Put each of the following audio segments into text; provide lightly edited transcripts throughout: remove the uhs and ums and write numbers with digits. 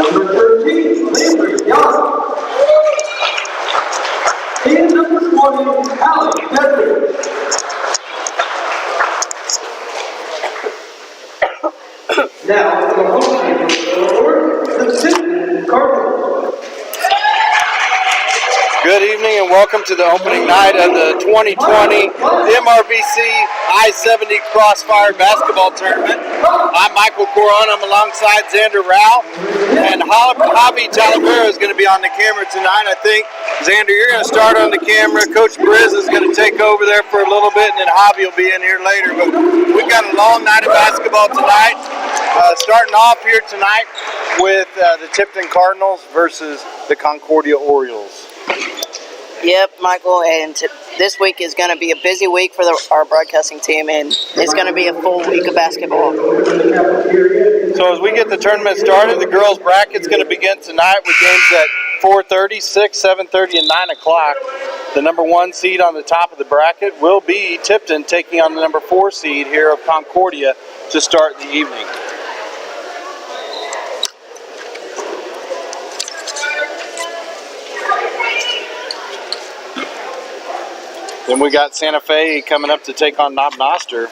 Number 13, Landry Young. And number 20, Alex Bedford. Now, for the home team, the Tipton Cardinals. Good evening and welcome to the opening night of the 2020 MRVC I-70 Crossfire Basketball Tournament. I'm Michael Coron. I'm alongside Xander Rao. And Javi Talavera is going to be on the camera tonight. I think, Xander, you're going to start on the camera. Coach Briz is going to take over there for a little bit, and then Javi will be in here later. But we've got a long night of basketball tonight. Starting off here tonight with the Tipton Cardinals versus the Concordia Orioles. Yep, Michael, and this week is going to be a busy week for our broadcasting team, and it's going to be a full week of basketball. So as we get the tournament started, the girls' bracket's going to begin tonight with games at 4:30, 6, 7:30, and 9 o'clock. The number 1 seed on the top of the bracket will be Tipton, taking on the number 4 seed here of Concordia to start the evening. Then we got Santa Fe coming up to take on Knob Noster.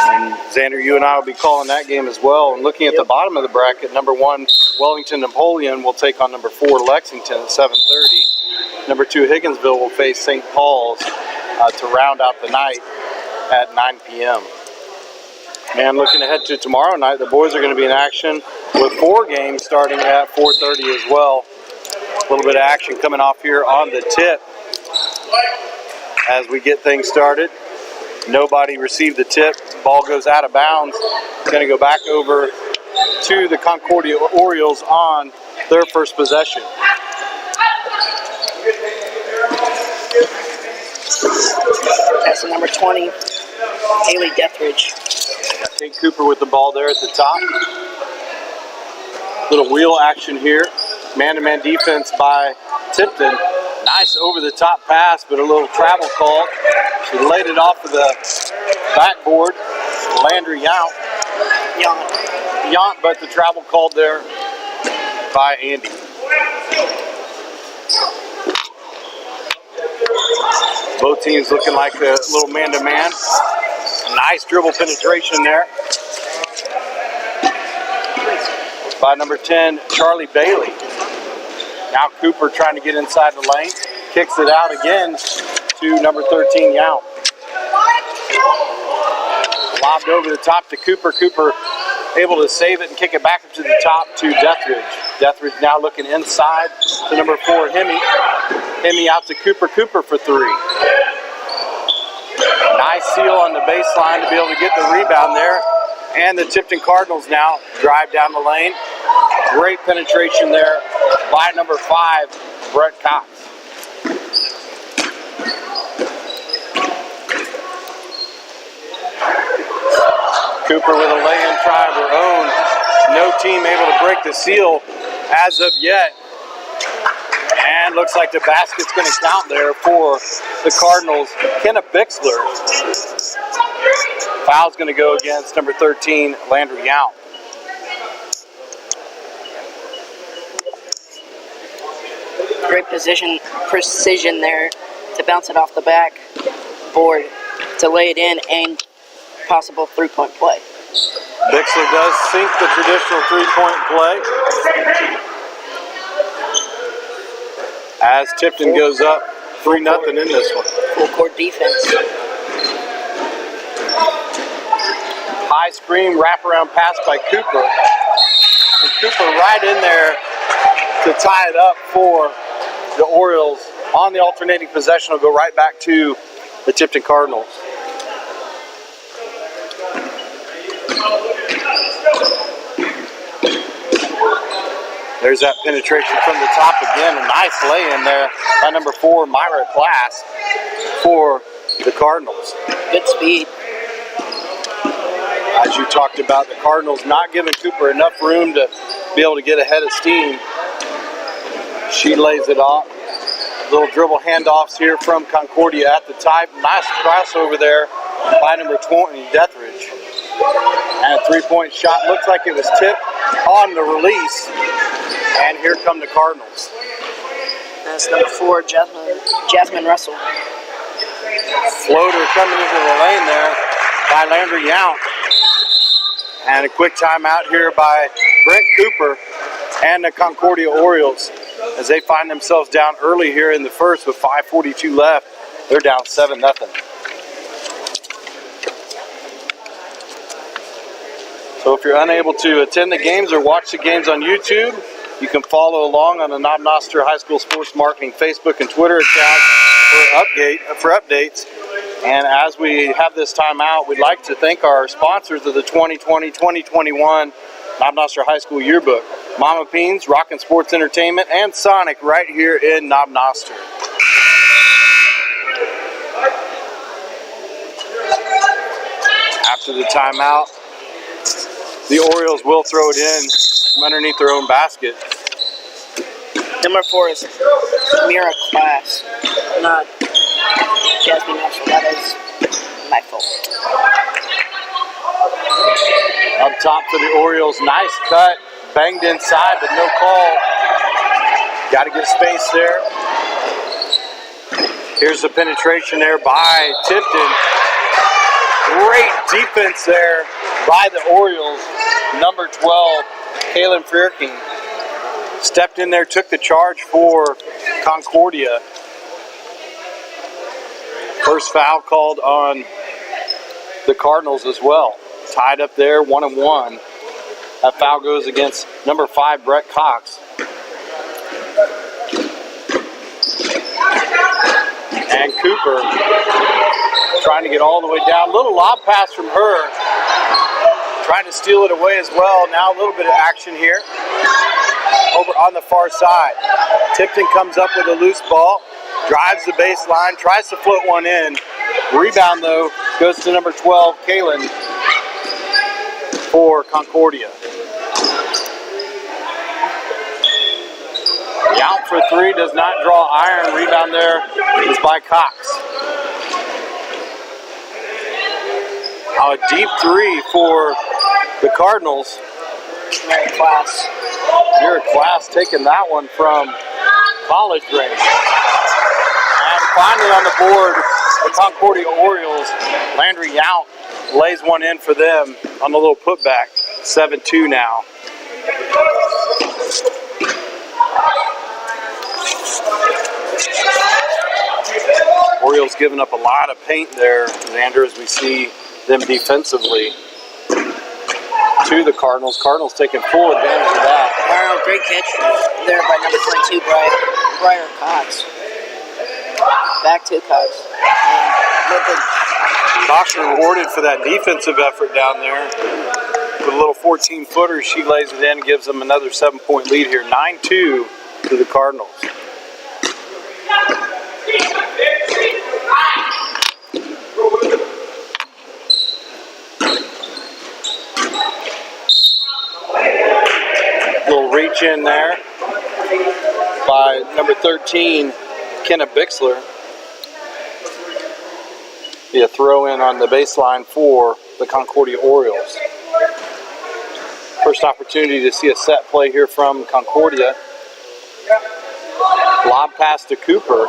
And Xander, you and I will be calling that game as well. And looking at the bottom of the bracket, number 1, Wellington-Napoleon will take on number 4, Lexington at 7:30. Number 2, Higginsville will face St. Paul's to round out the night at 9 p.m. And looking ahead to tomorrow night, the boys are going to be in action with 4 games starting at 4:30 as well. A little bit of action coming off here on the tip. As we get things started, nobody received the tip. Ball goes out of bounds. It's going to go back over to the Concordia Orioles on their first possession. That's the number 20, Haley Dethridge. Kate Cooper with the ball there at the top. Little wheel action here. Man-to-man defense by Tipton. Nice over-the-top pass, but a little travel call. She laid it off of the backboard. Landry Yount, but the travel called there by Andy. Both teams looking like a little man-to-man. A nice dribble penetration there by number 10, Charlie Bailey. Now Cooper trying to get inside the lane. Kicks it out again to number 13, Yount. Lobbed over the top to Cooper. Cooper able to save it and kick it back up to the top to Dethridge. Dethridge now looking inside to number 4, Hemi. Hemi out to Cooper. Cooper for 3. Nice seal on the baseline to be able to get the rebound there. And the Tipton Cardinals now drive down the lane. Great penetration there by number 5, Brett Cox. Cooper with a lay-in try of her own. No team able to break the seal as of yet. And looks like the basket's going to count there for the Cardinals. Kenna Bixler. Foul's going to go against number 13, Landry Yount. Great precision there to bounce it off the backboard to lay it in and possible three-point play. Bixler does sink the traditional three-point play. As Tipton goes up 3-0 in this one. Full court defense. High screen wraparound pass by Cooper. And Cooper right in there to tie it up for the Orioles. On the alternating possession will go right back to the Tipton Cardinals. There's that penetration from the top again. A nice lay in there by number 4, Myra Class, for the Cardinals. Good speed. As you talked about, the Cardinals not giving Cooper enough room to be able to get ahead of steam. She lays it off. Little dribble handoffs here from Concordia at the top. Nice crossover there by number 20, Dethridge. And a three-point shot. Looks like it was tipped on the release. And here come the Cardinals. That's number 4, Jasmine Russell. Floater coming into the lane there by Landry Yount. And a quick timeout here by Brent Cooper and the Concordia Orioles as they find themselves down early here in the first with 5:42 left. They're down 7-0. So if you're unable to attend the games or watch the games on YouTube, you can follow along on the Knob Noster High School Sports Marketing Facebook and Twitter accounts for updates. And as we have this time out, we'd like to thank our sponsors of the 2020-2021 Knob Noster High School Yearbook, Mama Beans, Rockin' Sports Entertainment, and Sonic right here in Knob Noster. After the timeout, the Orioles will throw it in from underneath their own basket. Number 4 is Mira Class, not Jasmine Russell. That is my fault. Up top for the Orioles, nice cut, banged inside, but no call. Got to get space there. Here's the penetration there by Tipton. Great defense there by the Orioles. Number 12, Kaylin Frierking, stepped in there, took the charge for Concordia. First foul called on the Cardinals as well. Tied up there, 1-1. That foul goes against number 5, Brett Cox. And Cooper trying to get all the way down. Little lob pass from her. Trying to steal it away as well. Now a little bit of action here over on the far side. Tipton comes up with a loose ball, drives the baseline, tries to float one in. Rebound, though, goes to number 12, Kaylin, for Concordia. Yount for 3, does not draw iron. Rebound there is by Cox. A deep 3 for the Cardinals. Mira Class. Mira Class taking that one from college range. And finally on the board, the Concordia Orioles. Landry Yount lays one in for them on the little putback. 7-2 now. Orioles giving up a lot of paint there, Xander, as we see them defensively to the Cardinals. Cardinals taking full advantage of that. Wow, great catch there by number 22, Briar Cox. Back to Cox. Cox rewarded for that defensive effort down there. With a little 14-footer, she lays it in and gives them another 7-point lead here. 9-2 to the Cardinals. Little reach in there by number 13, Kenna Bixler. Be a throw in on the baseline for the Concordia Orioles. First opportunity to see a set play here from Concordia. Lob pass to Cooper.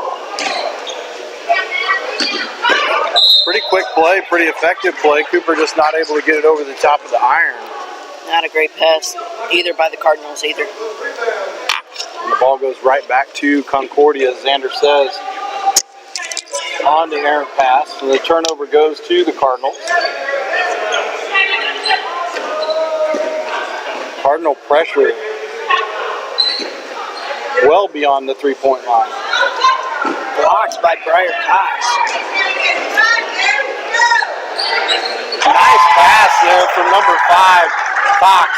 Pretty quick play, pretty effective play. Cooper just not able to get it over the top of the iron. Not a great pass either by the Cardinals either. And the ball goes right back to Concordia, as Xander says, on the errant pass. And the turnover goes to the Cardinals. Cardinal pressure well beyond the three-point line. Blocked by Briar Cox. Nice pass there from number 5, Cox,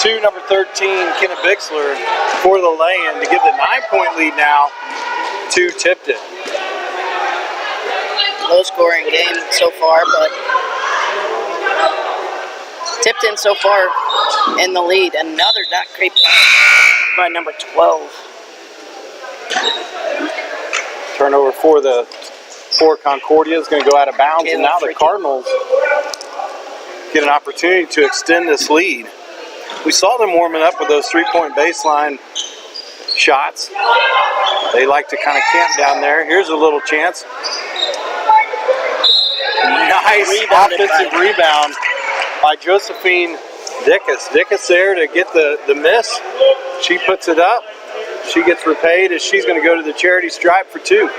to number 13, Kenna Bixler, for the lay-in to give the 9-point lead now to Tipton. Low-scoring game so far, but Tipton so far in the lead. Another not great pass by number 12. Turnover for Concordia is going to go out of bounds, and now the Cardinals get an opportunity to extend this lead. We saw them warming up with those three-point baseline shots. They like to kind of camp down there. Here's a little chance. Nice offensive rebound by Josephine Dickus. Dickus there to get the miss. She puts it up. She gets repaid as she's going to go to the charity stripe for 2.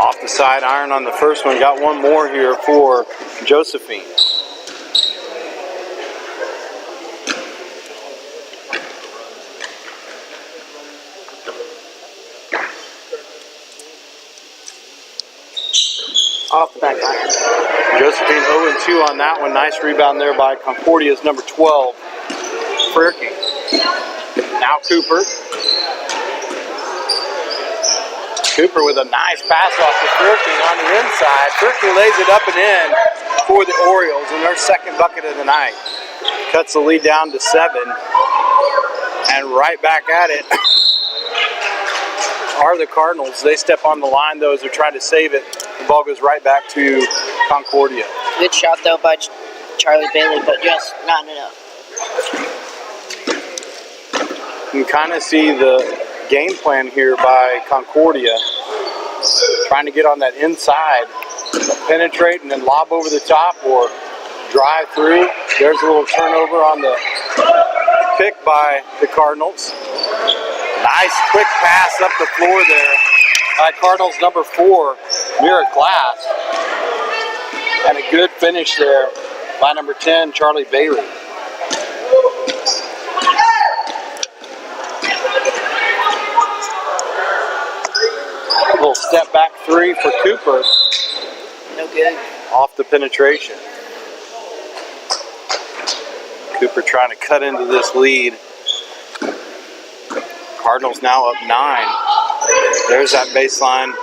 Off the side iron on the first one. Got one more here for Josephine. Off the back iron. Josephine 0-2 on that one. Nice rebound there by Concordia's number 12, Frierke. Now Cooper. Cooper with a nice pass off to Frierke on the inside. Frierke lays it up and in for the Orioles in their second bucket of the night. Cuts the lead down to 7. And right back at it are the Cardinals. They step on the line, though, as they're trying to save it. The ball goes right back to Concordia. Good shot, though, by Charlie Bailey, but just not enough. You can kind of see the game plan here by Concordia. Trying to get on that inside, penetrate, and then lob over the top or drive through. There's a little turnover on the pick by the Cardinals. Nice quick pass up the floor there by Cardinals number 4, Mira Glass. And a good finish there by number 10, Charlie Bailey. A little step back 3 for Cooper. No good. Off the penetration. Cooper trying to cut into this lead. Cardinals now up 9. There's that baseline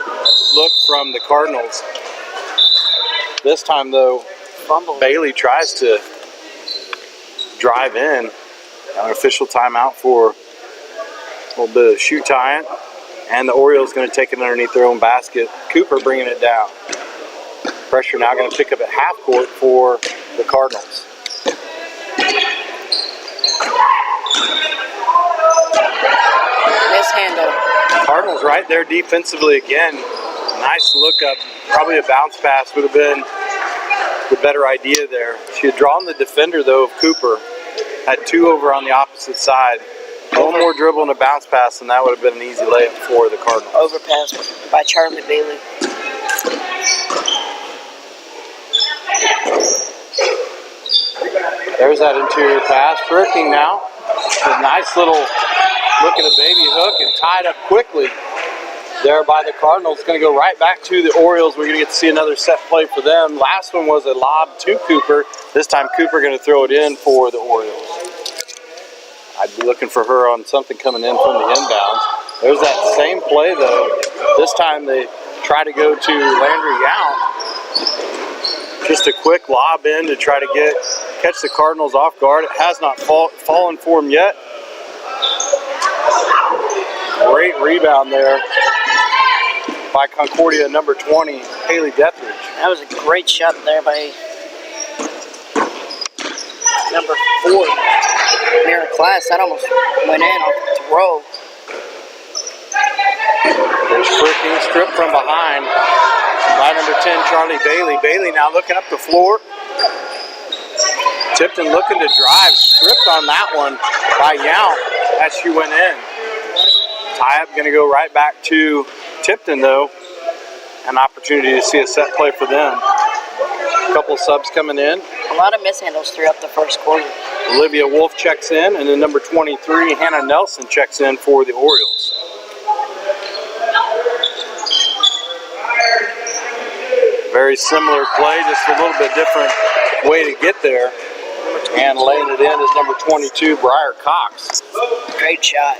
look from the Cardinals. This time, though, Fumble. Bailey tries to drive in. An official timeout for a little bit of shoe tying. And the Orioles going to take it underneath their own basket. Cooper bringing it down. Pressure now going to pick up at half court for the Cardinals. Mishandle. Cardinals right there defensively again. Nice look up. Probably a bounce pass would have been the better idea there. She had drawn the defender, though, of Cooper. Had 2 over on the opposite side. One more dribble and a bounce pass, and that would have been an easy layup for the Cardinals. Overpass by Charlie Bailey. There's that interior pass. Frierke now. A nice little look at a baby hook and tied up quickly there by the Cardinals. Going to go right back to the Orioles. We're going to get to see another set play for them. Last one was a lob to Cooper. This time Cooper going to throw it in for the Orioles. I'd be looking for her on something coming in from the inbounds. There's that same play, though. This time they try to go to Landry Yount. Just a quick lob in to try to catch the Cardinals off guard. It has not fallen for them yet. Great rebound there by Concordia number 20, Haley Dethridge. That was a great shot there by number 4, Mira Glass. That almost went in off the throw. There's Frierke stripped from behind by number 10, Charlie Bailey. Bailey now looking up the floor. Tipton looking to drive. Stripped on that one by Yount as she went in. Tie-up going to go right back to Tipton, though. An opportunity to see a set play for them. A couple subs coming in. A lot of mishandles throughout the first quarter. Olivia Wolf checks in, and then number 23, Hannah Nelson, checks in for the Orioles. Very similar play, just a little bit different way to get there. And laying it in is number 22, Briar Cox. Great shot.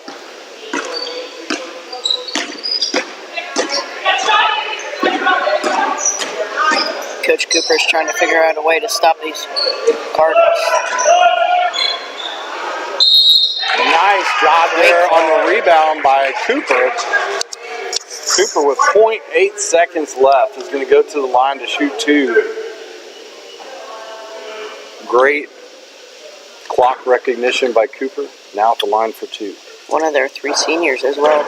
Coach Cooper's trying to figure out a way to stop these Cardinals. Nice job there on the rebound by Cooper. Cooper with 0.8 seconds left is going to go to the line to shoot 2. Great clock recognition by Cooper. Now at the line for 2. One of their 3 seniors as well.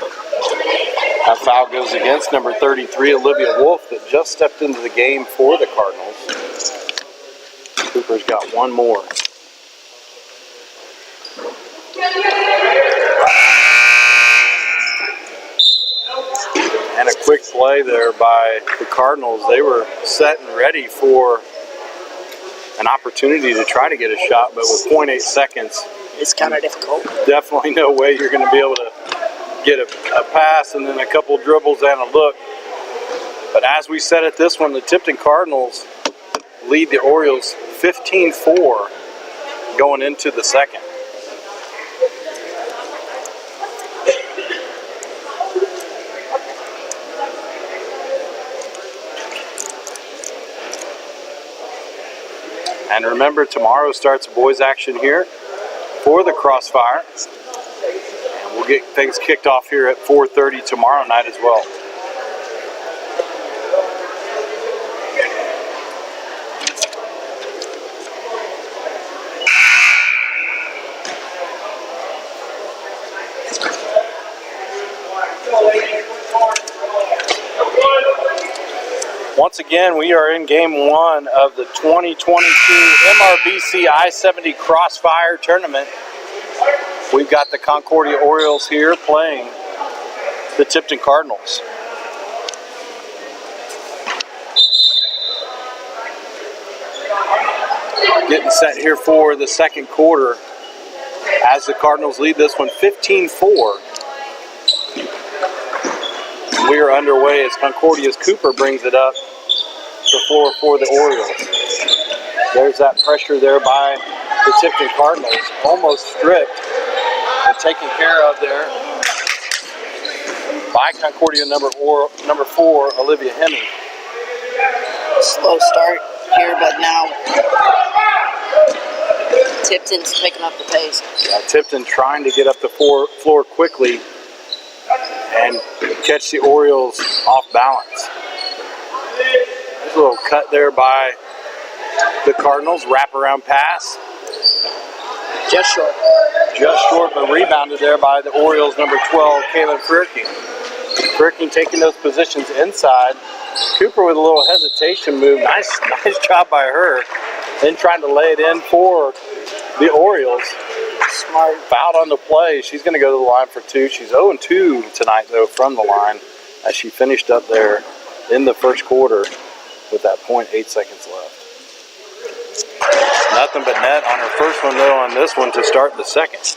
That foul goes against number 33, Olivia Wolf, that just stepped into the game for the Cardinals. Cooper's got one more. And a quick play there by the Cardinals. They were set and ready for an opportunity to try to get a shot, but with 0.8 seconds, it's kind of difficult. Definitely no way you're going to be able to get a pass and then a couple dribbles and a look. But as we said at this one, the Tipton Cardinals lead the Orioles 15-4 going into the second. And remember, tomorrow starts boys action here for the Crossfire. And we'll get things kicked off here at 4:30 tomorrow night as well. Once again, we are in game 1 of the 2022 MRVC I-70 Crossfire Tournament. We've got the Concordia Orioles here playing the Tipton Cardinals. Getting set here for the second quarter as the Cardinals lead this one 15-4. We are underway as Concordia's Cooper brings it up the floor for the Orioles. There's that pressure there by the Tipton Cardinals. Almost stripped and taken care of there by Concordia number 4, Olivia Hemme. Slow start here, but now Tipton's picking up the pace. Yeah, Tipton trying to get up the floor quickly and catch the Orioles off balance. There's a little cut there by the Cardinals. Wraparound pass. Just short. Just short, but rebounded there by the Orioles number 12, Kaylin Frierking. Frierking taking those positions inside. Cooper with a little hesitation move. Nice job by her. Then trying to lay it in for the Orioles. Smart. Fouled on the play. She's going to go to the line for 2. She's 0-2 tonight, though, from the line as she finished up there in the first quarter with that 0.8 seconds left. Nothing but net on her first one, though, on this one to start the second.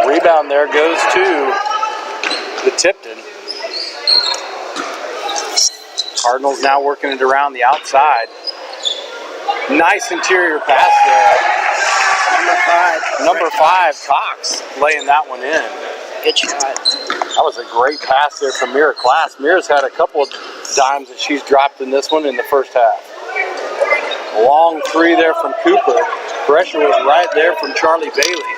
Rebound there goes to the Tipton. Cardinals now working it around the outside. Nice interior pass there. Number 5, Cox, laying that one in. Good shot. That was a great pass there from Mira Class. Mira's had a couple of dimes that she's dropped in this one in the first half. Long 3 there from Cooper. Pressure was right there from Charlie Bailey.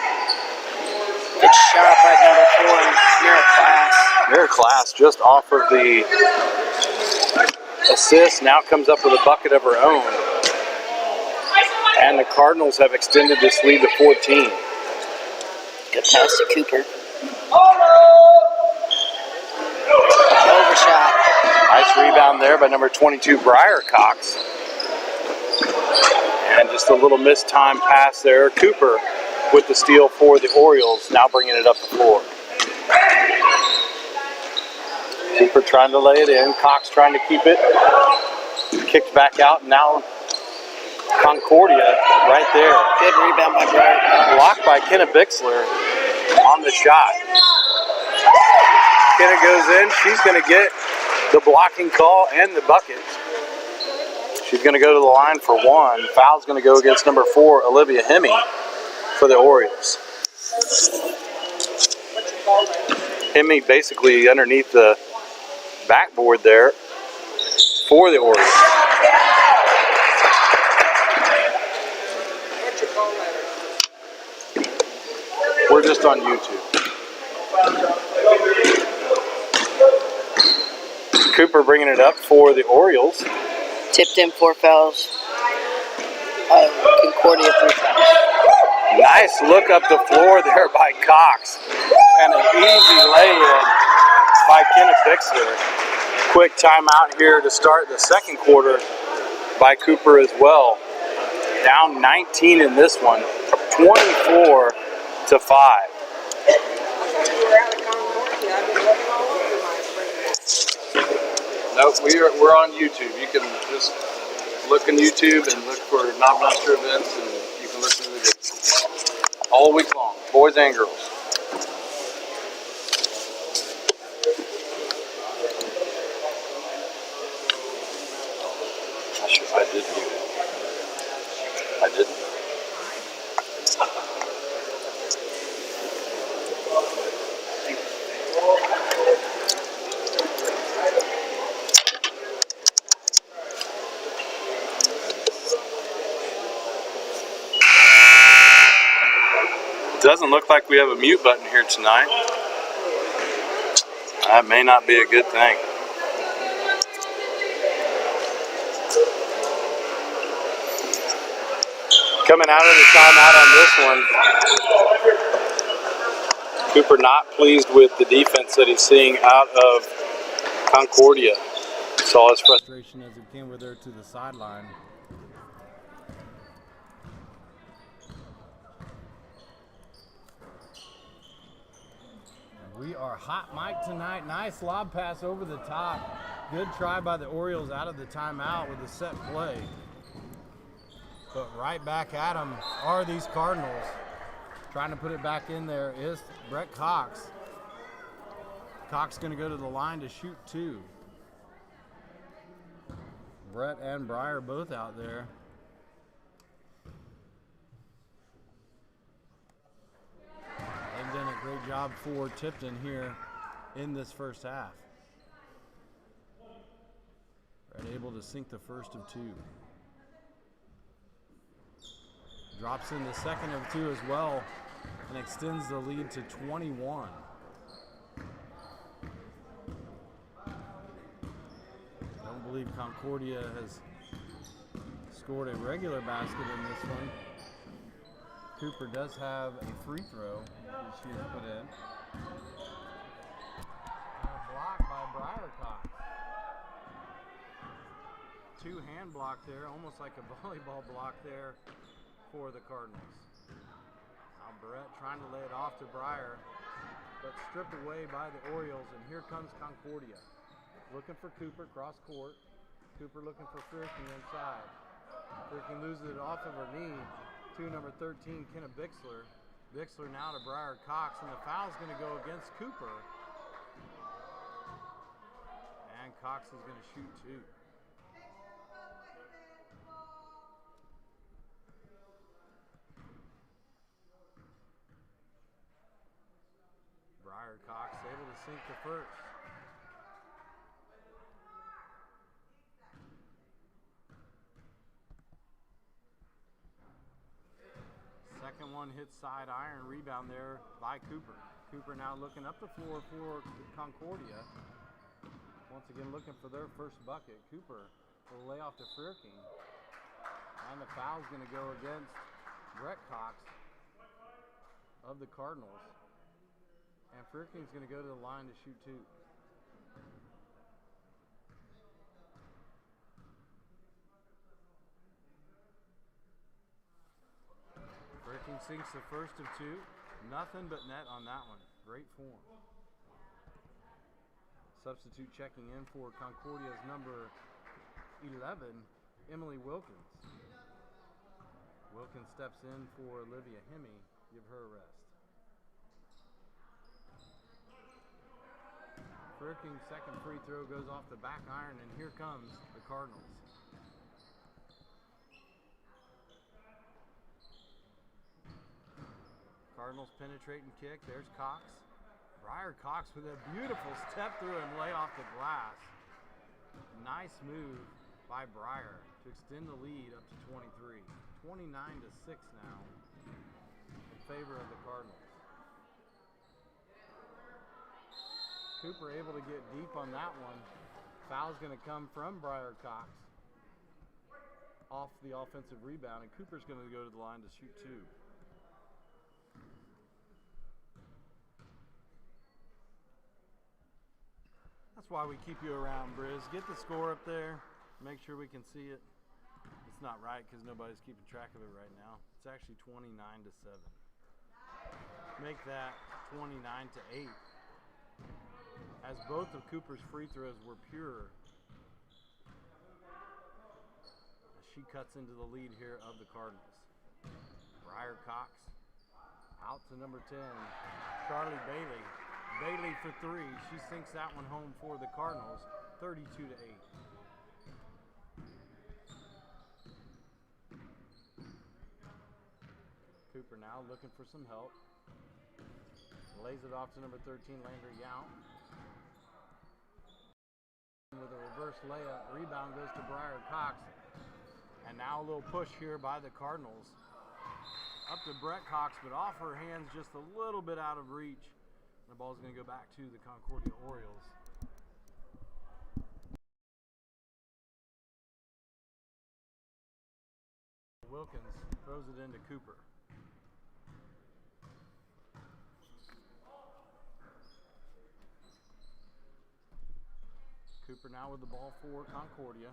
Good shot by number 4, Mira Class. Mira Class just off of the assist, now comes up with a bucket of her own. And the Cardinals have extended this lead to 14. Good pass to Cooper. Overshot. Nice rebound there by number 22, Briar Cox. And just a little mistimed pass there. Cooper with the steal for the Orioles, now bringing it up the floor. Cooper trying to lay it in. Cox trying to keep it. Kicked back out. Now Concordia right there. Good rebound by Briar. Blocked by Kenna Bixler on the shot. Kenna goes in. She's going to get the blocking call and the bucket. She's going to go to the line for 1. Foul's going to go against number 4, Olivia Hemme, for the Orioles. Hemme basically underneath the backboard there for the Orioles. We're just on YouTube. Cooper bringing it up for the Orioles. Tipton 4 fouls. Concordia 3 fouls. Nice look up the floor there by Cox. And an easy lay-in by Kenneth Bixler. Quick timeout here to start the second quarter by Cooper as well. Down 19 in this one, 24-5. Nope, we're on YouTube. You can just look on YouTube and look for Knob Noster events, and you can listen to the videos all week long, boys and girls. I did mute it. I didn't. It doesn't look like we have a mute button here tonight. That may not be a good thing. Coming out of the timeout on this one, Cooper not pleased with the defense that he's seeing out of Concordia. Saw his frustration as he came with her to the sideline. We are hot mic tonight. Nice lob pass over the top. Good try by the Orioles out of the timeout with a set play. But right back at them are these Cardinals. Trying to put it back in there is Brett Cox. Cox going to go to the line to shoot 2. Brett and Breyer both out there. They've done a great job for Tipton here in this first half. Brett able to sink the first of 2. Drops in the second of 2 as well and extends the lead to 21. Don't believe Concordia has scored a regular basket in this one. Cooper does have a free throw that she has put in. And a block by Breyer Cox. 2 hand block there, almost like a volleyball block there for the Cardinals. Now Brett trying to lay it off to Breyer, but stripped away by the Orioles, and here comes Concordia. Looking for Cooper, cross court. Cooper looking for Frierking inside. Frierking loses it off of her knee to number 13, Kenneth Bixler. Bixler now to Breyer Cox, and the foul's going to go against Cooper. And Cox is going to shoot 2. Breyer Cox able to sink the first. Second one hits side iron, rebound there by Cooper. Cooper now looking up the floor for Concordia. Once again looking for their first bucket. Cooper will lay off to Frierking. And the foul's going to go against Brett Cox of the Cardinals. And Frierking's going to go to the line to shoot 2. Frierking sinks the first of 2. Nothing but net on that one. Great form. Substitute checking in for Concordia's number 11, Emily Wilkins. Wilkins steps in for Olivia Hemme. Give her a rest. Frierking's second free throw goes off the back iron, and here comes the Cardinals. Cardinals penetrate and kick. There's Cox. Breyer Cox with a beautiful step through and lay off the glass. Nice move by Breyer to extend the lead up to 23. 29-6 now in favor of the Cardinals. Cooper able to get deep on that one. Foul's going to come from Briar Cox off the offensive rebound, and Cooper's going to go to the line to shoot two. That's why we keep you around, Briz. Get the score up there. Make sure we can see it. It's not right because nobody's keeping track of it right now. It's actually 29-7. Make that 29-8. As both of Cooper's free throws were pure. As she cuts into the lead here of the Cardinals. Briar Cox out to number 10, Charlie Bailey. Bailey for three. She sinks that one home for the Cardinals, 32-8. Cooper now looking for some help. Lays it off to number 13, Landry Yount. With a reverse layup, rebound goes to Briar Cox. And now a little push here by the Cardinals. Up to Brett Cox, but off her hands just a little bit out of reach. The ball's going to go back to the Concordia Orioles. Wilkins throws it into Cooper. Cooper now with the ball for Concordia.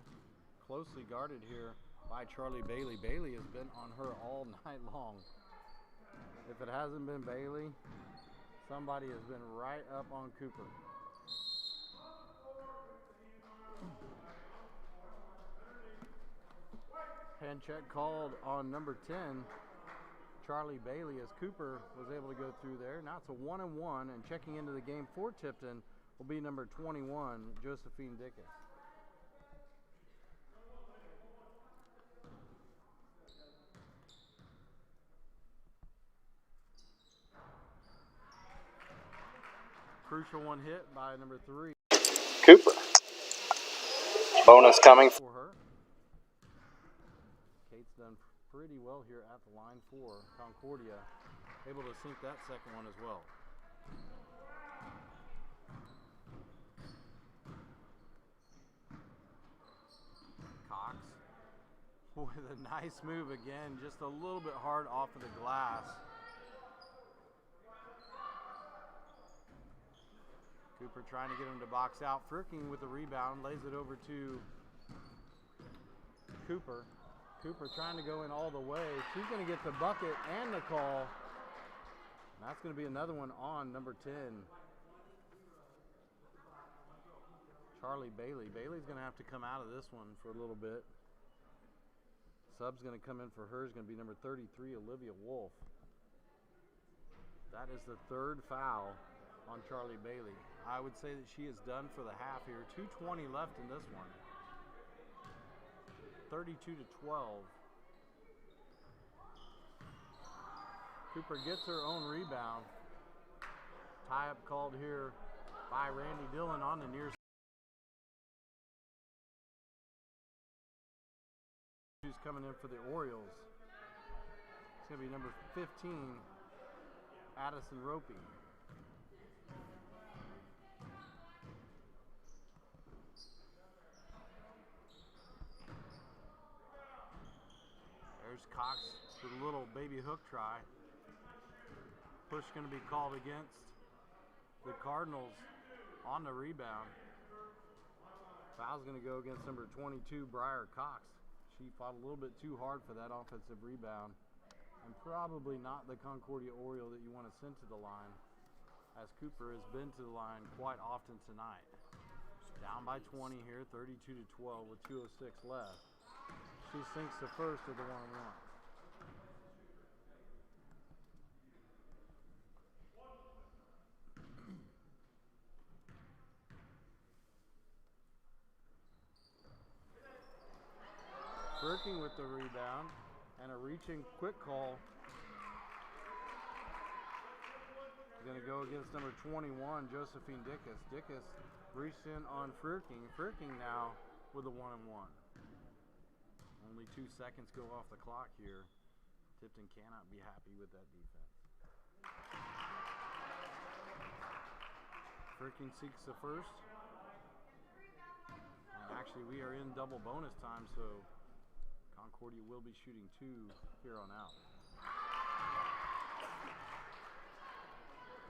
Closely guarded here by Charlie Bailey. Bailey has been on her all night long. If it hasn't been Bailey, somebody has been right up on Cooper. Hand check called on number 10, Charlie Bailey, as Cooper was able to go through there. Now it's a 1-1, and checking into the game for Tipton will be number 21, Josephine Dickus. Crucial one hit by number 3, Cooper. Bonus coming for her. Kate's done pretty well here at the line for Concordia. Able to sink that second one as well. Cox with a nice move again, just a little bit hard off of the glass. Cooper trying to get him to box out. Fricking with the rebound, lays it over to Cooper. Cooper trying to go in all the way. She's going to get the bucket and the call. And that's going to be another one on number 10, Charlie Bailey. Bailey's going to have to come out of this one for a little bit. Sub's going to come in for her is going to be number 33, Olivia Wolf. That is the third foul on Charlie Bailey. I would say that she is done for the half here. 2:20 left in this one. 32-12. Cooper gets her own rebound. Tie-up called here by Randy Dillon on the near side. Who's coming in for the Orioles. It's going to be number 15, Addison Ropey. There's Cox with a little baby hook try. Push going to be called against the Cardinals on the rebound. Foul's going to go against number 22, Briar Cox. She fought a little bit too hard for that offensive rebound, and probably not the Concordia Oriole that you want to send to the line, as Cooper has been to the line quite often tonight. Down by 20 here, 32-12 with 2:06 left. She sinks the first of the 1-1. Working with the rebound and a reaching quick call. Going to go against number 21, Josephine Dickus. Dickus reached in on Frierking. Frierking now with a 1-1. Only 2 seconds go off the clock here. Tipton cannot be happy with that defense. Fricking seeks the first. And actually we are in double bonus time, so Concordia will be shooting 2 here on out.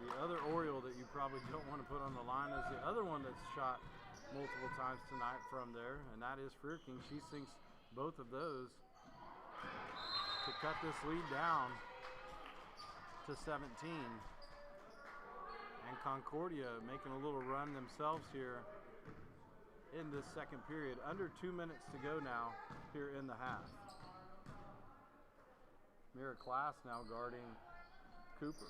The other Oriole that you probably don't want to put on the line is the other one that's shot multiple times tonight from there, and that is Fricking. She sinks both of those to cut this lead down to 17. And Concordia making a little run themselves here in this second period. Under 2 minutes to go now here in the half. Mira Class now guarding Cooper.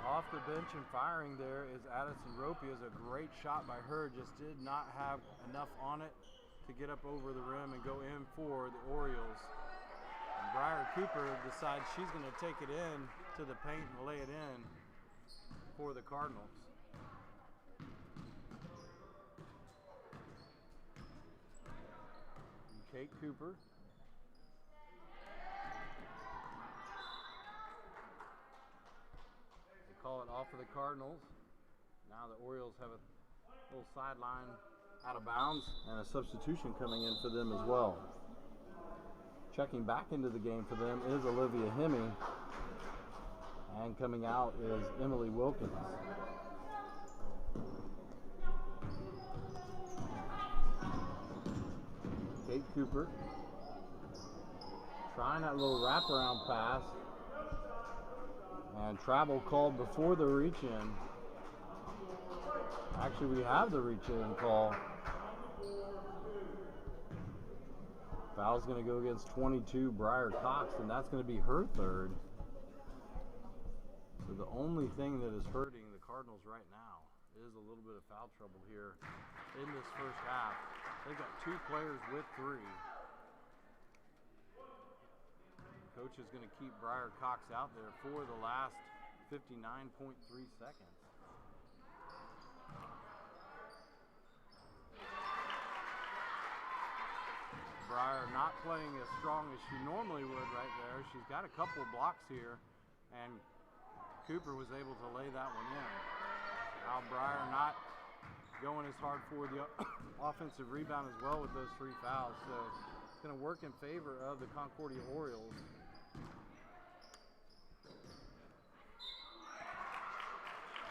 Off the bench and firing there is Addison Ropey. Is a great shot by her, just did not have enough on it to get up over the rim and go in for the Orioles. And Briar Cooper decides she's going to take it in to the paint and lay it in for the Cardinals. And Kate Cooper. Call it off of the Cardinals. Now the Orioles have a little sideline out of bounds and a substitution coming in for them as well. Checking back into the game for them is Olivia Hemme, and coming out is Emily Wilkins. Kate Cooper trying that little wraparound pass. And travel called before the reach-in. Actually, we have the reach-in call. Foul's going to go against 22, Briar Cox, and that's going to be her third. So the only thing that is hurting the Cardinals right now is a little bit of foul trouble here in this first half. They've got 2 players with 3. Coach is going to keep Briar Cox out there for the last 59.3 seconds. Briar not playing as strong as she normally would right there. She's got a couple blocks here, and Cooper was able to lay that one in. Now Briar not going as hard for the offensive rebound as well with those 3 fouls, so it's going to work in favor of the Concordia Orioles.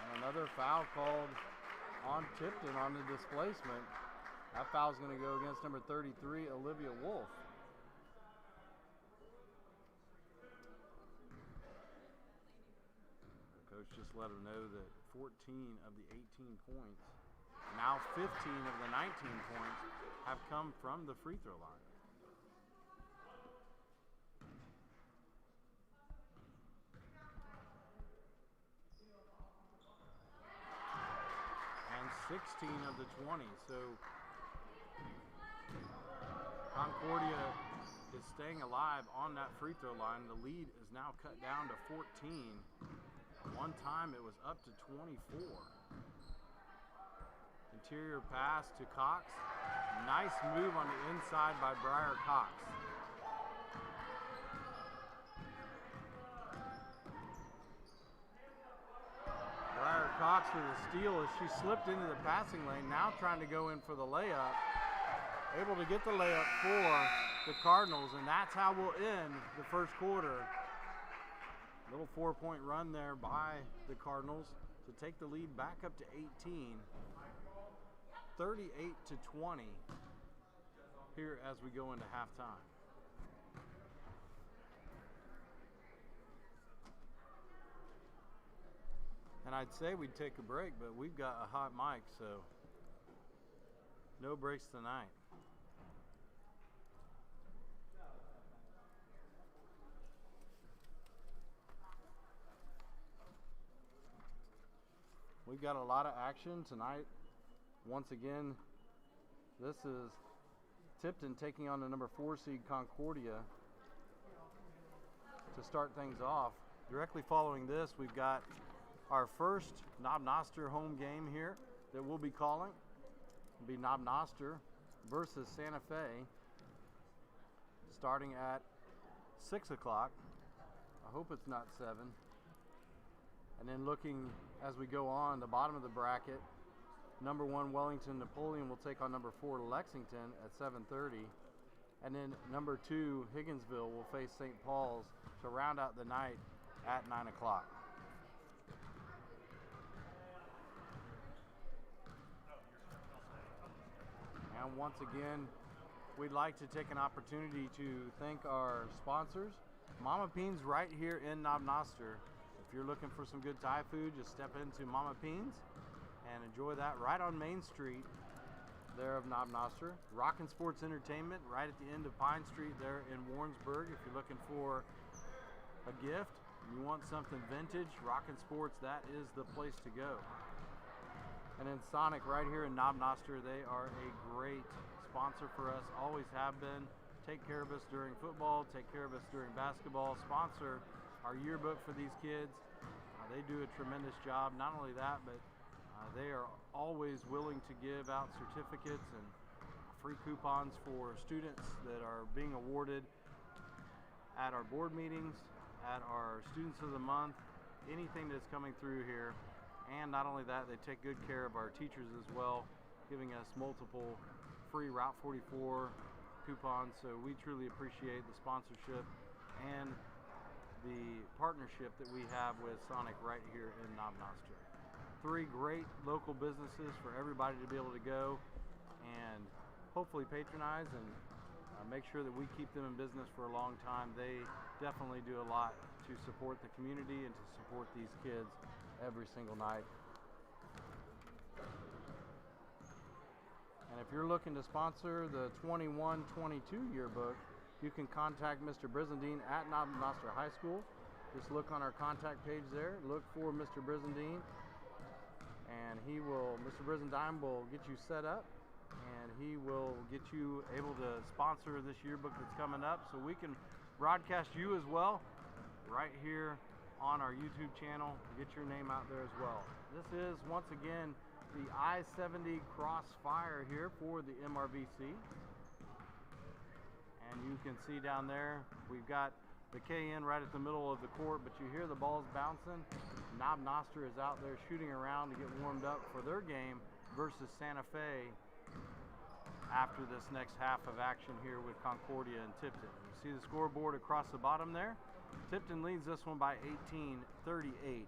And another foul called on Tipton on the displacement. That foul is going to go against number 33, Olivia Wolf. The coach just let them know that 14 of the 18 points, now 15 of the 19 points, have come from the free throw line. And 16 of the 20, so Concordia is staying alive on that free throw line. The lead is now cut down to 14. One time it was up to 24. Interior pass to Cox. Nice move on the inside by Briar Cox. Briar Cox with a steal as she slipped into the passing lane, now trying to go in for the layup. Able to get the layup for the Cardinals, and that's how we'll end the first quarter. Little 4-point run there by the Cardinals to take the lead back up to 18. 38-20 here as we go into halftime. And I'd say we'd take a break, but we've got a hot mic, so no breaks tonight. We've got a lot of action tonight. Once again, this is Tipton taking on the number 4 seed Concordia to start things off. Directly following this, we've got our first Knob Noster home game here that we'll be calling. It'll be Knob Noster versus Santa Fe, starting at 6 o'clock. I hope it's not 7. And then looking as we go on, the bottom of the bracket, number 1 Wellington-Napoleon will take on number 4 Lexington at 7:30. And then number 2 Higginsville will face St. Paul's to round out the night at 9 o'clock. And once again, we'd like to take an opportunity to thank our sponsors. Mama Peen's right here in Knob Noster. If you're looking for some good Thai food, just step into Mama Peen's and enjoy that right on Main Street there of Knob Noster. Rockin' Sports Entertainment right at the end of Pine Street there in Warrensburg. If you're looking for a gift and you want something vintage, Rockin' Sports, that is the place to go. And then Sonic right here in Knob Noster, they are a great sponsor for us, always have been. Take care of us during football, take care of us during basketball, sponsor our yearbook for these kids. They do a tremendous job. Not only that, but they are always willing to give out certificates and free coupons for students that are being awarded at our board meetings, at our Students of the Month, anything that's coming through here. And not only that, they take good care of our teachers as well, giving us multiple free Route 44 coupons. So we truly appreciate the sponsorship and the partnership that we have with Sonic right here in Knob Noster. 3 great local businesses for everybody to be able to go and hopefully patronize and make sure that we keep them in business for a long time. They definitely do a lot to support the community and to support these kids every single night. And if you're looking to sponsor the 21-22 yearbook, you can contact Mr. Brizendine at Knob Noster High School. Just look on our contact page there, look for Mr. Brizendine, and Mr. Brizendine will get you set up, and he will get you able to sponsor this yearbook that's coming up, so we can broadcast you as well right here on our YouTube channel, get your name out there as well. This is once again the I-70 Crossfire here for the MRVC. And you can see down there, we've got the KN right at the middle of the court, but you hear the balls bouncing. Knob Noster is out there shooting around to get warmed up for their game versus Santa Fe after this next half of action here with Concordia and Tipton. You see the scoreboard across the bottom there? Tipton leads this one by 18, 38-20.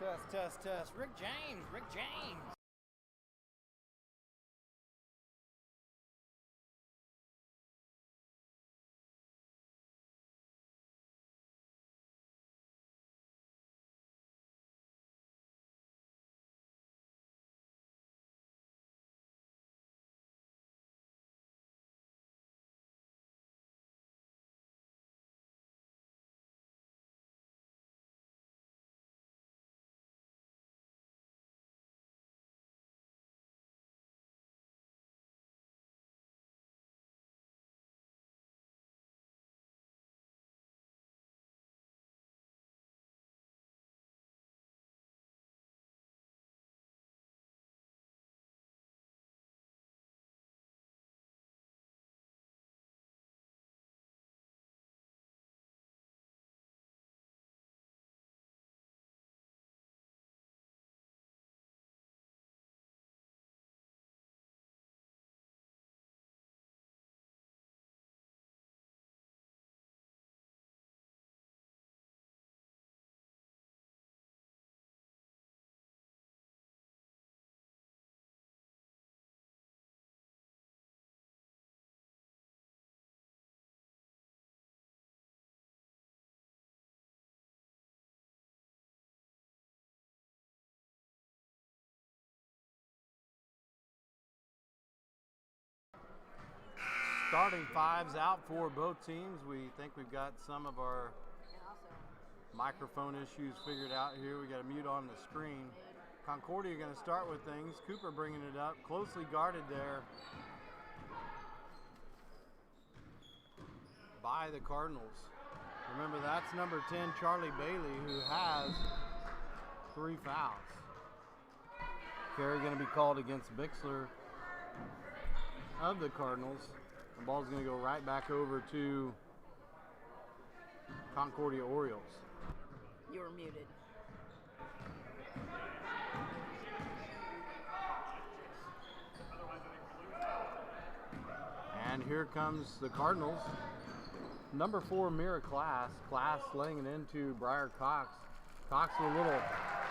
Test, test, test. Rick James, Rick James. Starting fives out for both teams. We think we've got some of our microphone issues figured out here. We got a mute on the screen. Concordia going to start with things. Cooper bringing it up, closely guarded there by the Cardinals. Remember, that's number 10, Charlie Bailey, who has 3 fouls. Carry going to be called against Bixler of the Cardinals. The ball's going to go right back over to Concordia Orioles. You were muted. And here comes the Cardinals. Number 4, Mira Class. Class laying it into Briar Cox. Cox with a little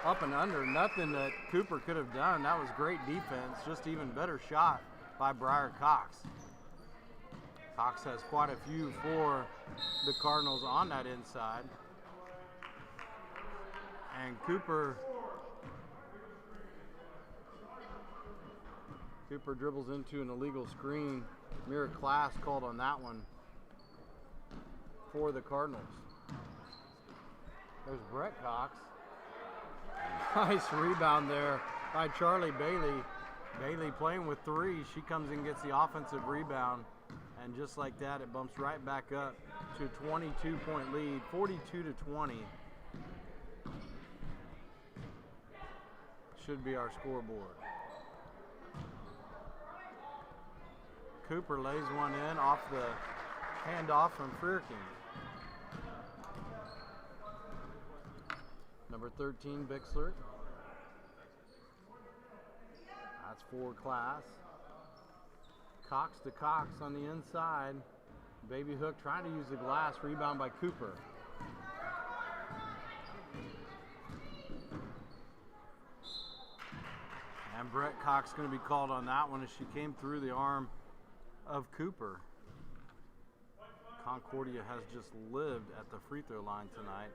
up and under. Nothing that Cooper could have done. That was great defense. Just even better shot by Briar Cox. Cox has quite a few for the Cardinals on that inside. And Cooper dribbles into an illegal screen. Mira Class called on that one for the Cardinals. There's Brett Cox. Nice rebound there by Charlie Bailey. Bailey playing with 3. She comes in and gets the offensive rebound. And just like that, it bumps right back up to a 22-point lead, 42-20. Should be our scoreboard. Cooper lays one in off the handoff from Frierking. Number 13, Bixler. That's for Class. Cox to Cox on the inside. Baby Hook trying to use the glass. Rebound by Cooper. And Brett Cox going to be called on that one as she came through the arm of Cooper. Concordia has just lived at the free throw line tonight.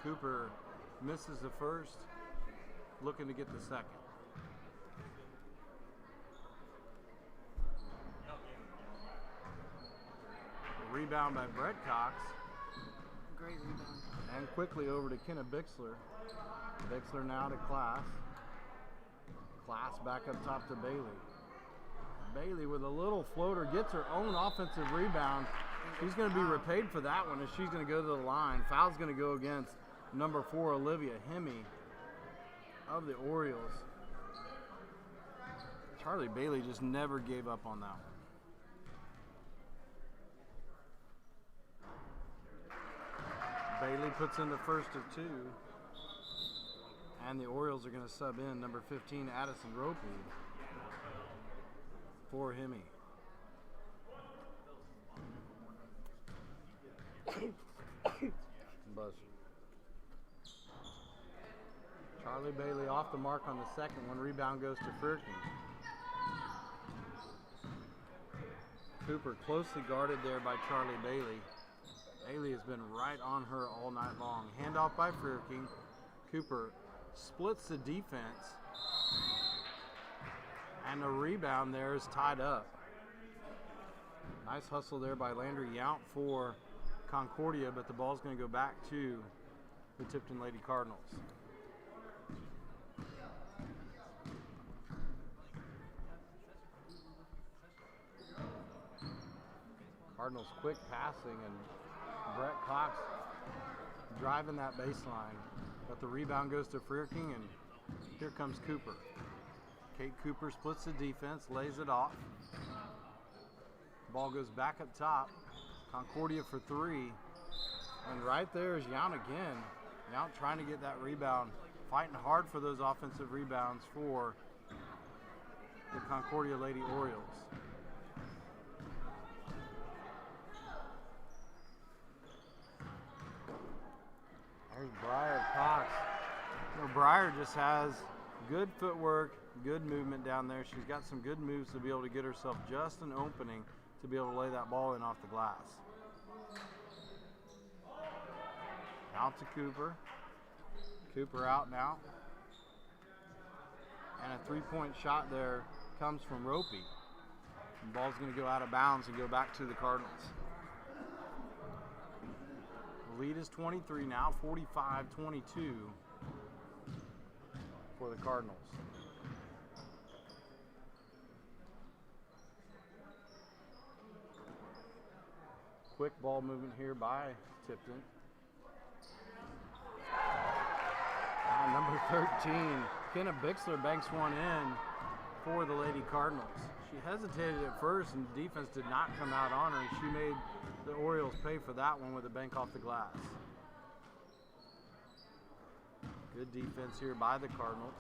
Cooper misses the first, looking to get the second. A rebound by Brett Cox. Great rebound. And quickly over to Kenna Bixler. Bixler now to Class. Class back up top to Bailey. Bailey with a little floater gets her own offensive rebound. She's going to be repaid for that one as she's going to go to the line. Foul's going to go against number 4, Olivia Hemme of the Orioles. Charlie Bailey just never gave up on that one. Bailey puts in the first of 2. And the Orioles are going to sub in number 15, Addison Ropey, for Hemi. Buzz. Charlie Bailey off the mark on the second one. Rebound goes to Firkin. Cooper closely guarded there by Charlie Bailey. Bailey has been right on her all night long. Handoff by Firkin. Cooper splits the defense. And the rebound there is tied up. Nice hustle there by Landry Yount for Concordia, but the ball's going to go back to the Tipton Lady Cardinals. Cardinals quick passing, and Brett Cox driving that baseline. But the rebound goes to Firkin, and here comes Cooper. Kate Cooper splits the defense, lays it off. Ball goes back up top. Concordia for three. And right there is Yount again. Yount trying to get that rebound, fighting hard for those offensive rebounds for the Concordia Lady Orioles. There's Briar Cox. You know, Briar just has good footwork, good movement down there. She's got some good moves to be able to get herself just an opening to be able to lay that ball in off the glass. Out to Cooper. Cooper out now. And a three-point shot there comes from Ropey. The ball's going to go out of bounds and go back to the Cardinals. The lead is 23 now, 45-22 for the Cardinals. Quick ball movement here by Tipton. Number 13, Kenna Bixler banks one in for the Lady Cardinals. She hesitated at first and the defense did not come out on her. She made the Orioles pay for that one with a bank off the glass. Good defense here by the Cardinals.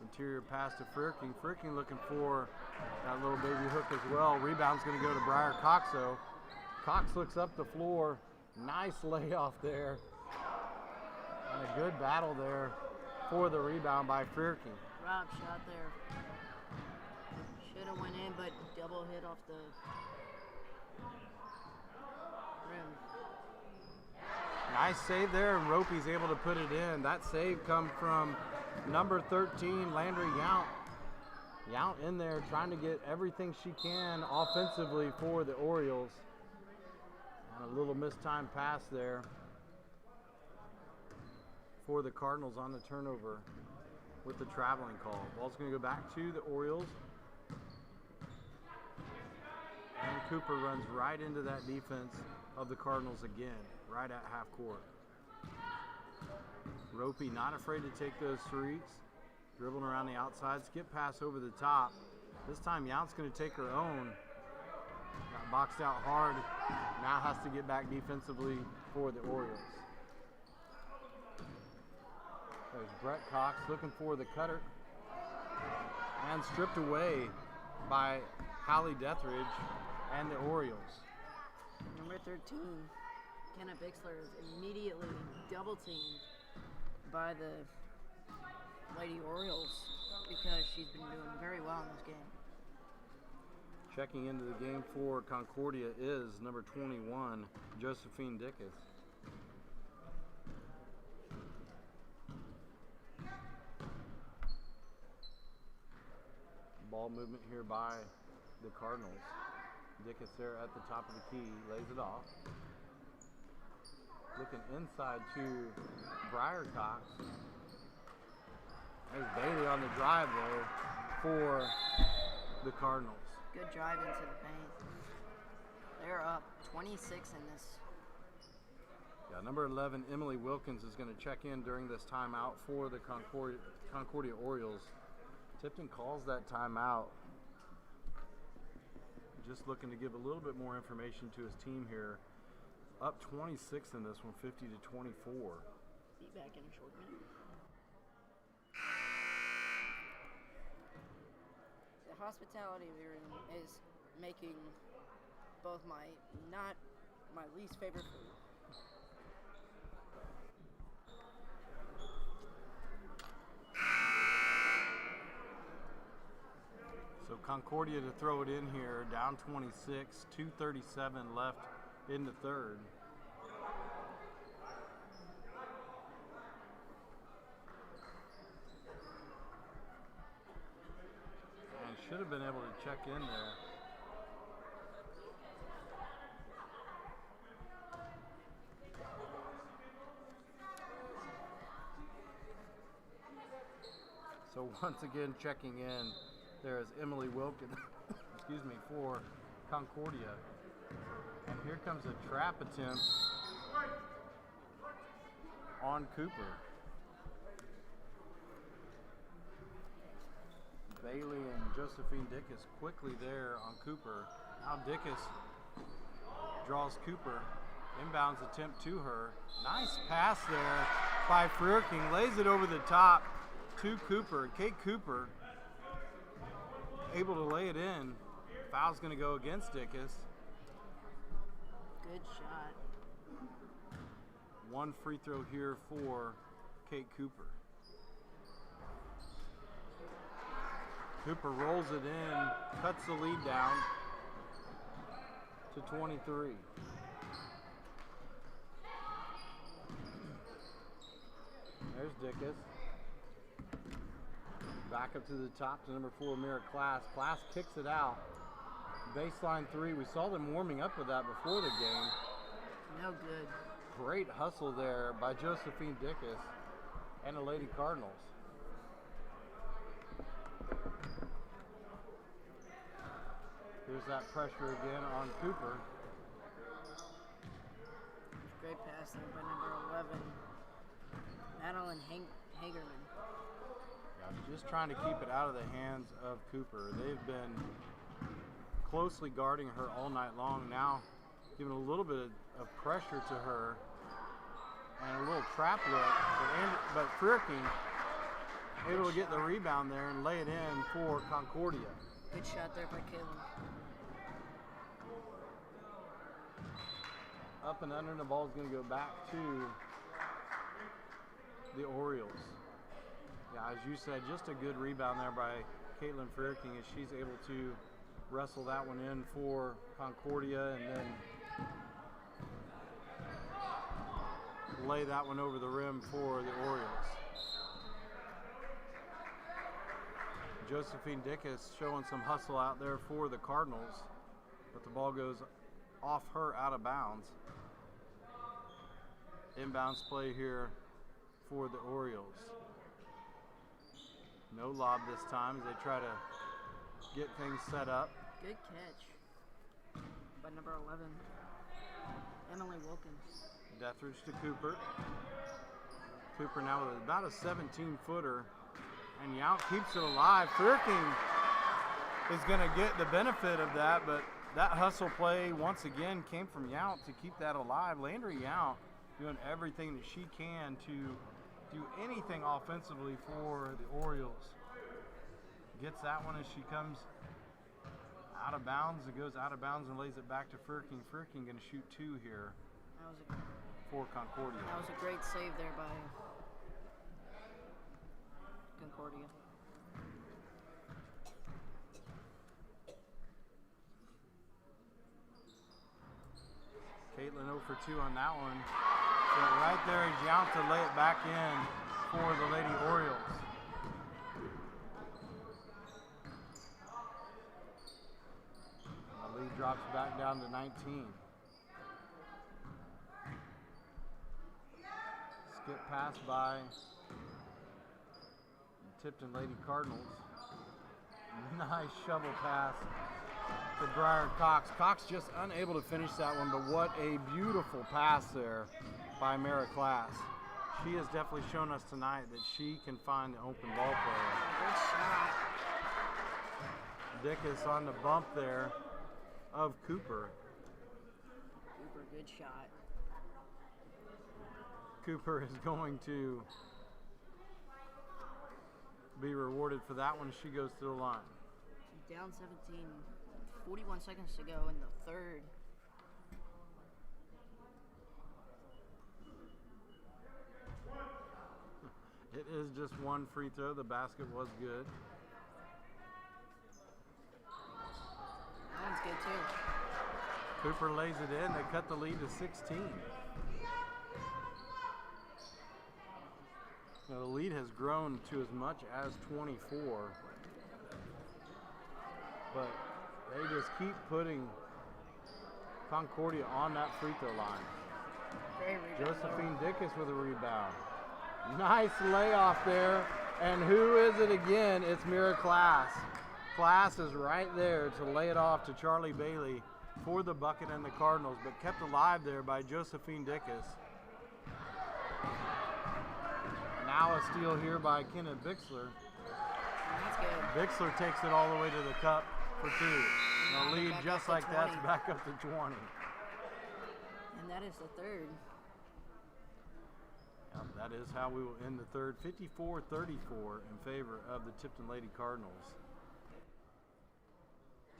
Interior pass to Firkin. Firkin looking for that little baby hook as well. Rebound's going to go to Briar Cox though. Cox looks up the floor. Nice layoff there. And a good battle there for the rebound by Firkin. Rob shot there. Should have went in, but double hit off the rim. Nice save there, and Ropey's able to put it in. That save come from number 13, Landry Yount. Yount in there trying to get everything she can offensively for the Orioles. And a little mistimed pass there for the Cardinals on the turnover with the traveling call. Ball's going to go back to the Orioles. And Cooper runs right into that defense of the Cardinals again, right at half court. Ropey not afraid to take those threes, dribbling around the outside, skip pass over the top. This time Yount's going to take her own. Got boxed out hard, now has to get back defensively for the Orioles. There's Brett Cox looking for the cutter. And stripped away by Hallie Deathridge and the Orioles. Number 13, Kenna Bixler is immediately double teamed by the Lady Orioles because she's been doing very well in this game. Checking into the game for Concordia is number 21, Josephine Dickus. Ball movement here by the Cardinals. Dickus there at the top of the key, lays it off. Looking inside to Briar Cox. There's Bailey on the drive there for the Cardinals. Good drive into the paint. They're up 26 in this. Yeah, number 11, Emily Wilkins, is going to check in during this timeout for the Concordia Orioles. Tipton calls that timeout. Just looking to give a little bit more information to his team here. Up 26 in this one, 50-24. be back in a short minute. The hospitality room is making both not my least favorite food. So Concordia to throw it in here, down 26, 2:37 left in the third. And should have been able to check in there. So once again checking in, there is Emily Wilkins, excuse me, for Concordia. And here comes a trap attempt on Cooper. Bailey and Josephine Dickus quickly there on Cooper. Now Dickus draws Cooper. Inbounds attempt to her. Nice pass there by Freerking. Lays it over the top to Cooper. Kate Cooper able to lay it in. Foul's going to go against Dickus. Good shot. One free throw here for Kate Cooper. Cooper rolls it in, cuts the lead down to 23. There's Dickus. Back up to the top to number 4, Mira Class. Class kicks it out. Baseline 3. We saw them warming up with that before the game. No good. Great hustle there by Josephine Dickus and the Lady Cardinals. Here's that pressure again on Cooper. Great pass there by number 11, Madeline Hagerman. Yeah, just trying to keep it out of the hands of Cooper. They've been closely guarding her all night long. Now giving a little bit of pressure to her and a little trap look. But Freerking able to get the rebound there and lay it in for Concordia. Good shot there by Caitlin. Up and under, the ball is going to go back to the Orioles. Yeah, as you said, just a good rebound there by Caitlin Freerking as she's able to wrestle that one in for Concordia and then lay that one over the rim for the Orioles. Josephine Dickus showing some hustle out there for the Cardinals, but the ball goes off her out of bounds. Inbounds play here for the Orioles. No lob this time as they try to get things set up. Good catch by number 11, Emily Wilkins. Deathridge to Cooper. Cooper now with about a 17-footer. And Yount keeps it alive. Freerking is going to get the benefit of that, but that hustle play once again came from Yount to keep that alive. Landry Yount doing everything that she can to do anything offensively for the Orioles. Gets that one as she comes out of bounds. It goes out of bounds and lays it back to Freerking. Freerking going to shoot 2 here for Concordia. That was a great save there by Concordia. Caitlin 0 for 2 on that one. But right there is Yount to lay it back in for the Lady Orioles. The lead drops back down to 19. Skip pass by the Tipton Lady Cardinals. Nice shovel pass to Briar Cox. Cox just unable to finish that one, but what a beautiful pass there by Mara Class. She has definitely shown us tonight that she can find the open ball player. Good shot. Dickus on the bump there of Cooper. Cooper, good shot. Cooper is going to be rewarded for that one. She goes to the line. Down 17, 41 seconds to go in the third. It is just one free throw. The basket was good. That one's good too. Cooper lays it in. They cut the lead to 16. Now the lead has grown to as much as 24. But they just keep putting Concordia on that free throw line. Great rebound. Josephine Dickus with a rebound. Nice layoff there. And who is it again? It's Mira Class. Class is right there to lay it off to Charlie Bailey for the bucket and the Cardinals, but kept alive there by Josephine Dickus. Now a steal here by Kenneth Bixler. That's good. Bixler takes it all the way to the cup for two. And the lead Back just up like to that's 20. back up to 20. And that is the third. Yep, that is how we will end the third. 54-34 in favor of the Tipton Lady Cardinals.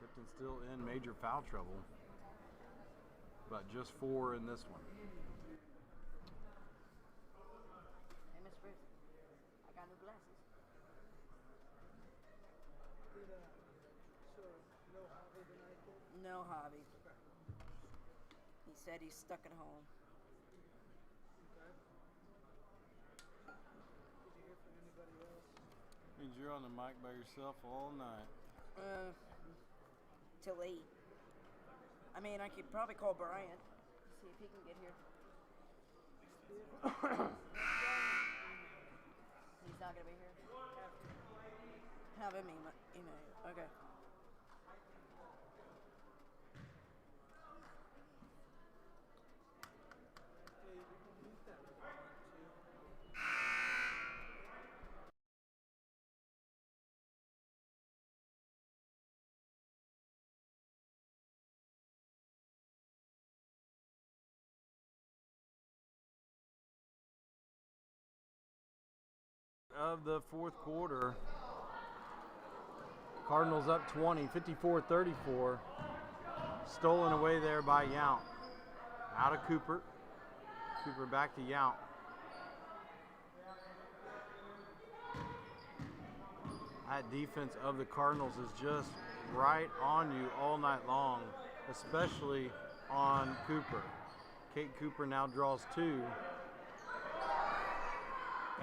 Tipton still in major foul trouble, but just 4 in this one. Hey, Miss Ruth, I got new glasses. No hobby. He said he's stuck at home. Means you're on the mic by yourself all night. Till 8. I mean, I could probably call Brian. See if he can get here. He's not gonna be here. Have him email you. Okay. Of the fourth quarter, Cardinals up 20, 54-34. Stolen away there by Yount. Out of Cooper. Cooper back to Yount. That defense of the Cardinals is just right on you all night long, especially on Cooper. Kate Cooper now draws 2.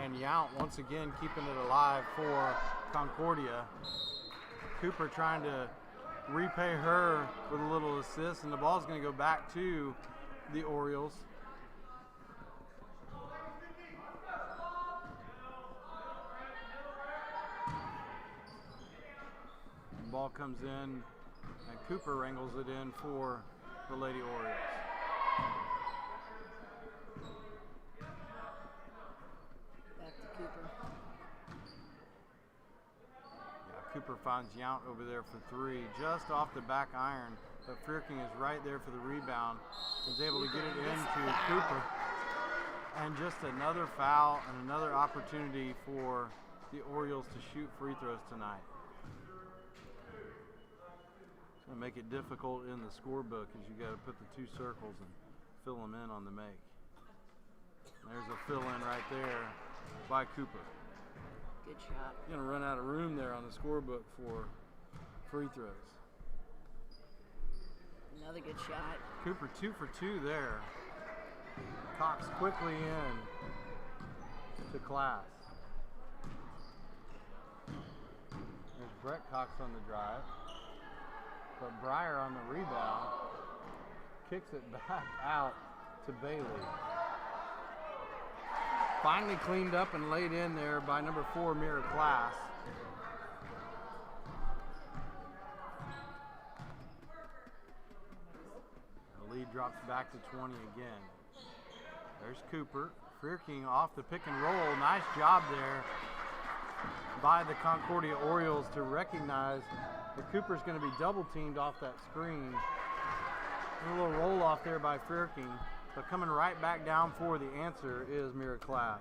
And Yount once again keeping it alive for Concordia. Cooper trying to repay her with a little assist, and the ball's going to go back to the Orioles. The ball comes in, and Cooper wrangles it in for the Lady Orioles. Cooper finds Yount over there for 3, just off the back iron, but Frierking is right there for the rebound. Is able to get it into Cooper. And just another foul and another opportunity for the Orioles to shoot free throws tonight. It's going to make it difficult in the scorebook as you got to put the 2 circles and fill them in on the make. There's a fill in right there by Cooper. Good shot. Going to run out of room there on the scorebook for free throws. Another good shot. Cooper 2 for 2 there. Cox quickly in to Class. There's Brett Cox on the drive. But Breyer on the rebound kicks it back out to Bailey. Finally cleaned up and laid in there by number 4, Mira Class. The lead drops back to 20 again. There's Cooper. Frierking off the pick and roll. Nice job there by the Concordia Orioles to recognize that Cooper's going to be double teamed off that screen. A little roll off there by Frierking. But coming right back down for the answer is Mirror Class.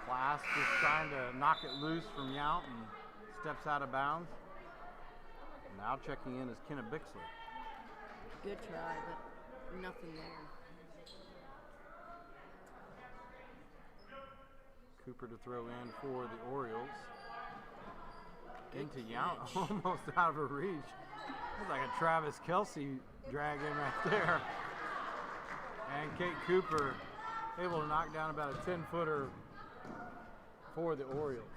Class just trying to knock it loose from Yount and steps out of bounds. Now checking in is Kenna Bixler. Good try, but nothing there. Cooper to throw in for the Orioles. Good Into catch. Yount, almost out of her reach. It's like a Travis Kelce drag in right there. And Kate Cooper able to knock down about a 10-footer for the Orioles.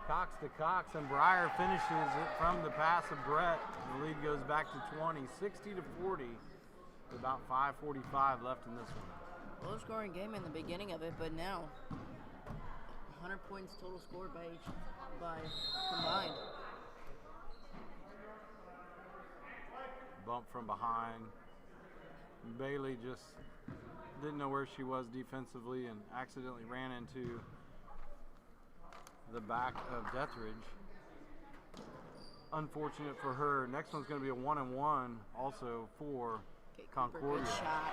Cox to Cox, and Breyer finishes it from the pass of Brett. The lead goes back to 20, 60-40, with about 5:45 left in this one. Low scoring game in the beginning of it, but now 100 points total scored by combined. Bump from behind. Bailey just didn't know where she was defensively and accidentally ran into the back of Dethridge. Unfortunate for her. Next one's going to be a 1-and-1 also for Concordia. Good shot.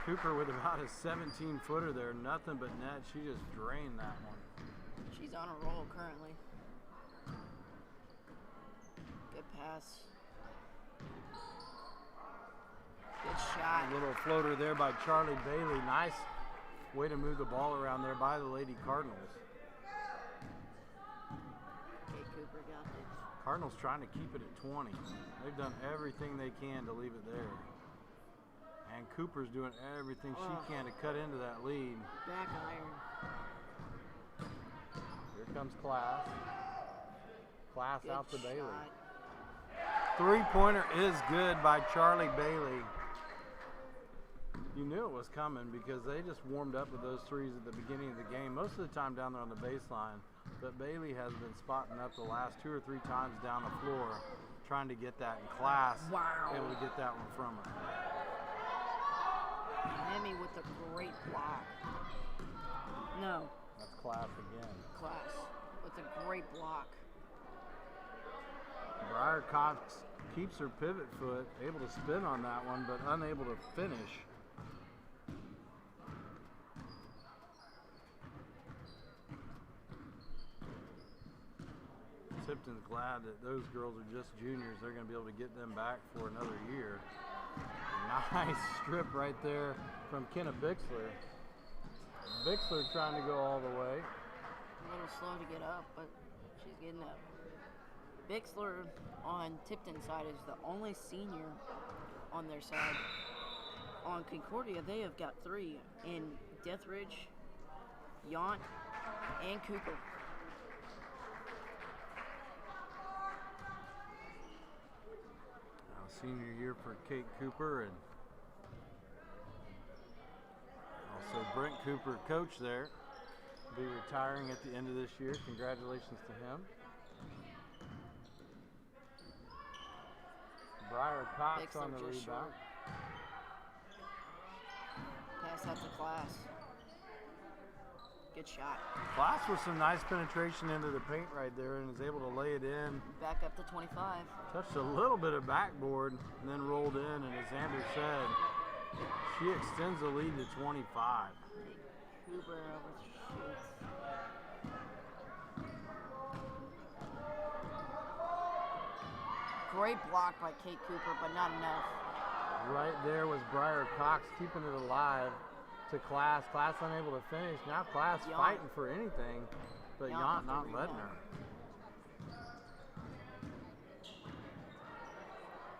Cooper with about a 17-footer there. Nothing but net. She just drained that one. She's on a roll currently. Good pass. Good shot. A little floater there by Charlie Bailey. Nice way to move the ball around there by the Lady Cardinals. Kate Cooper got it. Cardinals trying to keep it at 20. They've done everything they can to leave it there. And Cooper's doing everything she can to cut into that lead. Back iron. Here comes Class. Class Good out to Bailey. shot. Three-pointer is good by Charlie Bailey. You knew it was coming because they just warmed up with those threes at the beginning of the game, most of the time down there on the baseline. But Bailey has been spotting up the last 2 or 3 times down the floor, trying to get that in Class. Wow. Able to get that one from her. Hemi with a great block. No, That's Class again. Class with a great block. Briar Cox keeps her pivot foot, able to spin on that one, but unable to finish. Tipton's glad that those girls are just juniors. They're going to be able to get them back for another year. Nice strip right there from Kenna Bixler. Bixler trying to go all the way. A little slow to get up, but she's getting up. Bixler on Tipton side is the only senior on their side. On Concordia, they have got 3 in Dethridge, Yount, and Cooper. Now, senior year for Kate Cooper, and also Brent Cooper, coach there, will be retiring at the end of this year. Congratulations to him. Briar Cox Bixler on the just rebound. short. Pass out to Class. Good shot. Class with some nice penetration into the paint right there and is able to lay it in. Back up to 25. Touched a little bit of backboard and then rolled in, and as Xander said, she extends the lead to 25. Cooper overshoots. Great block by Kate Cooper, but not enough. Right there was Briar Cox keeping it alive to Class. Class unable to finish. Now Class Yount. fighting for anything, but Yount not letting her.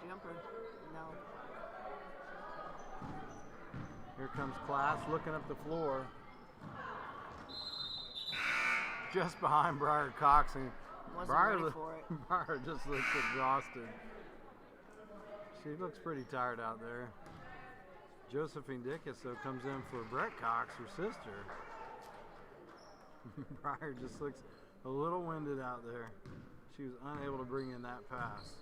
Jumper, no. Here comes Class looking up the floor. Just behind Briar Cox, and Wasn't ready for it. Briar just looks exhausted. She looks pretty tired out there. Josephine Dickus, though, comes in for Brett Cox, her sister. Briar just looks a little winded out there. She was unable to bring in that pass.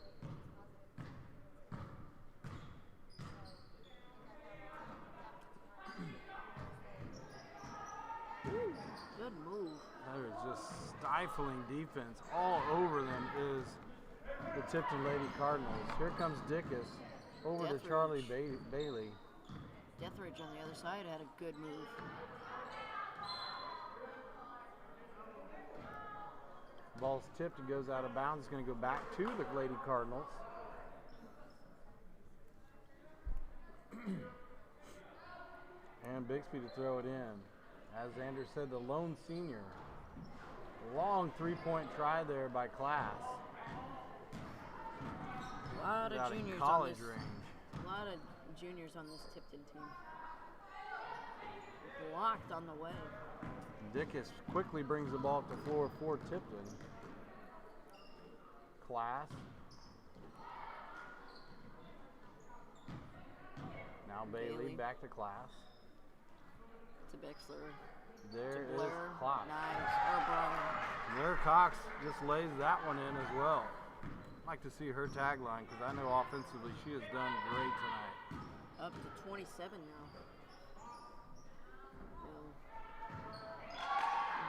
Good move. That is just stifling defense. All over them is the Tipton Lady Cardinals. Here comes Dickus over to Charlie Bailey. Deathridge on the other side had a good move. Ball's tipped and goes out of bounds. It's going to go back to the Lady Cardinals. And Bixby to throw it in. As Xander said, the lone senior. Long three-point try there by Class. A lot of juniors college on this, range. A lot of juniors on this Tipton team. Blocked on the way. Dickus quickly brings the ball up the floor for Tipton. Class. Now Bailey back to Class. To Bixler. There to is Blair. Cox. Nice. O'Brien. Blair Cox just lays that one in as well. I'd like to see her tagline because I know offensively she has done great tonight. Up to 27 now.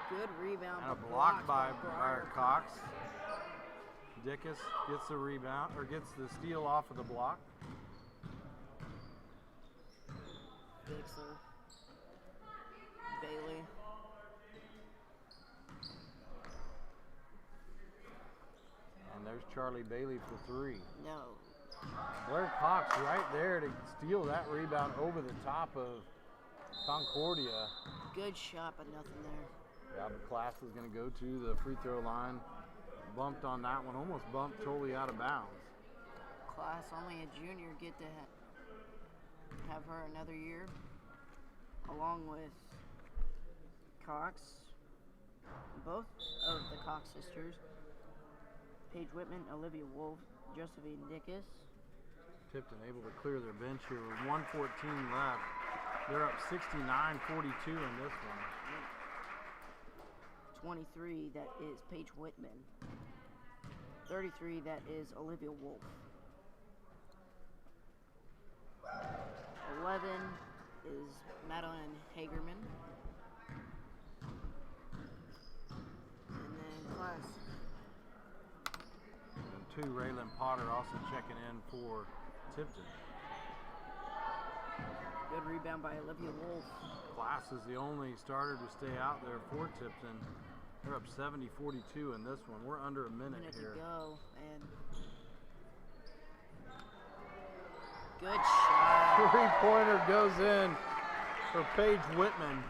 Good rebound. And a block by Cox. Dickus gets the rebound, or gets the steal off of the block. Bixler. Bailey. And there's Charlie Bailey for three. No. Blair Cox right there to steal that rebound over the top of Concordia. Good shot, but nothing there. Yeah, but Class is going to go to the free throw line. Bumped on that one, almost bumped totally out of bounds. Class, only a junior, get to have her another year, along with Cox, both of the Cox sisters, Paige Whitman, Olivia Wolf, Josephine Dickus. Tipton able to clear their bench here with 1:14 left. They're up 69-42 in this one. 23, that is Paige Whitman. 33, that is Olivia Wolf. 11 is Madeline Hagerman. And then Class. And 2, Raylan Potter also checking in for Tipton. Good rebound by Olivia Wolf. Class is the only starter to stay out there for Tipton. They're up 70-42 in this one. We're under a minute here. To go, and good shot. Three-pointer goes in for Paige Whitman.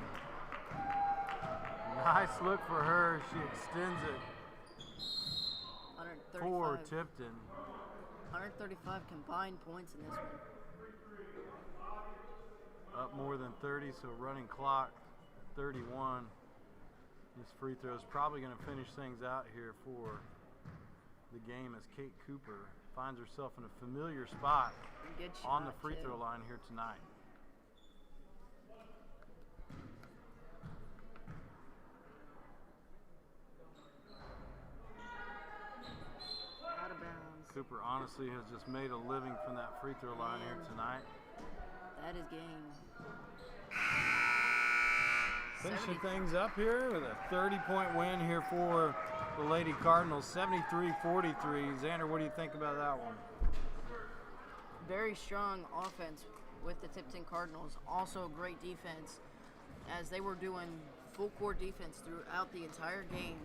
Nice look for her. She extends it 135. for Tipton. 135 combined points in this one. Up more than 30, so running clock 31. This free throw is probably going to finish things out here for the game as Kate Cooper finds herself in a familiar spot Good shot on the free too. throw line here tonight. Out of bounds. Cooper honestly has just made a living from that free throw line here tonight. That is game. Finishing things up here with a 30-point win here for the Lady Cardinals, 73-43. Xander, what do you think about that one? Very strong offense with the Tipton Cardinals. Also great defense, as they were doing full court defense throughout the entire game.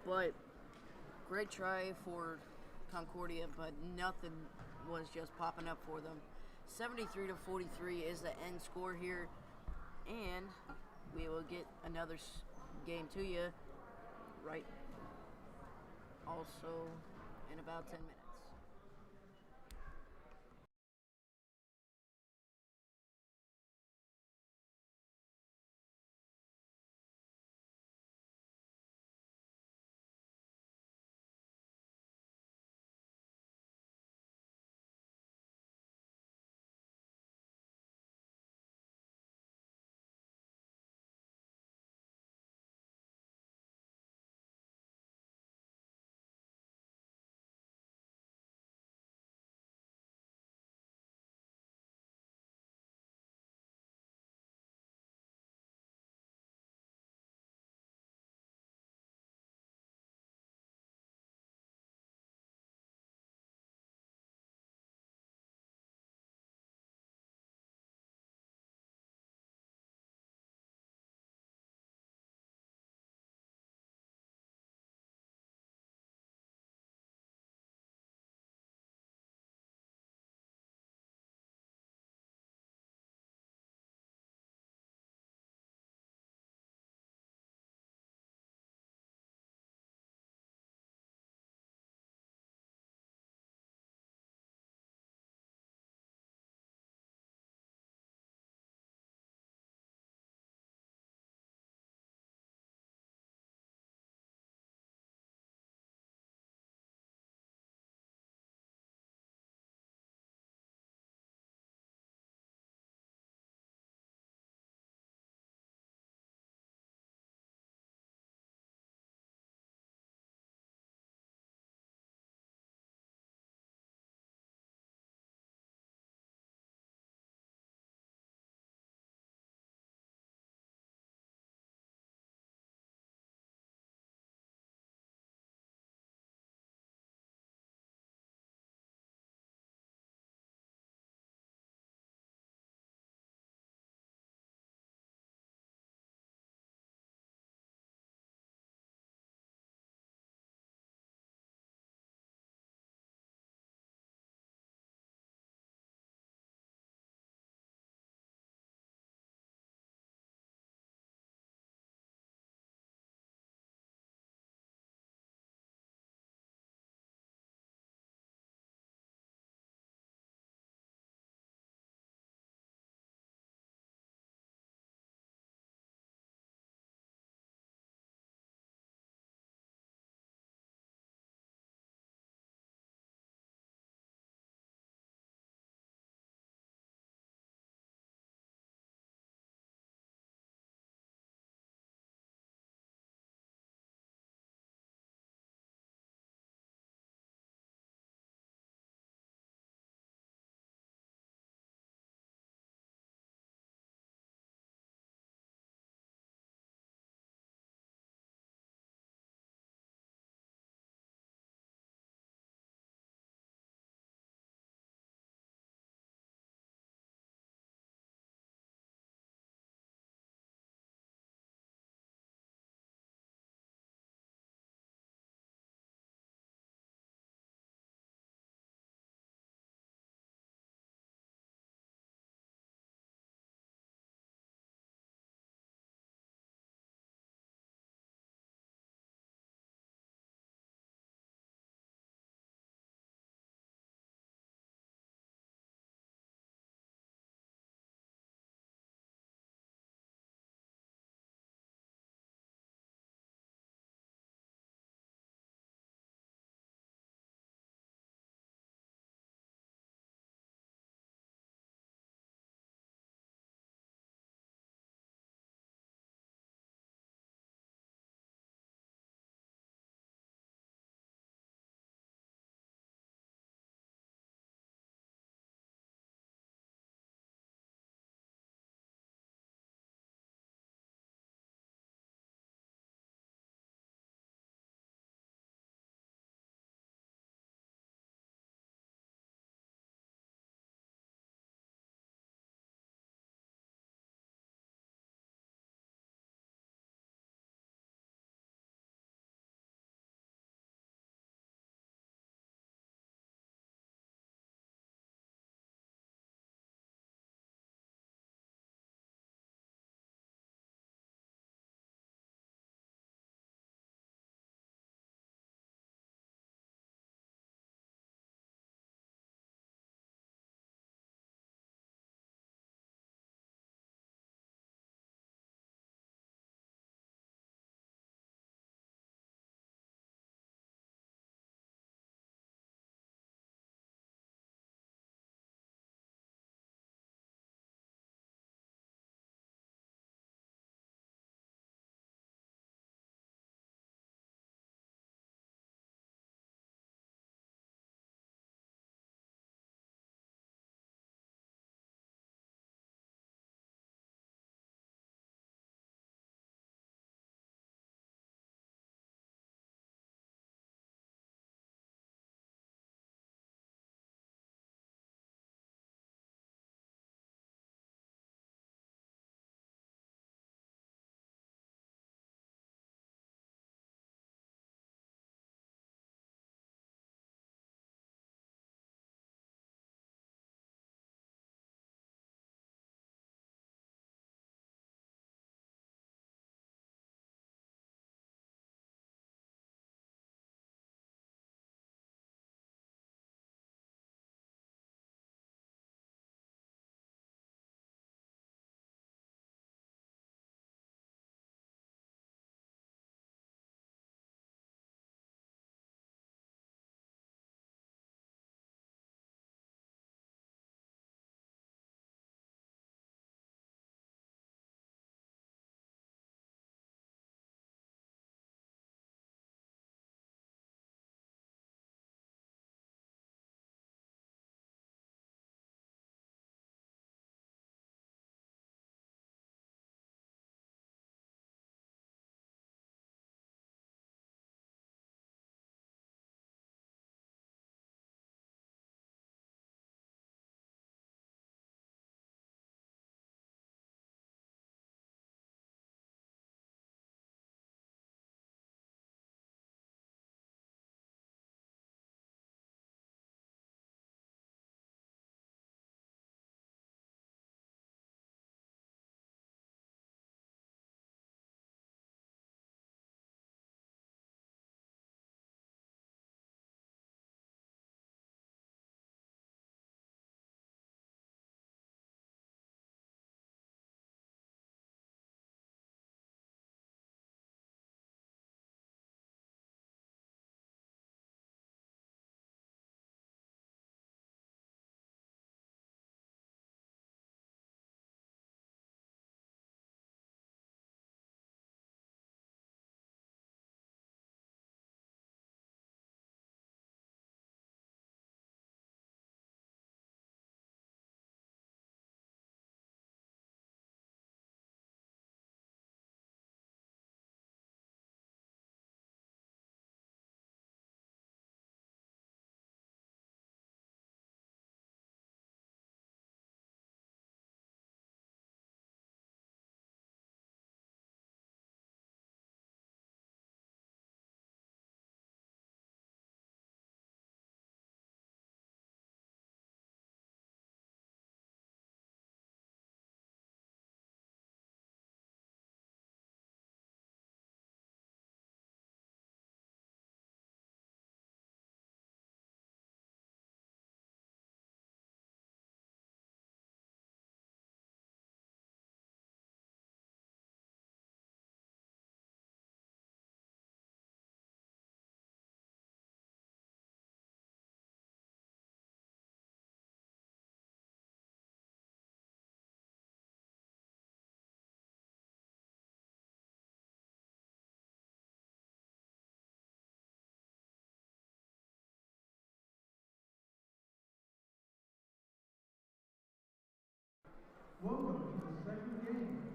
But great try for Concordia, but nothing was just popping up for them. 73-43 is the end score here, and we will get another game to you right also in about 10 minutes.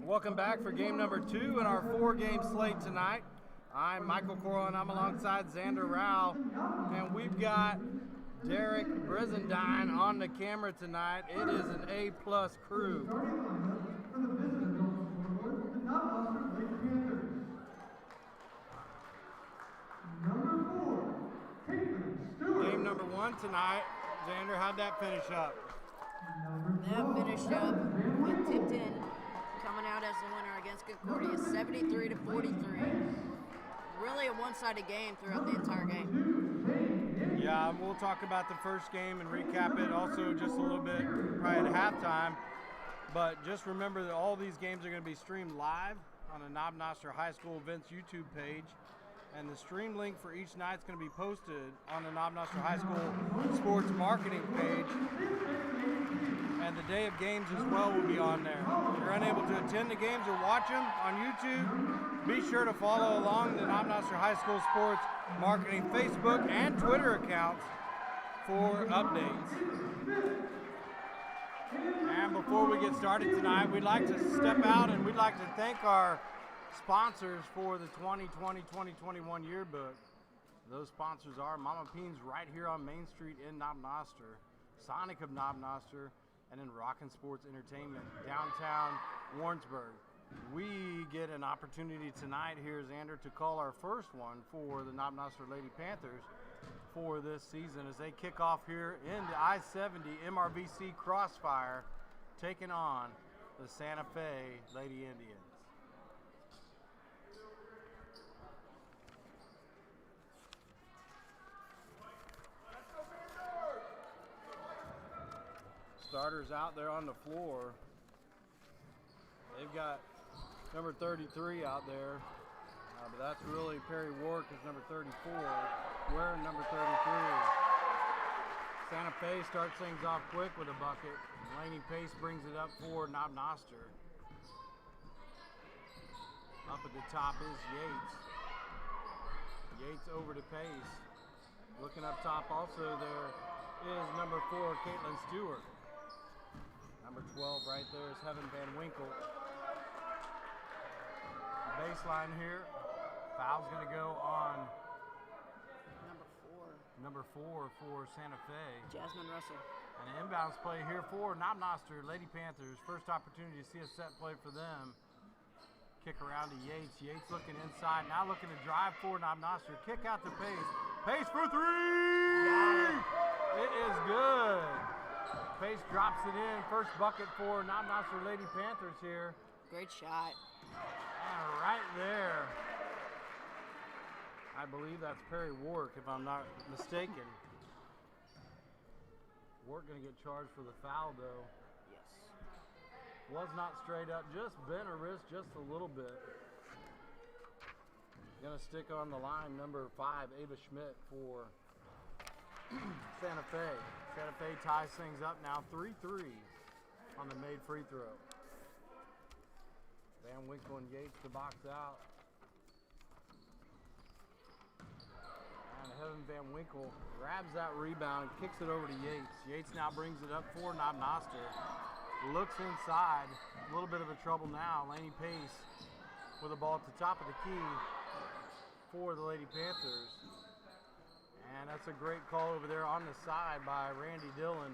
Welcome back for game number 2 in our 4-game slate tonight. I'm Michael Coral, and I'm alongside Xander Rao, and we've got Derek Brizendine on the camera tonight. It is an A-plus crew. Game number 1 tonight. Xander, how'd that finish up? That finished up with Tipton coming out as the winner against Concordia, 73-43. Really a one-sided game throughout the entire game. Yeah, we'll talk about the first game and recap it also just a little bit probably at halftime. But just remember that all these games are going to be streamed live on the Knob Noster High School events YouTube page. And the stream link for each night is going to be posted on the Knob Noster High School sports marketing page. And the day of games as well will be on there. If you're unable to attend the games or watch them on YouTube, be sure to follow along the Knob Noster High School sports marketing Facebook and Twitter accounts for updates. And before we get started tonight, we'd like to step out and we'd like to thank our sponsors for the 2020-2021 yearbook. Those sponsors are Mama Peen's right here on Main Street in Knob Noster, Sonic of Knob Noster, and then Rockin' Sports Entertainment, downtown Warrensburg. We get an opportunity tonight here, Xander, to call our first one for the Knob Noster Lady Panthers for this season as they kick off here in the I-70 MRVC Crossfire, taking on the Santa Fe Lady Indians. Starters out there on the floor. They've got number 33 out there, but that's really Perry Warwick is number 34, wearing number 33. Santa Fe starts things off quick with a bucket. Laney Pace brings it up for Knob Noster. Up at the top is Yates. Yates over to Pace. Looking up top also there is number 4, Caitlin Stewart. Number 12 right there is Heaven Van Winkle. Baseline here. Foul's going to go on number 4 for Santa Fe. Jasmine Russell. And an inbounds play here for Knob Noster Lady Panthers. First opportunity to see a set play for them. Kick around to Yates. Yates looking inside. Now looking to drive for Knob Noster. Kick out to Pace. Pace for 3! It is good. Pace drops it in. First bucket for Knob Noster Lady Panthers here. Great shot. And right there, I believe that's Perry Warwick, if I'm not mistaken. Warwick going to get charged for the foul, though. Yes. Was not straight up, just bent her wrist just a little bit. Going to stick on the line, number 5, Ava Schmidt for Santa Fe. Santa Fe ties things up now, 3-3 on the made free throw. Van Winkle and Yates to box out. And Heaven Van Winkle grabs that rebound and kicks it over to Yates. Yates now brings it up for Knob Noster. Looks inside, a little bit of a trouble now. Laney Pace with the ball at the top of the key for the Lady Panthers. And that's a great call over there on the side by Randy Dillon.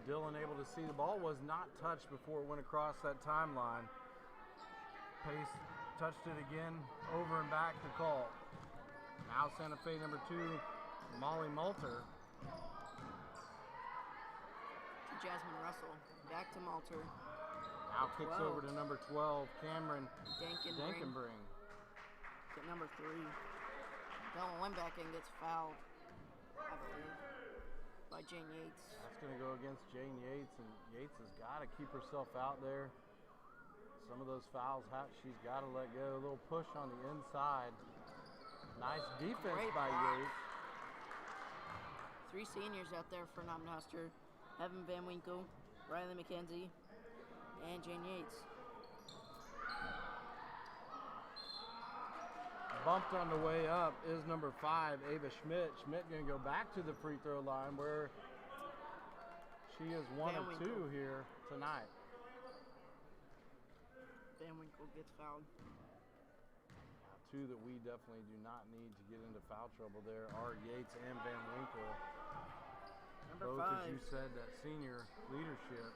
Dillon able to see the ball was not touched before it went across that timeline. Pace touched it again, over and back to call. Now Santa Fe number 2, Molly Malter. To Jasmine Russell, back to Malter. Now kicks over to number 12, Cameron Dankenbring. Get number 3. Dylan went back and gets fouled, I believe, by Jane Yates. That's going to go against Jane Yates, and Yates has got to keep herself out there. Some of those fouls, she's got to let go. A little push on the inside. Nice defense by Yates. 3 seniors out there for Knob Noster. Heaven Van Winkle, Riley McKenzie, and Jane Yates. Bumped on the way up is number 5, Ava Schmidt. Schmidt going to go back to the free throw line where she is 1 of 2 here tonight. Van Winkle gets fouled. Two that we definitely do not need to get into foul trouble there are Yates and Van Winkle. Number Both, 5. as you said, that senior leadership.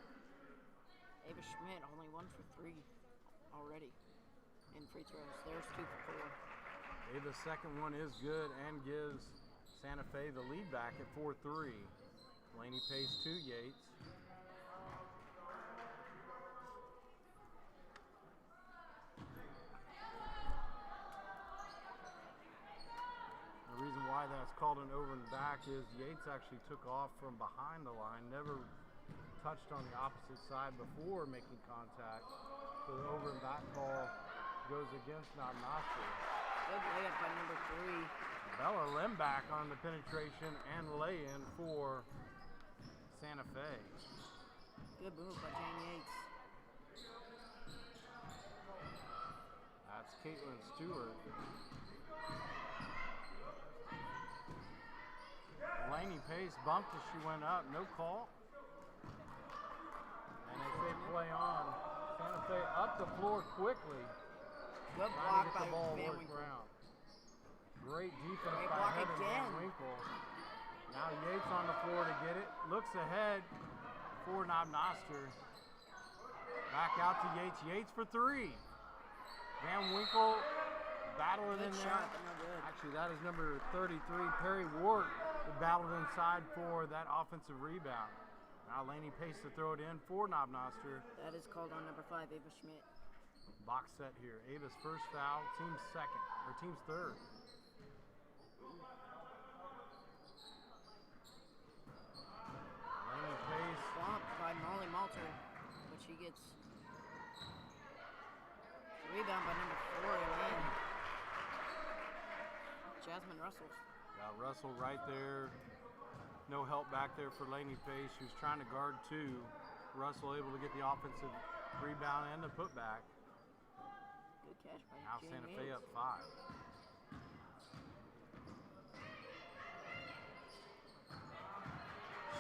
Ava Schmidt only 1 for 3 already in free throws. There's 2 for 4. Ava's second one is good and gives Santa Fe the lead back at 4-3. Laney Pace to Yates. The reason why that's called an over and back is Yates actually took off from behind the line, never touched on the opposite side before making contact. So the over and back call goes against Knob Noster. Good layup by number 3. Bella Limback on the penetration and lay-in for Santa Fe. Good move by Jane Yates. That's Caitlin Stewart. Laney Pace bumped as she went up, no call. And they say play on. Santa Fe up the floor quickly. Good Trying block to get by the ball Van worked Winkle. around. Great defense Great by block Heaven again. Van Winkle. Now Yates on the floor to get it. Looks ahead for Knob Noster. Back out to Yates. Yates for 3. Van Winkle battling Good in shot, there. but no good. Actually, that is number 33, Perry Ward, who battled inside for that offensive rebound. Now Laney Pace to throw it in for Knob Noster. That is called on number 5, Ava Schmidt. Box set here. Ava's first foul, team's second, or team's third. Laney Pace. Bumped by Molly Malter, but she gets rebound by number 4 and in. Jasmine Russell. Got Russell right there. No help back there for Laney Pace, who's trying to guard 2. Russell able to get the offensive rebound and the putback. Good catch by Now Jane Santa Fe Yates. up 5.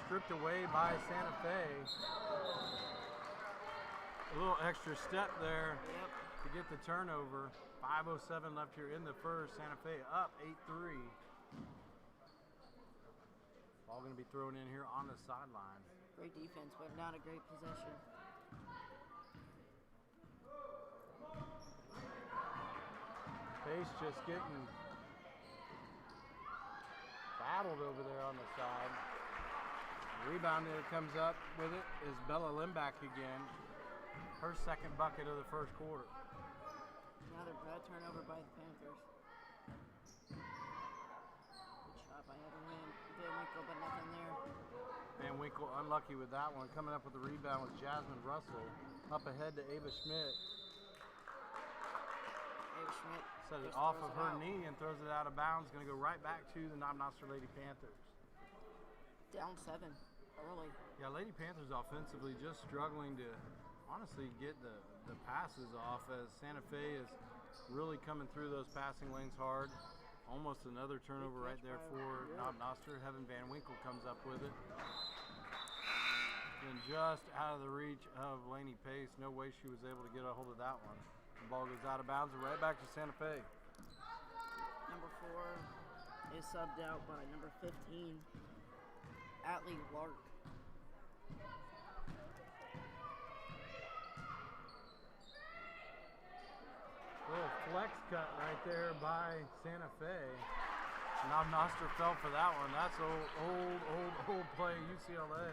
Stripped away by Santa Fe. A little extra step there Yep. to get the turnover. 5:07 left here in the first. Santa Fe up 8-3. Ball going to be thrown in here on the sideline. Great defense, but not a great possession. Pace just getting battled over there on the side. Rebound that comes up with it is Bella Limback again. Her second bucket of the first quarter. Another bad turnover by the Panthers. Good shot by Van Winkle, but nothing there. Van Winkle unlucky with that one. Coming up with the rebound with Jasmine Russell. Up ahead to Ava Schmidt. Ava Schmidt Set it just off throws of it her out. knee and throws it out of bounds. Going to go right back to the Knob Noster Lady Panthers. Down 7 early. Yeah, Lady Panthers offensively just struggling to honestly get the passes off as Santa Fe is really coming through those passing lanes hard. Almost another turnover right there for Knob Noster. Heaven Van Winkle comes up with it. And just out of the reach of Laney Pace. No way she was able to get a hold of that one. The ball goes out of bounds and right back to Santa Fe. Number 4 is subbed out by number 15, Atlee Lark. Little flex cut right there by Santa Fe. Knob Noster fell for that one. That's old play, UCLA.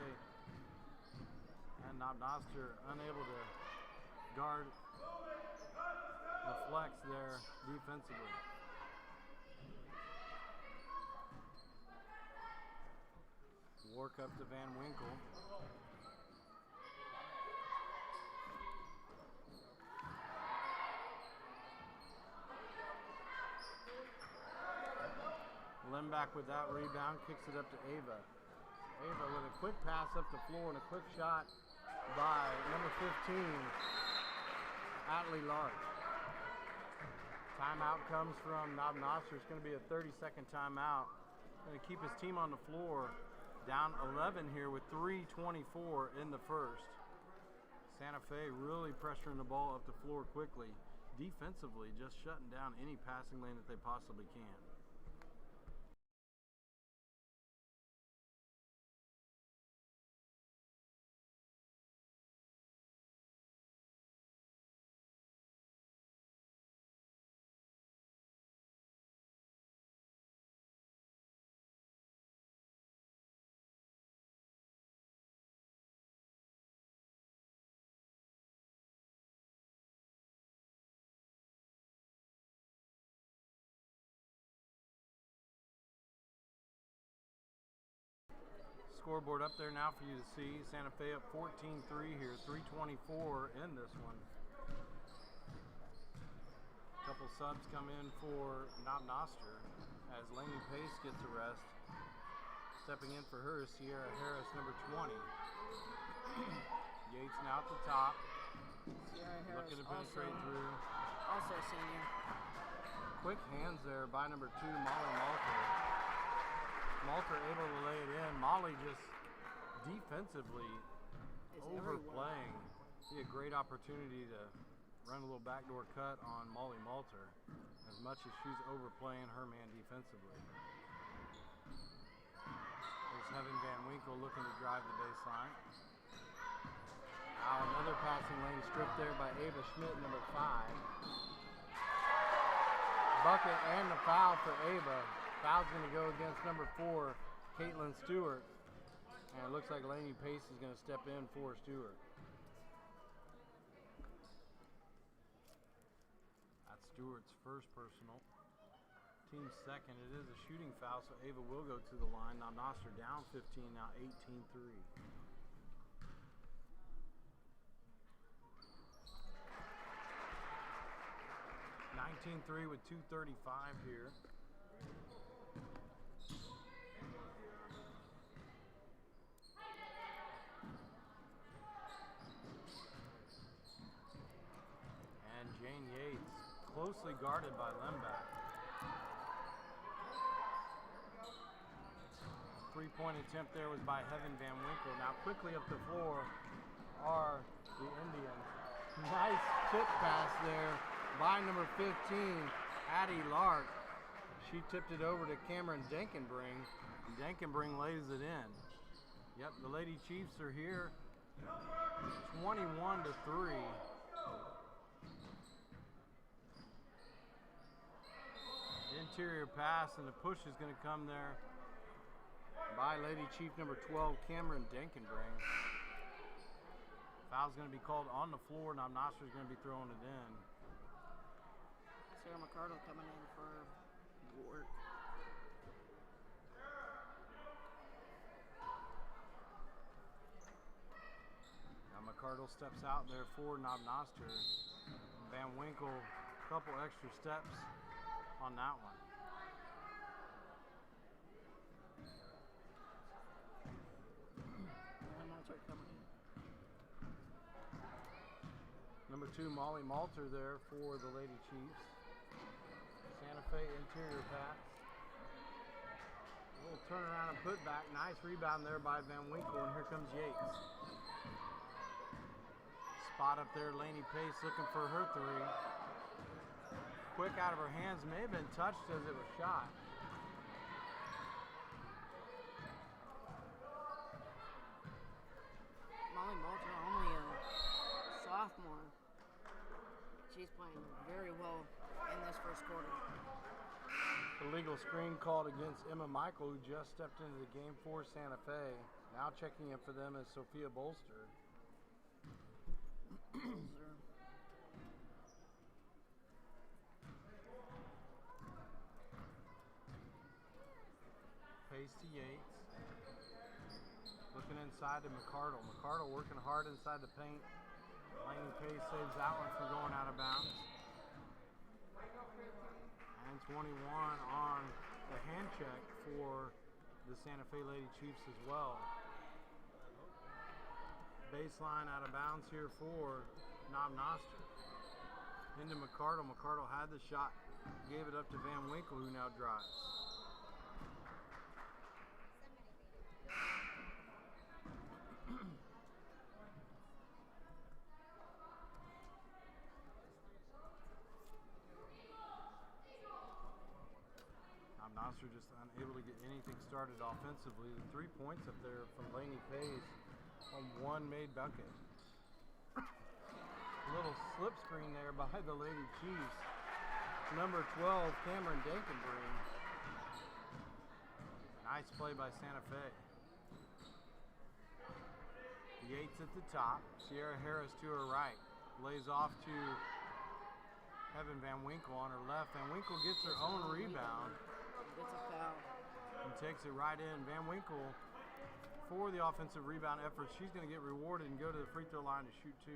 And Knob Noster unable to guard the flex there defensively. Work up to Van Winkle. Limback with that rebound, kicks it up to Ava. Ava with a quick pass up the floor and a quick shot by number 15, Atlee Lark. Timeout comes from Knob Noster. It's going to be a 30-second timeout. Going to keep his team on the floor. Down 11 here with 3:24 in the first. Santa Fe really pressuring the ball up the floor quickly. Defensively, just shutting down any passing lane that they possibly can. Scoreboard up there now for you to see. Santa Fe up 14-3 here, 3:24 in this one. Couple subs come in for Knob Noster as Laney Pace gets a rest. Stepping in for her is Sierra Harris, number 20. Yates now at the top. Sierra Harris Looking to penetrate through. Also a senior. Quick hands there by number 2, Molly Malter. Malter able to lay it in. Molly just defensively overplaying. See a great opportunity to run a little backdoor cut on Molly Malter as much as she's overplaying her man defensively. There's Heaven Van Winkle looking to drive the baseline. Now another passing lane strip there by Ava Schmidt, number 5. Bucket and the foul for Ava. Foul's going to go against number 4, Caitlin Stewart. And it looks like Laney Pace is going to step in for Stewart. That's Stewart's first personal. Team's second. It is a shooting foul, so Ava will go to the line. Now Noster down 15, now 18-3. with 2:35 here. And Jane Yates closely guarded by Lembach. Three-point attempt there was by Heaven Van Winkle. Now quickly up the floor are the Indians. Nice tip pass there by number 15, Addie Lark. She tipped it over to Cameron Denkenbring. Denkenbring lays it in. Yep, the Lady Chiefs are here, 21-3. Interior pass, and the push is going to come there by Lady Chief number 12, Cameron Denkenbring. Foul's going to be called on the floor. Now Noster's going to be throwing it in. Sarah McCardle coming in for Ward. Now McCardle steps out there for Knob Noster. Van Winkle, a couple extra steps on that one. Number 2, Molly Malter there for the Lady Chiefs. Santa Fe interior pass. A little turnaround and put back. Nice rebound there by Van Winkle, and here comes Yates. Spot up there, Laney Pace looking for her 3. Quick out of her hands, may have been touched as it was shot. Molly Malter, only a sophomore. She's playing very well in this first quarter. Illegal screen called against Emma Michael, who just stepped into the game for Santa Fe. Now checking in for them is Sophia Bolster. Pace to Yates. Looking inside to McCardle. McCardle working hard inside the paint. Laney Pace saves that one from going out of bounds. And 21 on the hand check for the Santa Fe Lady Chiefs as well. Baseline out of bounds here for Knob Noster. Into McCardle. McCardle had the shot, gave it up to Van Winkle, who now drives. Noster just unable to get anything started offensively. The 3 points up there from Lainey Pace on one made bucket. A little slip screen there by the Lady Chiefs. Number 12, Cameron Dankenbreen. Nice play by Santa Fe. Yates at the top. Sierra Harris to her right. Lays off to Heaven Van Winkle on her left. Van Winkle gets her own rebound. Gets a foul. And takes it right in. Van Winkle, for the offensive rebound effort, she's going to get rewarded and go to the free throw line to shoot 2.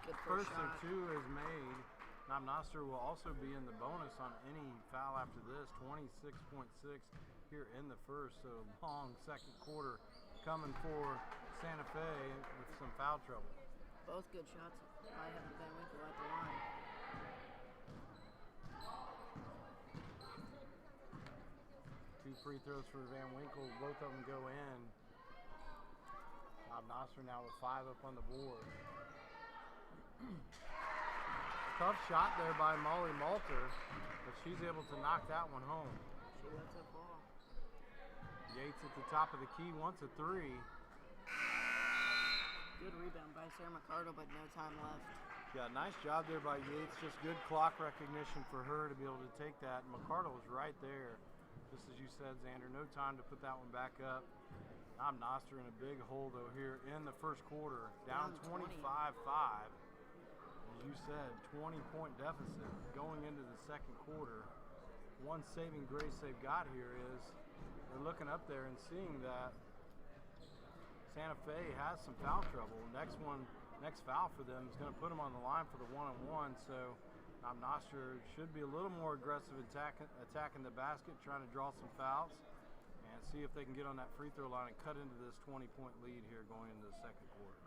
Good First shot. of 2 is made. Knob Noster will also be in the bonus on any foul after this. 26.6 here in the first. So long second quarter coming for Santa Fe with some foul trouble. Both good shots by Heaven Van Winkle at the line. Two free throws for Van Winkle. Both of them go in. Knob Noster now with 5 up on the board. Tough shot there by Molly Malter, but she's able to knock that one home. She lets it fall. Yates at the top of the key wants a 3. Good rebound by Sarah McCardle, but no time left. Yeah, nice job there by Yates. Just good clock recognition for her to be able to take that. McCardle was right there, just as you said, Xander. No time to put that one back up. Knob Noster in a big hole, though, here in the first quarter. Down 25-5. As you said, 20-point deficit going into the second quarter. One saving grace they've got here is they're looking up there and seeing that Santa Fe has some foul trouble. Next foul for them is going to put them on the line for the one-on-one. So Knob Noster should be a little more aggressive attacking the basket, trying to draw some fouls, and see if they can get on that free throw line and cut into this 20-point lead here going into the second quarter.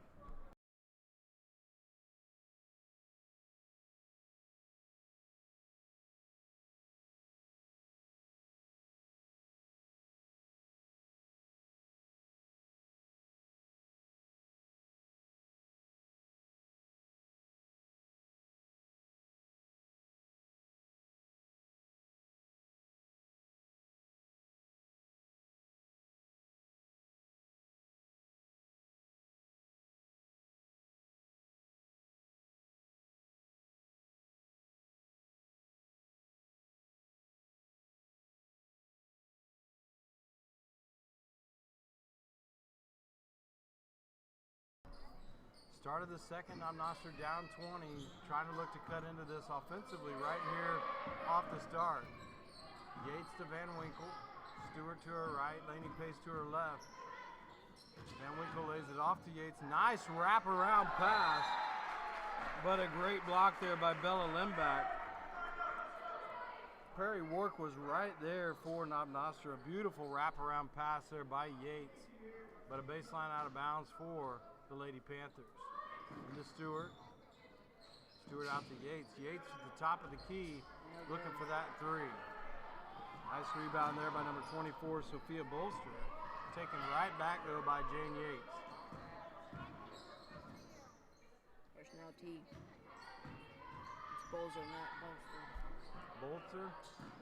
Start of the second, Knob Noster down 20, trying to look to cut into this offensively right here off the start. Yates to Van Winkle, Stewart to her right, Lainey Pace to her left. Van Winkle lays it off to Yates. Nice wraparound pass, but a great block there by Bella Lembach. Perry Work was right there for Knob Noster. A beautiful wraparound pass there by Yates, but a baseline out of bounds for the Lady Panthers. Into Stewart. Stewart out to Yates. Yates at the top of the key, looking for that 3. Nice rebound there by number 24, Sophia Bolster. Taken right back, though, by Jane Yates. Personnel T. It's Bolzer, not Bolster. Bolzer?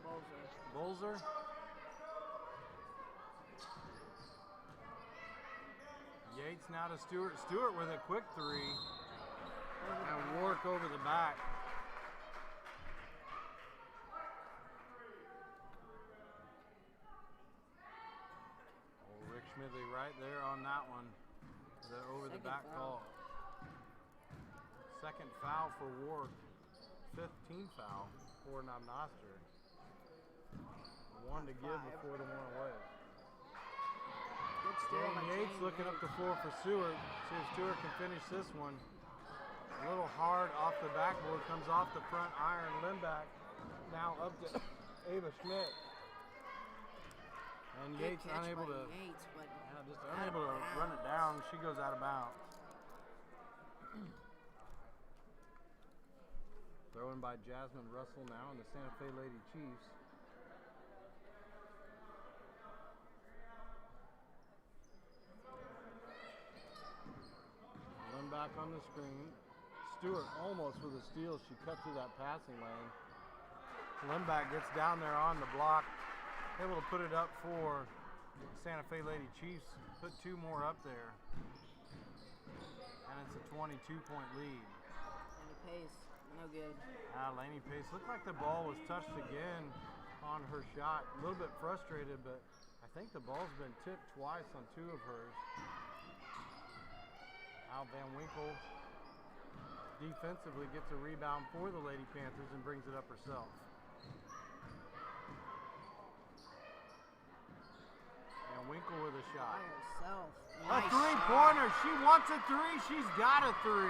Bolzer. Bolzer? Yates now to Stewart. Stewart with a quick 3. And work over the back. Oh, Rick Schmidley right there on that one. The over the back call. Second foul for Ward. 5th team foul for Knob Noster. 1 to give before the 1 away. Good steal by Jane Yates looking up the floor for Stewart. See if Stewart can finish this one. A little hard off the backboard, comes off the front iron. Lembach now up to Ava Schmidt. And Good Yates catch unable by to, Yates, but just unable to run it down. She goes out of bounds. Thrown by Jasmine Russell now and the Santa Fe Lady Chiefs. back on the screen. Stewart almost with a steal. She cut through that passing lane. Limback gets down there on the block, able to put it up for Santa Fe Lady Chiefs. Put 2 more up there. And it's a 22-point lead. Laney Pace, no good. Laney Pace looked like the ball was touched again on her shot. A little bit frustrated, but I think the ball's been tipped twice on 2 of hers. Al Van Winkle defensively gets a rebound for the Lady Panthers and brings it up herself. Van Winkle with a shot. By herself. A Nice three-pointer. She wants a 3. She's got a 3.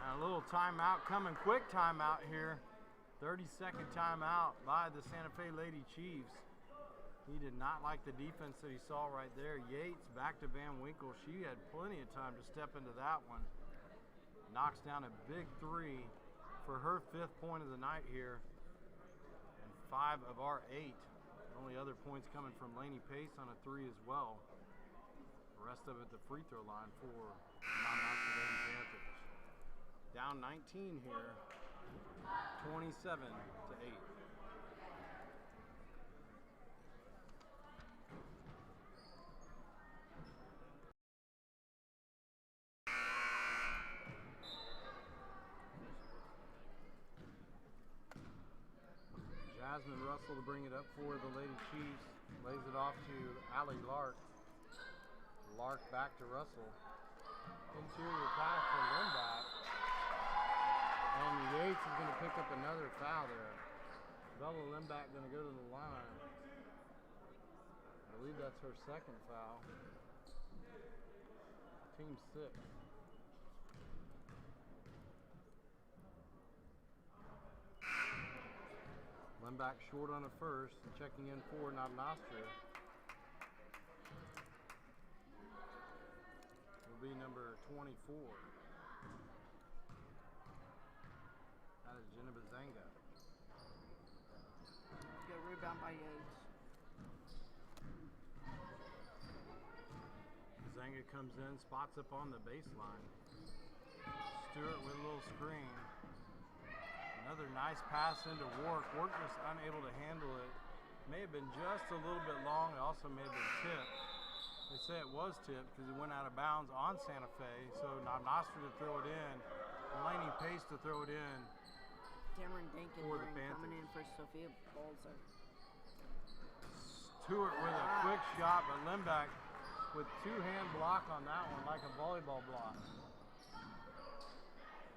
And a little timeout coming. Quick timeout here. 30-second timeout by the Santa Fe Lady Chiefs. He did not like the defense that he saw right there. Yates back to Van Winkle. She had plenty of time to step into that one. Knocks down a big 3 for her 5th point of the night here. And 5 of our 8. The only other points coming from Laney Pace on a 3 as well. The rest of it the free throw line for Knob Noster Lady Panthers. Down 19 here. 27 to 8. Jasmine Russell to bring it up for the Lady Chiefs. Lays it off to Allie Lark. Lark back to Russell. Interior pass for Limback. And Yates is going to pick up another foul there. Bella Limback going to go to the line. I believe that's her 2nd foul. Team 6. Limback short on a 1st, and checking in for Knob Noster will be number 24. That is Jenna Bazanga. Good rebound by Yates. Bazanga comes in, spots up on the baseline. Stewart with a little screen. Another nice pass into Wark. Wark just unable to handle it. May have been just a little bit long. It also may have been tipped. They say it was tipped because it went out of bounds on Santa Fe. So Knob Noster to throw it in. Laney Pace to throw it in. Cameron Dinkin for the coming in Panthers. for Sophia Bolzer. Stewart with a quick shot, but Limback with 2-hand block on that one, like a volleyball block.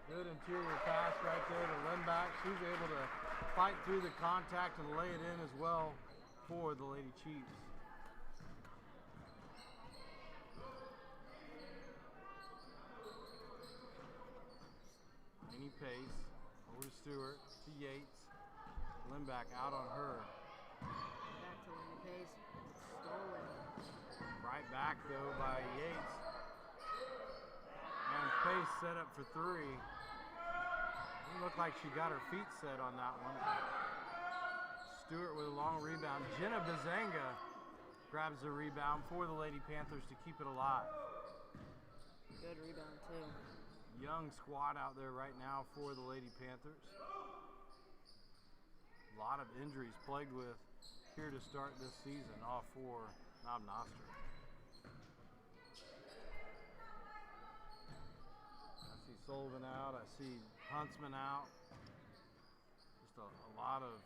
Good interior pass right there to Limback. She's able to fight through the contact and lay it in as well for the Lady Chiefs. Laney Pace over to Stewart to Yates. Limback out on her. Back to Laney Pace. Stolen. Right back though by Yates. And Pace set up for 3. It looked like she got her feet set on that one. Stewart with a long rebound. Jenna Bazanga grabs the rebound for the Lady Panthers to keep it alive. Good rebound too. Young squad out there right now for the Lady Panthers. A lot of injuries plagued with here to start this season, all for Knob Noster. I see Sullivan out. I see Huntsman out. Just a lot of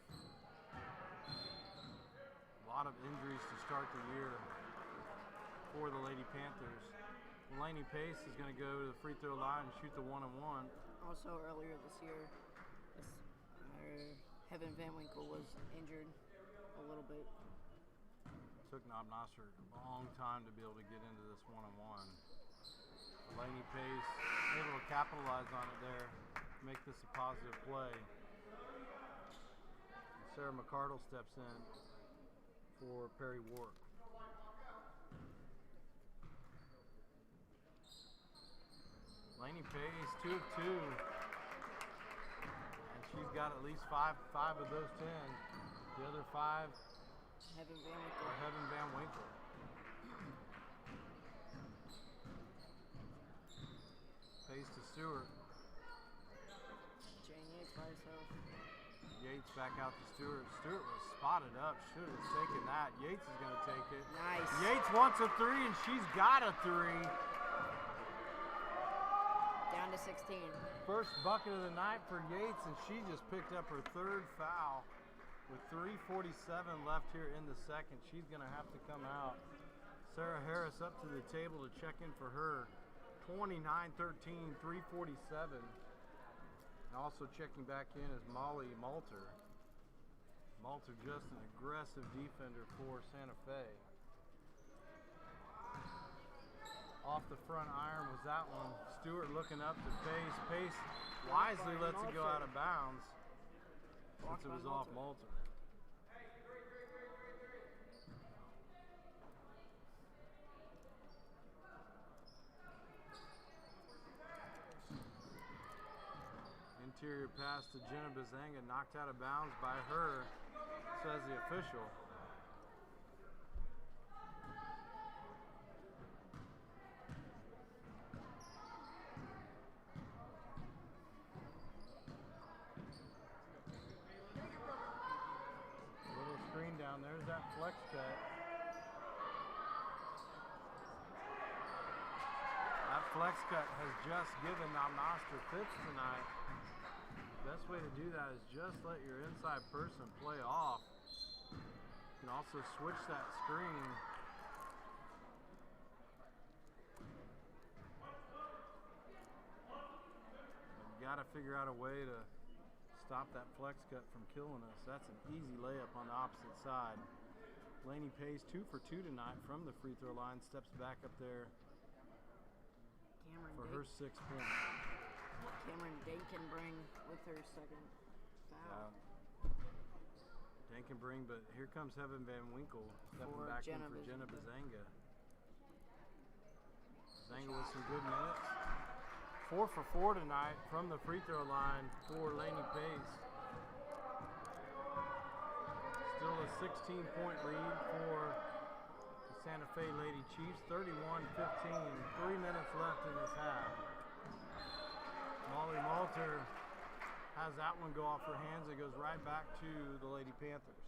injuries to start the year for the Lady Panthers. Laney Pace is going to go to the free throw line and shoot the 1-on-1. Also earlier this year, Heaven Van Winkle was injured a little bit. Took Knob Noster a long time to be able to get into this 1-on-1. Laney Pace able to capitalize on it there, make this a positive play. And Sarah McCardle steps in for Perry Wark. Laney Pace, 2 of 2. And she's got at least five of those 10. The other 5 Heaven Van Winkle. are Heaven Van Winkle. Stewart. Jane Yates by herself. Yates back out to Stewart. Stewart was spotted up. Should have taken that. Yates is going to take it. Nice. Yates wants a three, and she's got a three. Down to 16. First bucket of the night for Yates, and she just picked up her third foul with 3:47 left here in the second. She's going to have to come out. Sarah Harris up to the table to check in for her. 29-13, 3:47. And also checking back in is Molly Malter. Malter just an aggressive defender for Santa Fe. Off the front iron was that one. Stewart looking up to Pace. Pace wisely lets it go out of bounds since it was off Malter. Interior pass to Jenna Bazanga, knocked out of bounds by her, says the official. Little screen down, there's that flex cut. That flex cut has just given Knob Noster fits tonight. Best way to do that is just let your inside person play off. You can also switch that screen. You got to figure out a way to stop that flex cut from killing us. That's an easy layup on the opposite side. Lainey Pace 2 for 2 tonight from the free throw line. Steps back up there for her 6th point. Cameron Dankenbring with her second foul. Dankenbring, but here comes Heaven Van Winkle stepping For back Jenna in for Jenna Bazanga. Bazanga Shot. with some good minutes. 4 for 4 tonight from the free throw line for Lainey Pace. Still a 16-point lead for the Santa Fe Lady Chiefs. 31-15, 3 minutes left in this half. Molly Malter has that one go off her hands. It goes right back to the Lady Panthers.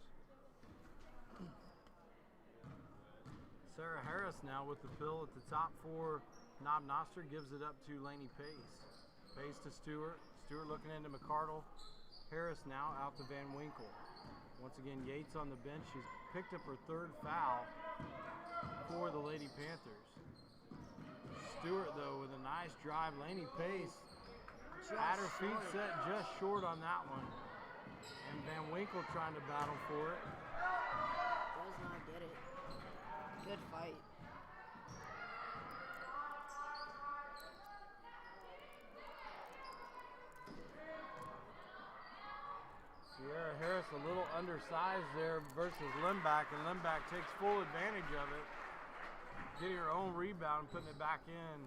Sarah Harris now with the pill at the top for Knob Noster. Gives it up to Lainey Pace. Pace to Stewart. Stewart looking into McCardle. Harris now out to Van Winkle. Once again, Yates on the bench. She's picked up her 3rd foul for the Lady Panthers. Stewart, though, with a nice drive. Lainey Pace had her feet set just short on that one. And Van Winkle trying to battle for it. Does not get it. Good fight. Sierra Harris a little undersized there versus Limback, and Limback takes full advantage of it. Getting her own rebound and putting it back in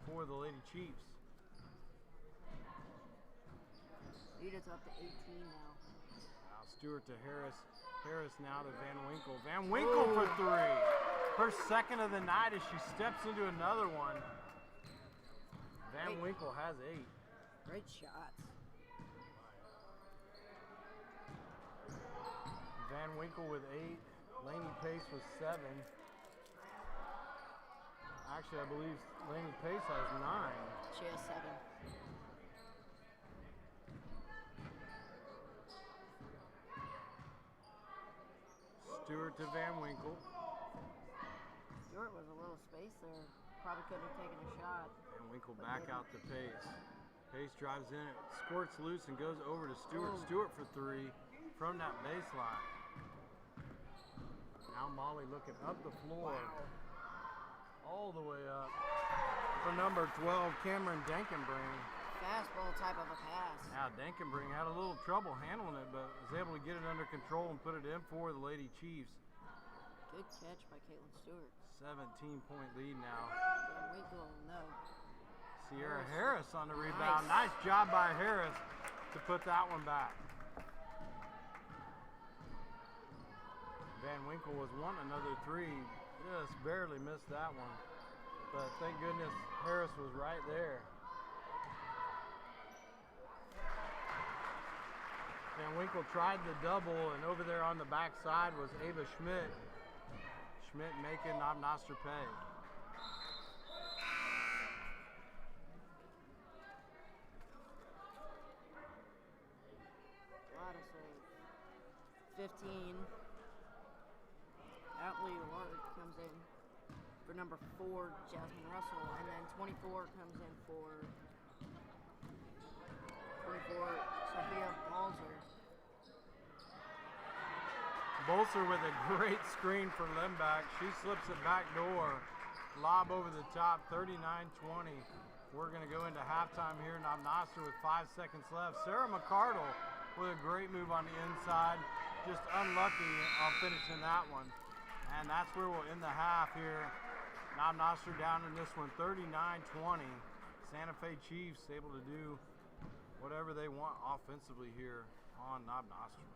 for the Lady Chiefs. Lead is up to 18 now. Now Stewart to Harris. Harris now to Van Winkle. Van Winkle for 3. Her 2nd of the night as she steps into another one. Van Winkle has 8. Great shots. Van Winkle with 8. Lainey Pace with 7. Actually, I believe Lainey Pace has 9. She has 7. Stewart to Van Winkle. Stewart was a little space there. Probably couldn't have taken a shot. Van Winkle back out to Pace. Pace drives in, it squirts loose and goes over to Stewart. Stewart for 3 from that baseline. Now Molly looking up the floor. All the way up for number 12, Cameron Dankenbring. Fastball type of a pass. Now Dankenbring had a little trouble handling it, but was able to get it under control and put it in for the Lady Chiefs. Good catch by Caitlin Stewart. 17-point lead now. Van Winkle, no. Sierra Harris on the rebound. Nice job by Harris to put that one back. Van Winkle was wanting another 3. Just barely missed that one. But thank goodness Harris was right there. Van Winkle tried the double, and over there on the backside was Ava Schmidt. Schmidt making Knob Noster pay. Lot of save. 15. Outley Ward comes in for number 4, Jasmine Russell, and then 24 comes in for 24, Sophia Balzer. Bolser with a great screen for Limback. She slips it back door. Lob over the top, 39-20. We're going to go into halftime here. Knob Noster with 5 seconds left. Sarah McCardle with a great move on the inside. Just unlucky on finishing that one. And that's where we'll end the half here. Knob Noster down in this one, 39-20. Santa Fe Chiefs able to do whatever they want offensively here on Knob Noster.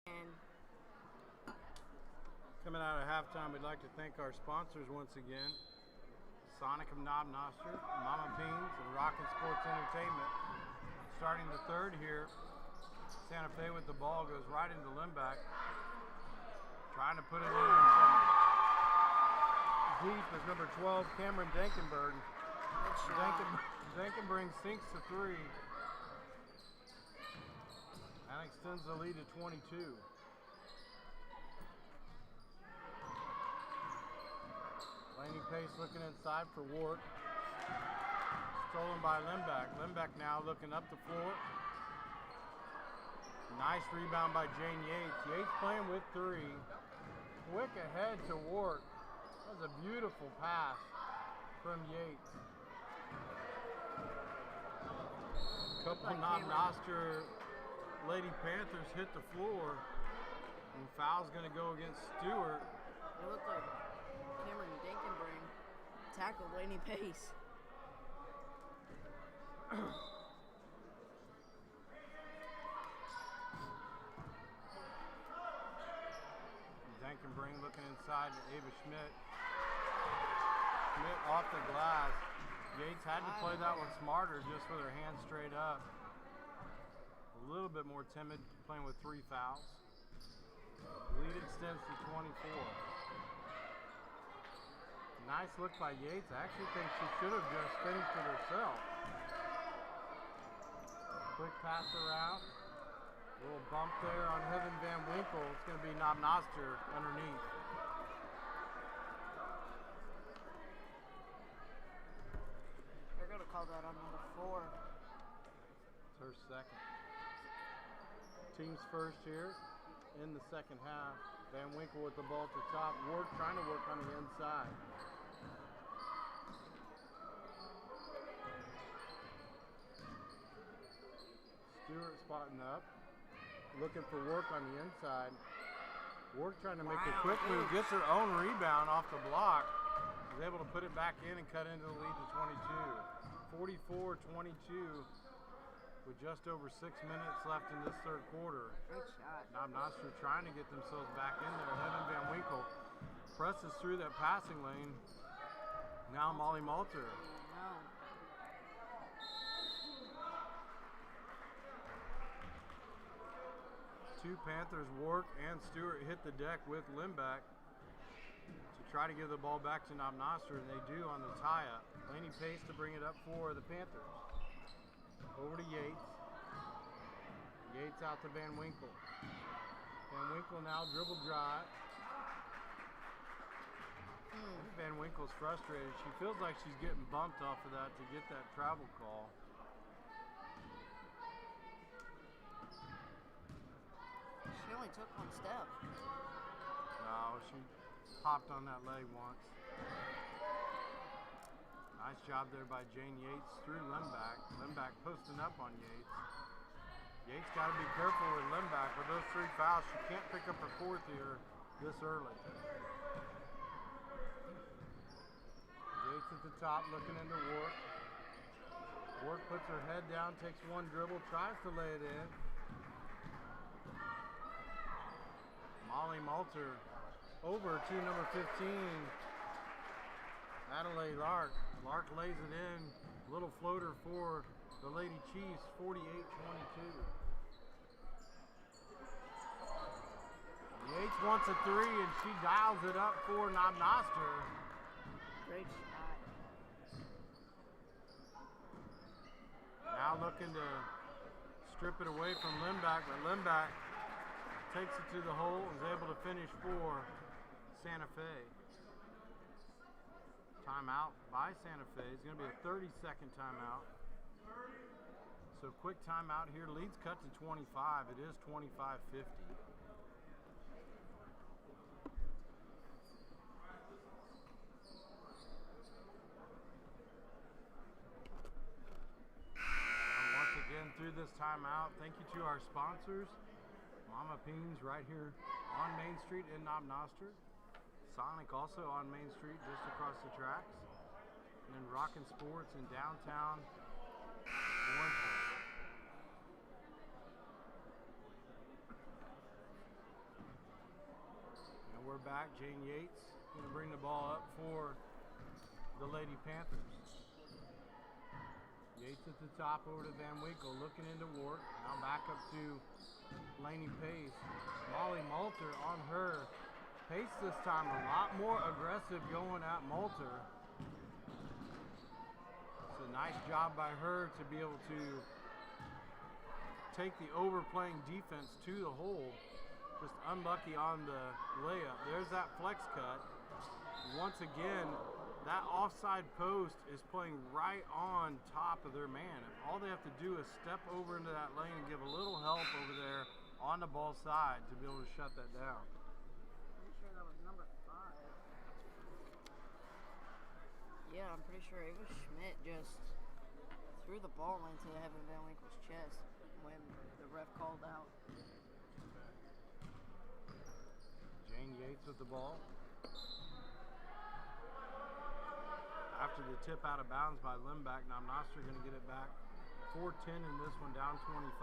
And Coming out of halftime, we'd like to thank our sponsors once again. Sonic of Knob Noster, Mama Beans, and Rockin' Sports Entertainment. Starting the third here, Santa Fe with the ball goes right into Limback. Trying to put it in deep is number 12, Cameron Dankenberg. good shot. Dankenberg sinks to 3. That extends the lead to 22. Laney Pace looking inside for Ward. Stolen by Limback. Limback now looking up the floor. Nice rebound by Jane Yates. Yates playing with 3. Quick ahead to Ward. That was a beautiful pass from Yates. Couple Knob Noster Lady Panthers hit the floor. And foul's going to go against Stewart. It looked like Cameron Dankenberg tackled Laney Pace. Dankenberg looking inside to Ava Schmidt. Schmidt off the glass. Yates had to play that one smarter, just with her hands straight up. A little bit more timid, playing with 3 fouls. Lead extends to 24. Nice look by Yates. I actually think she should have just finished it herself. Quick pass around. A little bump there on Heaven Van Winkle. It's going to be Knob Noster underneath. They're going to call that on number 4. It's her second. Team's first here in the second half. Van Winkle with the ball at the top. Ward trying to work on the inside. Stewart spotting up. Looking for work on the inside. Work trying to make a quick move. Gets her own rebound off the block. Is able to put it back in and cut into the lead to 22. 44-22 with just over 6 minutes left in this third quarter. Great shot. Knob Noster trying to get themselves back in there. Heaven Van Winkle presses through that passing lane. Now Molly Malter. No. Two Panthers, Wark and Stewart, hit the deck with Limback to try to give the ball back to Knob Noster, and they do on the tie-up. Laney Pace to bring it up for the Panthers. Over to Yates. Yates out to Van Winkle. Van Winkle now dribble drive. I think Van Winkle's frustrated. She feels like she's getting bumped off of that to get that travel call. She only took 1 step. No, she hopped on that leg once. Nice job there by Jane Yates through Limback. Limback posting up on Yates. Yates got to be careful with Limback. With those 3 fouls, she can't pick up her 4th here this early. Yates at the top looking into Ward. Ward puts her head down, takes 1 dribble, tries to lay it in. Molly Malter over to number 15, Adelaide Lark. Lark lays it in. Little floater for the Lady Chiefs, 48-22. Yates wants a 3, and she dials it up for Knob Noster. Great shot. Now looking to strip it away from Limback, but Limback takes it to the hole and is able to finish for Santa Fe. Timeout by Santa Fe. It's going to be a 30-second timeout. So quick timeout here. Lead's cut to 25. It is 25-50. And once again through this timeout, thank you to our sponsors. Mama Beans right here on Main Street in Knob Noster. Sonic also on Main Street just across the tracks. And then Rockin' Sports in downtown Warrenton. we're back. Jane Yates going to bring the ball up for the Lady Panthers. Yates at the top over to Van Winkle, looking into Ward. Now back up to Laney Pace. Molly Malter on her. Pace this time a lot more aggressive going at Malter. It's a nice job by her to be able to take the overplaying defense to the hole. Just unlucky on the layup. There's that flex cut. Once again, that offside post is playing right on top of their man. All they have to do is step over into that lane and give a little help over there on the ball side to be able to shut that down. Pretty sure that was number 5. Yeah, I'm pretty sure Ava Schmidt just threw the ball into Evan Van Winkle's chest when the ref called out. Jane Yates with the ball. After the tip out of bounds by Limback, Knob Noster going to get it back. 4-10 in this one, down 25.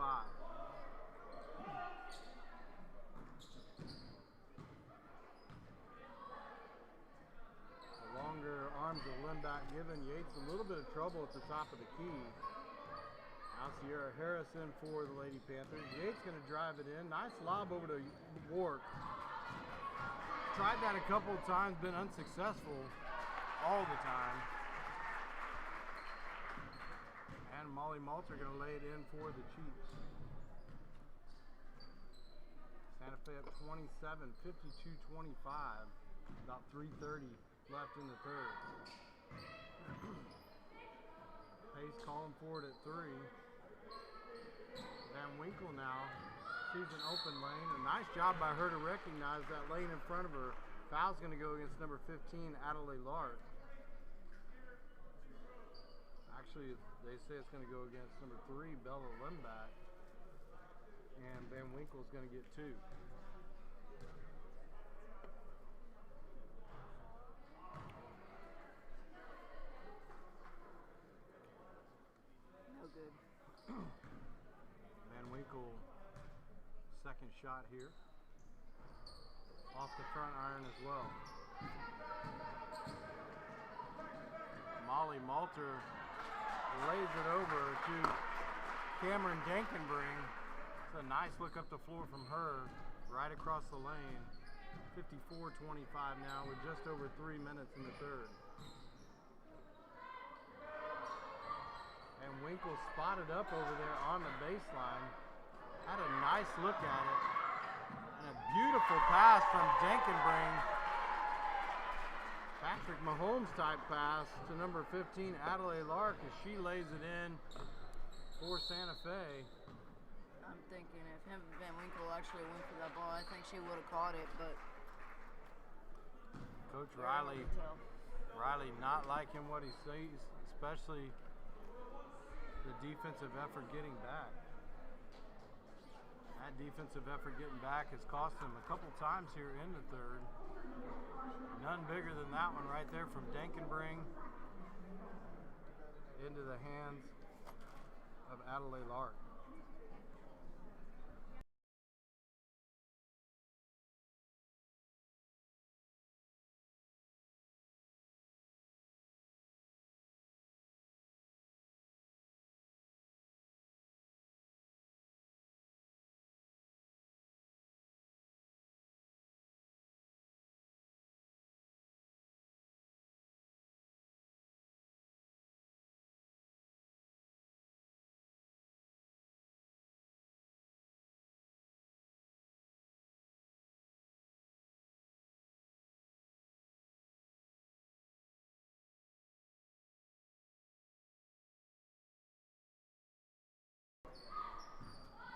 The longer arms of Limback giving Yates a little bit of trouble at the top of the key. Now Sierra Harris in for the Lady Panthers. Yates going to drive it in. Nice lob over to Wark. Tried that a couple of times, been unsuccessful all the time. And Molly Malter going to lay it in for the Chiefs. Santa Fe up 27, 52-25. About 3:30 left in the third. Pace calling for it at 3. Van Winkle now sees an open lane. A nice job by her to recognize that lane in front of her. Foul's going to go against number 15, Adelaide Lark. Actually, they say it's going to go against number 3, Bella Limback. And Van Winkle's going to get 2. No good. Van Winkle, second shot here. Off the front iron as well. Molly Malter lays it over to Cameron Dankenbring. It's a nice look up the floor from her, right across the lane. 54-25 now with just over 3 minutes in the third. And Winkle spotted up over there on the baseline. Had a nice look at it. And a beautiful pass from Dankenbring. Patrick Mahomes type pass to number 15, Adelaide Lark, as she lays it in for Santa Fe. I'm thinking if Van Winkle actually went for that ball, I think she would have caught it, but Coach very hard to tell. Riley not liking what he sees, especially the defensive effort getting back. That defensive effort getting back has cost him a couple times here in the third. None bigger than that one right there from Dankenbring into the hands of Adelaide Lark.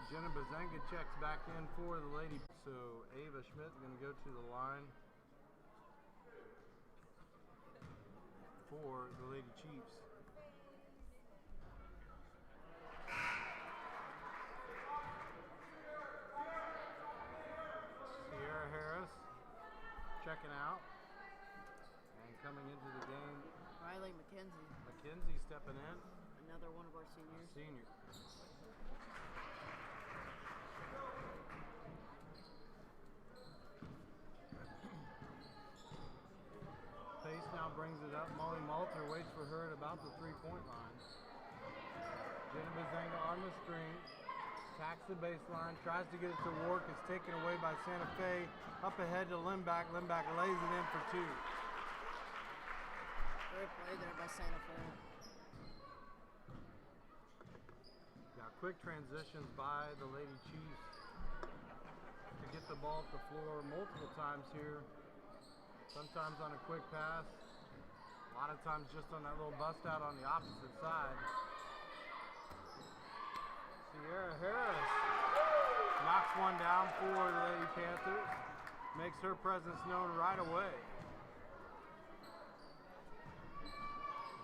Jenna Bazenga checks back in for the Lady. So Ava Schmidt going to go to the line for the Lady Chiefs. Sierra Harris checking out and coming into the game. Riley McKenzie, McKenzie stepping in. another one of our seniors. Senior. about the 3-point line. Jenna Bazanga on the screen. Attacks the baseline, tries to get it to work. It's taken away by Santa Fe. Up ahead to Limback. Limback lays it in for 2. Great play there by Santa Fe. Got quick transitions by the Lady Chiefs to get the ball off the floor multiple times here. Sometimes on a quick pass. A lot of times just on that little bust out on the opposite side. Sierra Harris knocks one down for the Lady Panthers. Makes her presence known right away.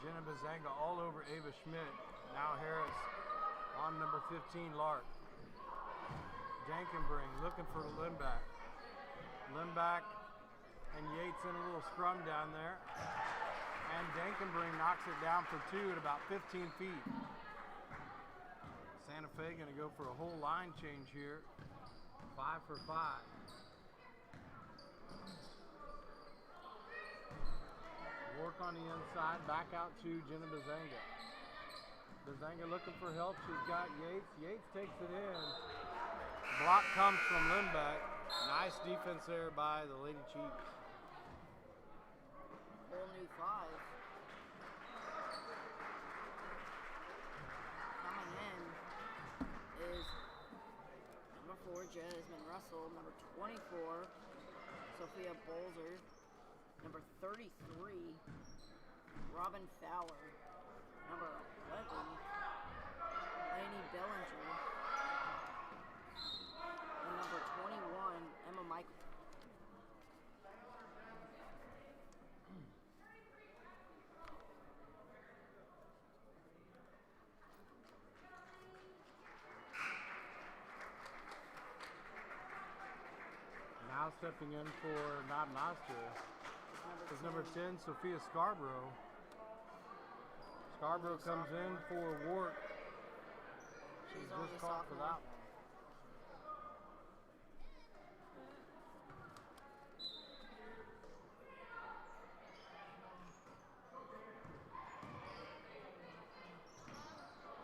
Jenna Bazanga all over Ava Schmidt. Now Harris on number 15, Lark. Dankenbring looking for Limback. Limback and Yates in a little scrum down there. And Dankenbring knocks it down for 2 at about 15 feet. Santa Fe going to go for a whole line change here. 5 for 5. Work on the inside, back out to Jenna Bazanga. Bazanga looking for help. She's got Yates. Yates takes it in. Block comes from Limback. Nice defense there by the Lady Chiefs. Whole new 5. Coming in is number 4, Jasmine Russell. Number 24, Sophia Bolzer. Number 33, Robin Fowler. Number 11, Lainey Bellinger. And number 21, Emma Michael. Now stepping in for Knob Noster is number 10, Sophia Scarborough. Scarborough comes in for Wart. She's only just a caught for that sophomore. one.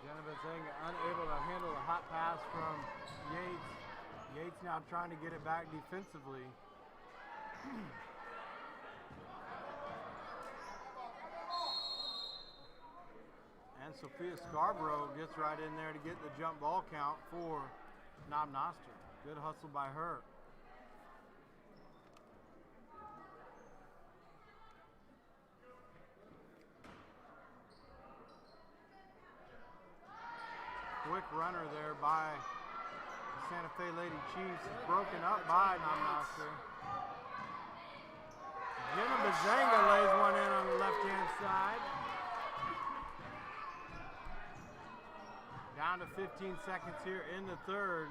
Jenna Bazanga unable to handle a hot pass from Yates. Yates now trying to get it back defensively. And Sophia Scarborough gets right in there to get the jump ball count for Knob Noster. Good hustle by her. Quick runner there by the Santa Fe Lady Chiefs. It's broken up by Knob Noster. Jenna Bazanga lays one in on the left-hand side. Down to 15 seconds here in the third.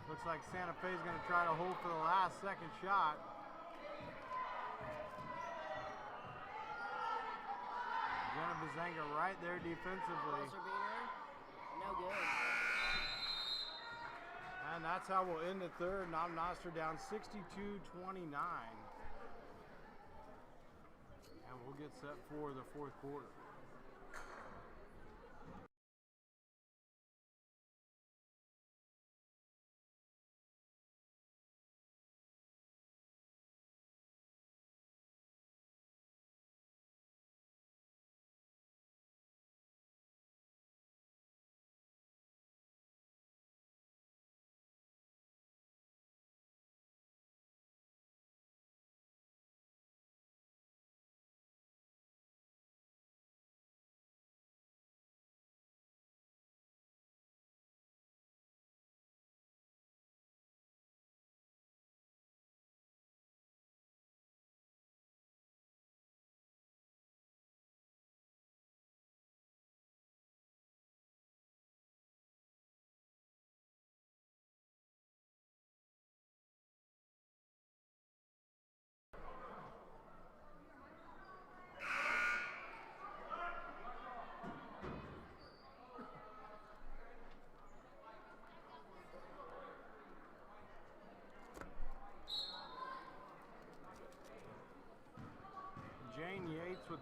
Looks like Santa Fe is going to try to hold for the last second shot. Jenna Bazanga right there defensively. Buzzer beater, no good. And that's how we'll end the third. Knob Noster down 62-29. And we'll get set for the fourth quarter.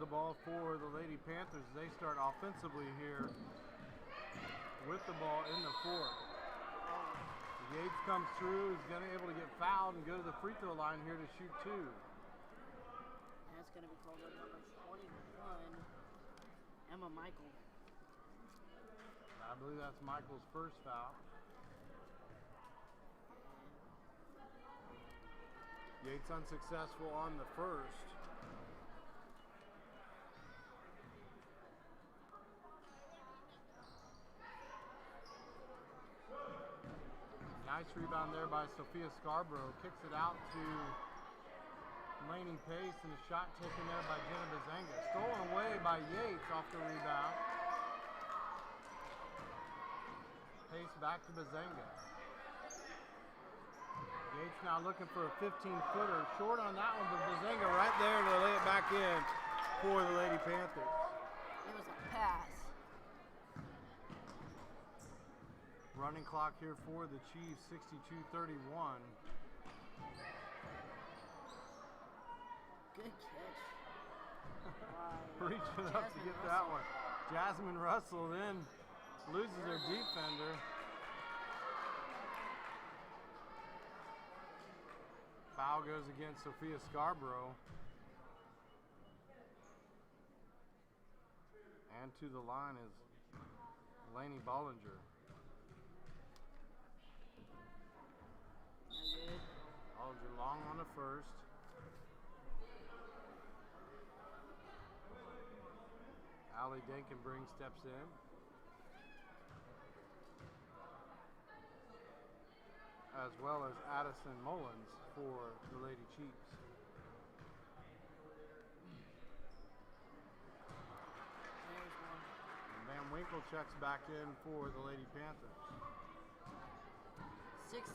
ball for the Lady Panthers. They start offensively here with the ball in the fourth. Yates comes through, he's going to be able to get fouled and go to the free throw line here to shoot 2. That's going to be called on number 21, Emma Michael. I believe that's Michael's first foul. Yates unsuccessful on the first. Nice rebound there by Sophia Scarborough. Kicks it out to Laney Pace, and a shot taken there by Jenna Bazenga. Stolen away by Yates off the rebound. Pace back to Bazenga. Yates now looking for a 15-footer. Short on that one, but Bazenga right there to lay it back in for the Lady Panthers. It was a pass. Running clock here for the Chiefs, 62-31. Good catch. Reaching up to get that one. Jasmine Russell then loses her defender. Foul goes against Sophia Scarborough. And to the line is Lainey Bollinger. No good. Bollinger long on the first. Allie Dinkenbring steps in. As well as Addison Mullins for the Lady Chiefs. There's one. And Van Winkle checks back in for the Lady Panthers. 63-31.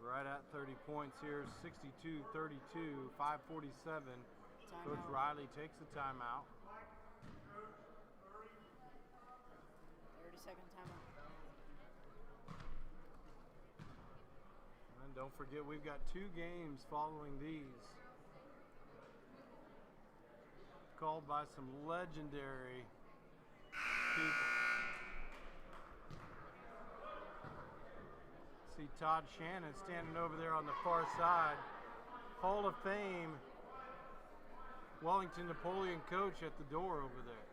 Right at 30 points here, 62-32, 5:47. Coach Timeout. Riley takes the timeout. 30-second timeout. And don't forget, we've got 2 games following these. Called by some legendary people. See Todd Shannon standing over there on the far side. Hall of Fame Wellington-Napoleon coach at the door over there.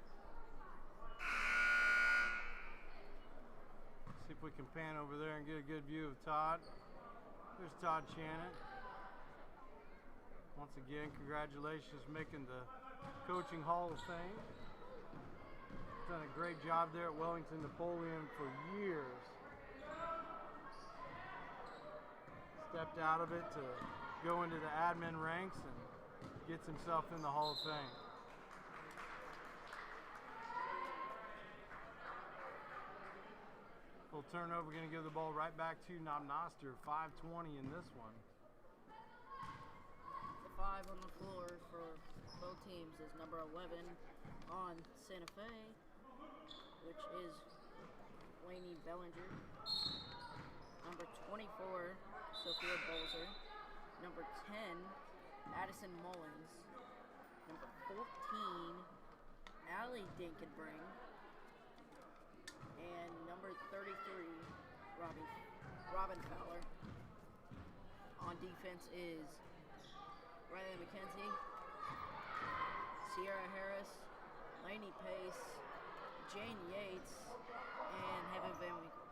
See if we can pan over there and get a good view of Todd. There's Todd Shannon. Once again, congratulations making the Coaching Hall of Fame. Done a great job there at Wellington-Napoleon for years. Stepped out of it to go into the admin ranks and gets himself in the Hall of Fame. Full turnover, going to give the ball right back to Knob Noster. 5:20 in this one. The 5 on the floor for both teams is number 11 on Santa Fe, which is Lainey Bellinger. Number 24, Sophia Bolzer. Number 10, Addison Mullins. Number 14, Allie Dinkenbring. And number 33, Robin Fowler. On defense is Riley McKenzie, Sierra Harris, Lainey Pace, Jane Yates, and Heaven Van Winkle.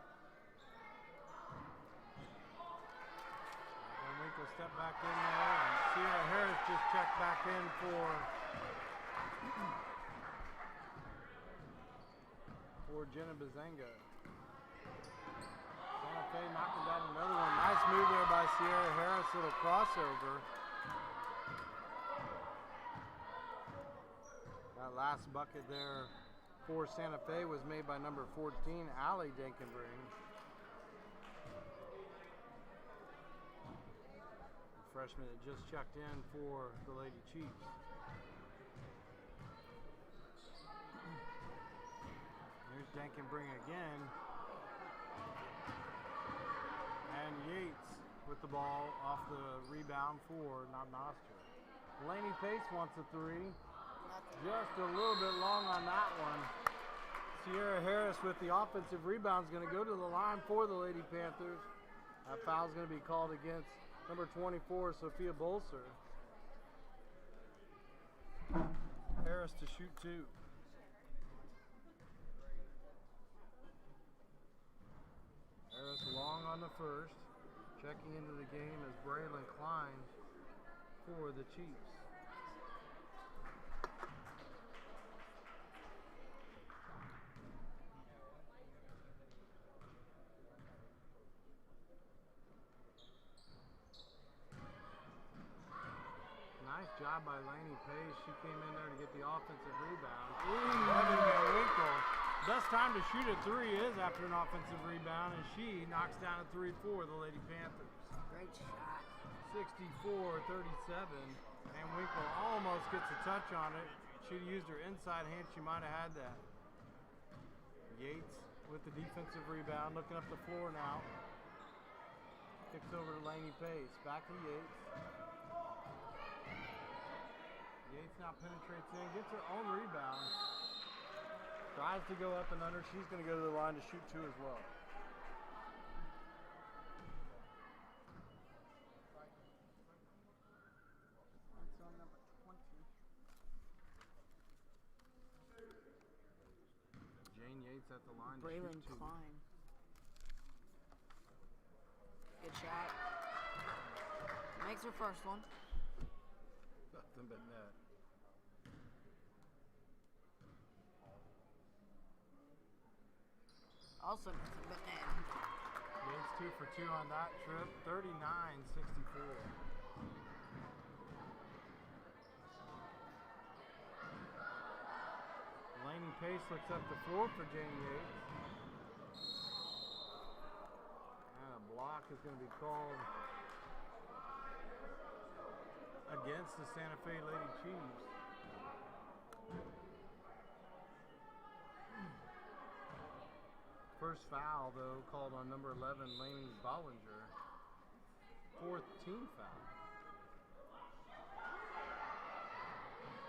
Van Winkle step back in there, and Sierra Harris just checked back in for Jenna Bazenga. Santa Fe knocking down another one. Nice move there by Sierra Harris, little crossover. That last bucket there for Santa Fe was made by number 14, Allie Dinkenbring. The freshman that just checked in for the Lady Chiefs. Here's Dinkenbring again. And Yates with the ball off the rebound for Knob Noster. Laney Pace wants a three. Just a little bit long on that one. Sierra Harris with the offensive rebound is going to go to the line for the Lady Panthers. That foul is going to be called against number 24, Sophia Bolser. Harris to shoot two. Harris long on the first. Checking into the game is Braylon Klein for the Chiefs. Nice job by Laney Pace. She came in there to get the offensive rebound. Evan Van Winkle. Best time to shoot a three is after an offensive rebound, and she knocks down a three for the Lady Panthers. Great shot. 64-37, and Winkle almost gets a touch on it. She'd used her inside hand. She might have had that. Yates with the defensive rebound, looking up the floor now. Kicks over to Laney Pace. Back to Yates. Yates now penetrates in, gets her own rebound. Tries to go up and under. She's going to go to the line to shoot two as well. That's on number 20. Jane Yates at the line to Braylon shoot two. Klein. Good shot. Makes her first one. Nothing but net. Also nothing but net. Yates 2 for 2 on that trip. 39-64. Laney Pace looks up the floor for Jane Yates. And a block is going to be called against the Santa Fe Lady Chiefs. First foul, though, called on number 11, Lainey Bollinger. Fourth team foul.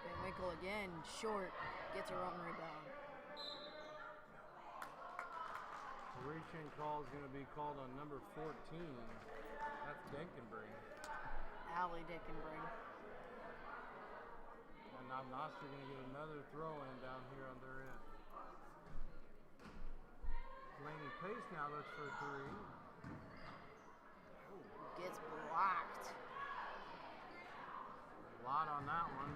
Van Winkle again, short, gets her own rebound. The reach-in call is going to be called on number 14. That's Denkenberry. Allie Dickenbring. And Knob Noster going to get another throw-in down here on their end. Laney Pace now looks for a three. Gets blocked. A lot on that one.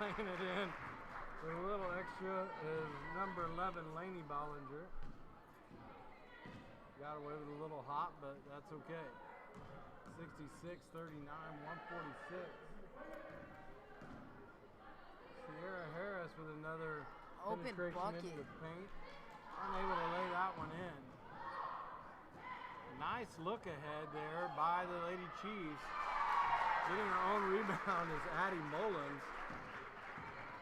Laying it in with a little extra is number 11, Lainey Bollinger. Got away with a little hot, but that's okay. 66-39, 146. Sierra Harris with another Open penetration bucket. into the paint. Unable to lay that one in. Nice look ahead there by the Lady Chiefs. Getting her own rebound is Addie Mullins.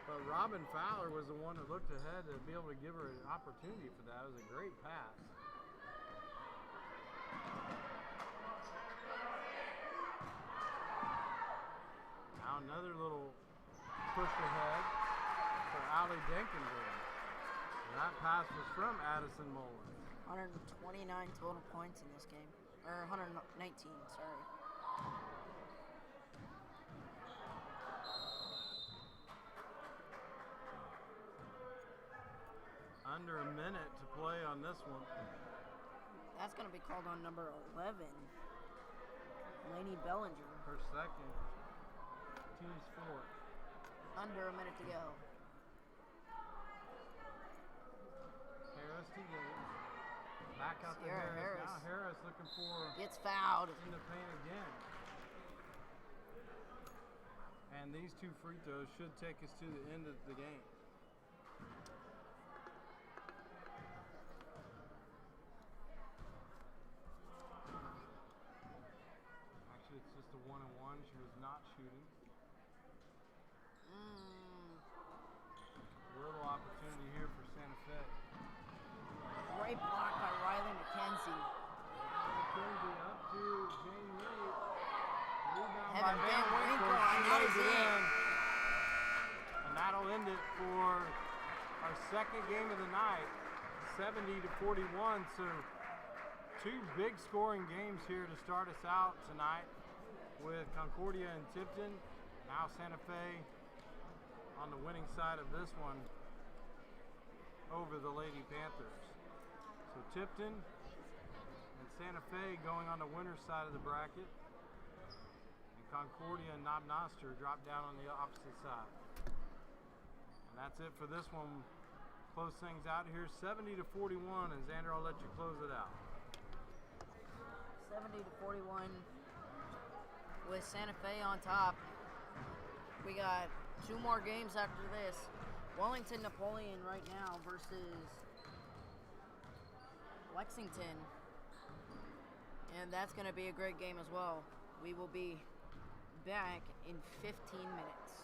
But Robin Fowler was the one that looked ahead to be able to give her an opportunity for that. It was a great pass. Now another little push ahead for Allie Denkenberg. That pass was from Addison Mullins. 129 total points in this game. Or 119, sorry. Under a minute to play on this one. That's going to be called on number 11. Lainey Bellinger. Her second. Team's fourth. Under a minute to go. Harris to Yates. Back out to Sierra Harris. Harris. Now Harris looking for Gets fouled. in the paint again. And these two free throws should take us to the end of the game. Actually, it's just a 1-and-1. She was not shooting. Little opportunity here for Santa Fe. Great block by Riley McKenzie. McKenzie up to Jane Reed. Rebound by Heaven Van Van Winkle. Winkle, and She that lays is it it. in. And that'll end it for our second game of the night, 70 to 41. So two big scoring games here to start us out tonight with Concordia and Tipton. Now Santa Fe on the winning side of this one over the Lady Panthers. So Tipton and Santa Fe going on the winner's side of the bracket. And Concordia and Knob Noster drop down on the opposite side. And that's it for this one. Close things out here, 70 to 41, and Xander, I'll let you close it out. 70 to 41 with Santa Fe on top. We got 2 more games after this. Wellington-Napoleon right now versus Lexington. And that's going to be a great game as well. We will be back in 15 minutes.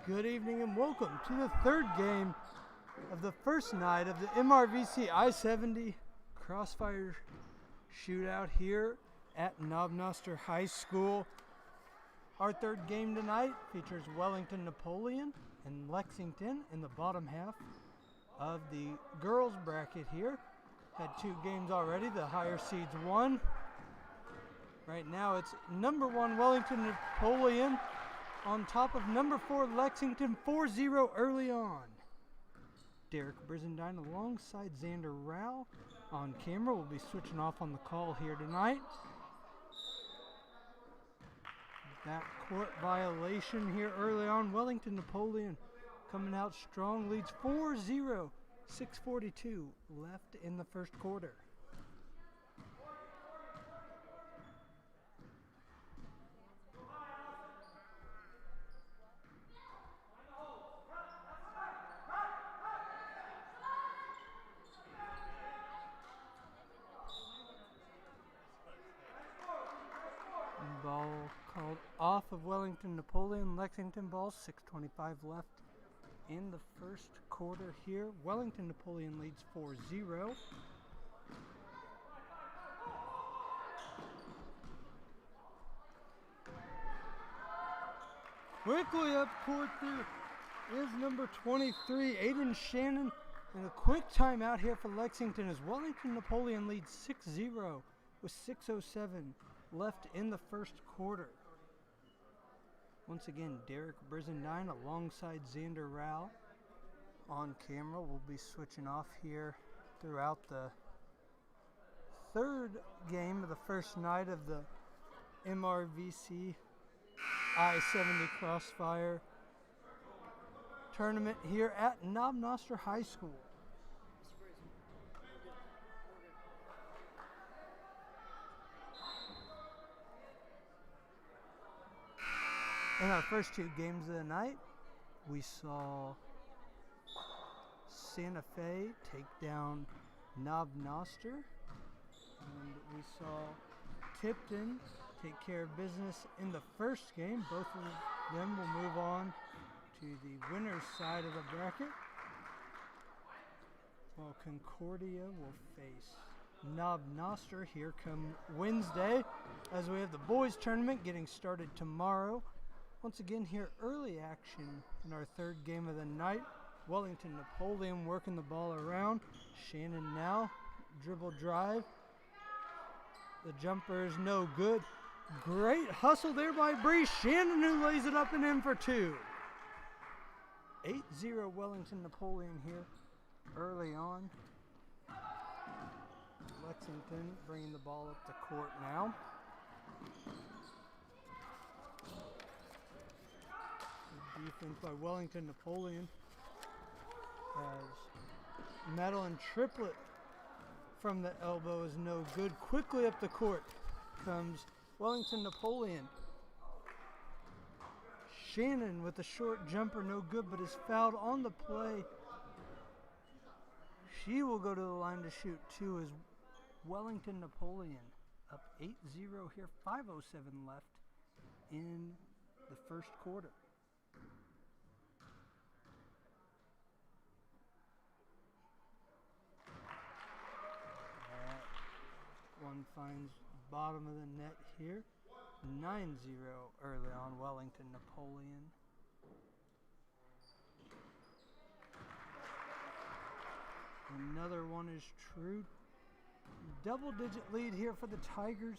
Good evening and welcome to the third game of the first night of the MRVC I-70 Crossfire Shootout here at Knob Noster High School. Our third game tonight features Wellington-Napoleon and Lexington in the bottom half of the girls bracket here. Had two games already, the higher seeds won. Right now it's number 1 Wellington-Napoleon on top of number 4 Lexington 4-0 early on. Derek Brizendine alongside Xander Rao on camera. Will be switching off on the call here tonight. Backcourt violation here early on. Wellington-Napoleon coming out strong, leads 4-0, 6:42 left in the first quarter. Ball called off of Wellington-Napoleon. Lexington ball, 6:25 left in the first quarter here. Wellington-Napoleon leads 4-0. Quickly up court there is number 23, Aiden Shannon. And a quick timeout here for Lexington as Wellington-Napoleon leads 6-0 with 6:07 left in the first quarter. Once again, Derek Brizendine alongside Xander Rao on camera. We'll be switching off here throughout the third game of the first night of the MRVC I-70 Crossfire Tournament here at Knob Noster High School. In our first two games of the night, we saw Santa Fe take down Knob Noster, and we saw Tipton take care of business in the first game. Both of them will move on to the winner's side of the bracket, while Concordia will face Knob Noster here come Wednesday, as we have the boys tournament getting started tomorrow. Once again here, early action in our third game of the night. Wellington-Napoleon working the ball around. Shannon now, dribble drive. The jumper is no good. Great hustle there by Bree. Shannon who lays it up and in for two. 8-0 Wellington-Napoleon here early on. Lexington bringing the ball up the court now. Defense by Wellington-Napoleon as Madeline Triplett from the elbow is no good. Quickly up the court comes Wellington-Napoleon. Shannon with a short jumper, no good, but is fouled on the play. She will go to the line to shoot two as Wellington-Napoleon up 8-0 here, 5:07 left in the first quarter. One finds bottom of the net here. 9-0 early on Wellington-Napoleon. Another one is true. Double-digit lead here for the Tigers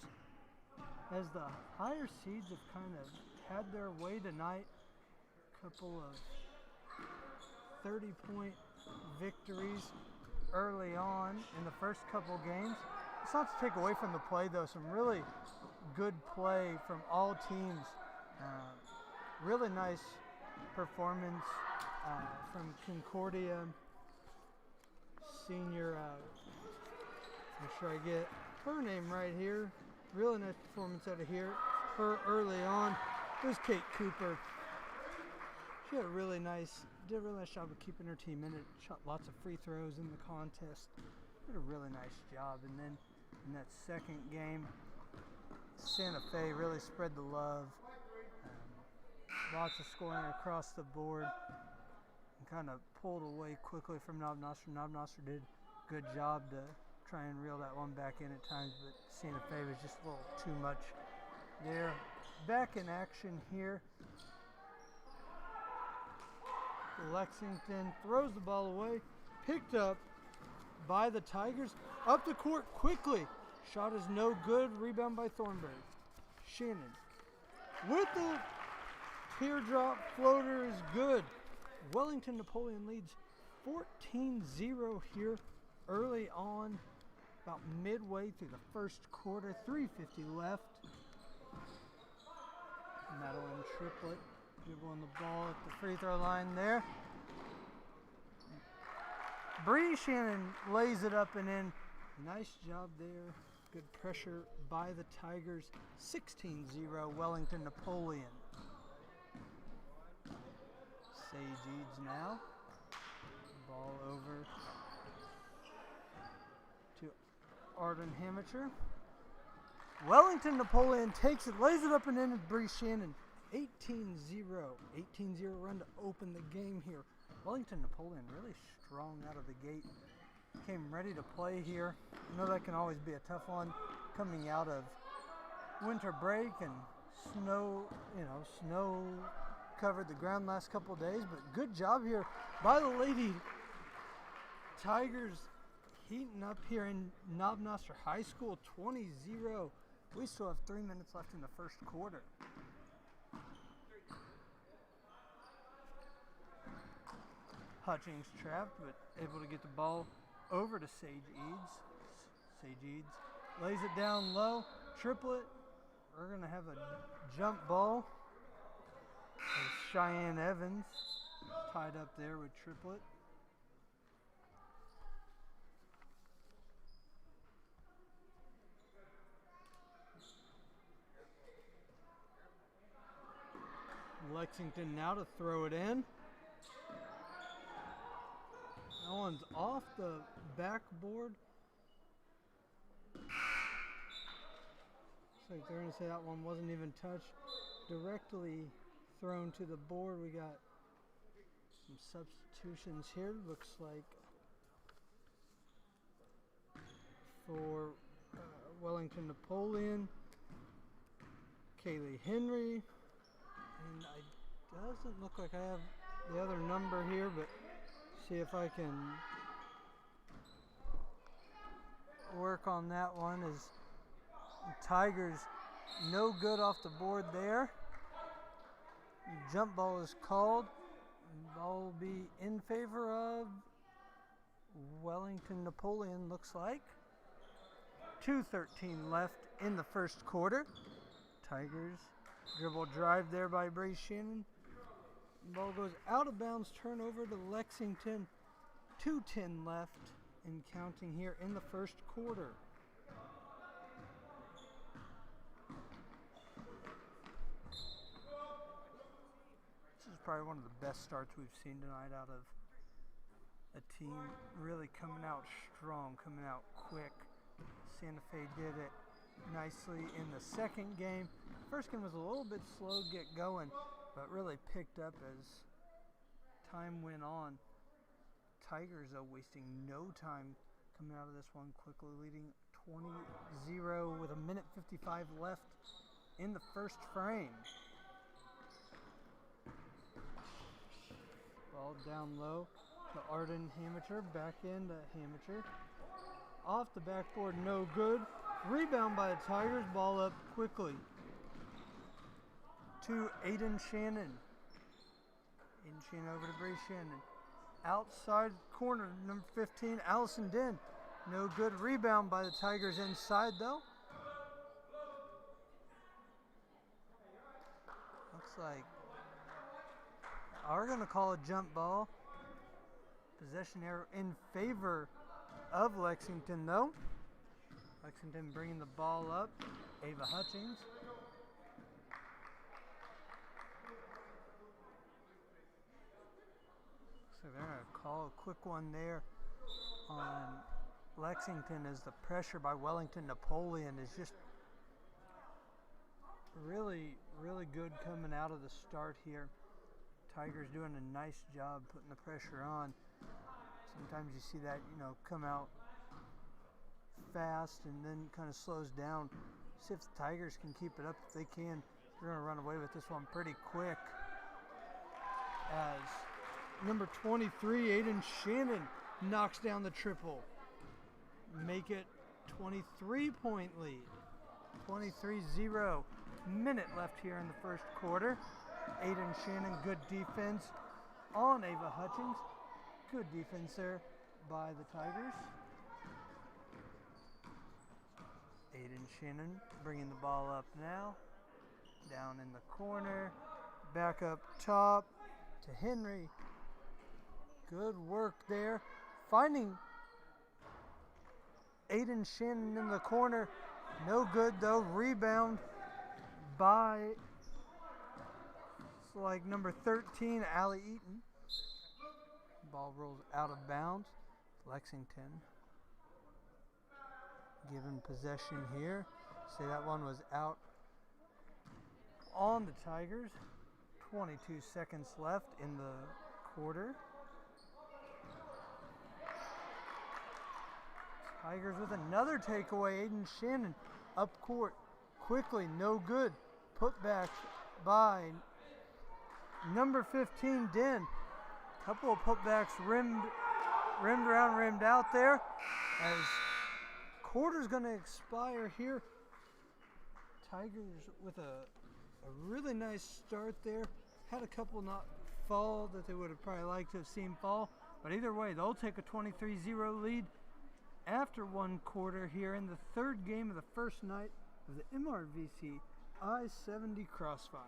as the higher seeds have kind of had their way tonight. Couple of 30-point victories early on in the first couple games. It's not to take away from the play, though. Some really good play from all teams. Really nice performance from Concordia senior. Make sure I get her name right here. Really nice performance out of here. Her early on. There's Kate Cooper. She had did a really nice job of keeping her team in it. Shot lots of free throws in the contest. Did a really nice job. And then in that second game, Santa Fe really spread the love. Lots of scoring across the board. And kind of pulled away quickly from Knob Noster. Knob Noster did a good job to try and reel that one back in at times, but Santa Fe was just a little too much there. Back in action here. Lexington throws the ball away, picked up by the Tigers. Up the court quickly. Shot is no good. Rebound by Thornberry. Shannon with the teardrop floater is good. Wellington-Napoleon leads 14-0 here early on, about midway through the first quarter. 3:50 left. Madeline Triplett dribbling the ball at the free throw line there. Bree Shannon lays it up and in. Nice job there. Good pressure by the Tigers. 16-0 Wellington-Napoleon. Sage Eads now. Ball over to Arden Hamacher. Wellington-Napoleon takes it, lays it up and in with Bree Shannon. 18-0. 18-0 run to open the game here. Wellington-Napoleon really strong out of the gate. Came ready to play here. I know that can always be a tough one coming out of winter break and snow, snow covered the ground last couple of days, but good job here by the Lady Tigers heating up here in Knob Noster High School. 20-0. We still have 3 minutes left in the first quarter. Hutchings trapped, but able to get the ball over to Sage Eads. Sage Eads lays it down low. Triplett. We're going to have a jump ball. There's Cheyenne Evans tied up there with Triplett. Lexington now to throw it in. That one's off the backboard. So they're going to say that one wasn't even touched. Directly thrown to the board. We got some substitutions here. Looks like for Wellington-Napoleon, Kaylee Henry. And it doesn't look like I have the other number here, but see if I can work on that one. As Tigers no good off the board there. Jump ball is called. Ball will be in favor of Wellington-Napoleon, looks like. 2:13 left in the first quarter. Tigers dribble drive there by Bree Shannon. Ball goes out of bounds, turnover to Lexington. 2:10 left and counting here in the first quarter. This is probably one of the best starts we've seen tonight out of a team really coming out strong, coming out quick. Santa Fe did it nicely in the second game. First game was a little bit slow to get going, but really picked up as time went on. Tigers, though, wasting no time coming out of this one quickly, leading 20-0 with 1:55 left in the first frame. Ball down low to Arden Hamacher, back into Hamacher. Off the backboard, no good. Rebound by the Tigers, ball up quickly to Aiden Shannon. Aiden Shannon over to Bree Shannon. Outside corner, number 15, Allison Den. No good. Rebound by the Tigers inside, though. Looks like are going to call a jump ball. Possession error in favor of Lexington, though. Lexington bringing the ball up. Ava Hutchings. So they're going to call a quick one there on Lexington as the pressure by Wellington-Napoleon is just really, really good coming out of the start here. Tigers doing a nice job putting the pressure on. Sometimes you see that, come out fast and then kind of slows down. See if the Tigers can keep it up. If they can, they're going to run away with this one pretty quick. As number 23, Aiden Shannon, knocks down the triple. Make it 23-point lead. 23-0. Minute left here in the first quarter. Aiden Shannon, good defense on Ava Hutchings. Good defense there by the Tigers. Aiden Shannon bringing the ball up now. Down in the corner. Back up top to Henry. Good work there. Finding Aiden Shannon in the corner. No good though. Rebound by number 13, Allie Eaton. Ball rolls out of bounds. Lexington given possession here. Say that one was out on the Tigers. 22 seconds left in the quarter. Tigers with another takeaway. Aiden Shannon up court quickly, no good. Put back by number 15, Den. Couple of putbacks rimmed around, rimmed out there. As quarter's going to expire here. Tigers with a really nice start there. Had a couple not fall that they would have probably liked to have seen fall. But either way, they'll take a 23-0 lead after one quarter here in the third game of the first night of the MRVC I-70 Crossfire.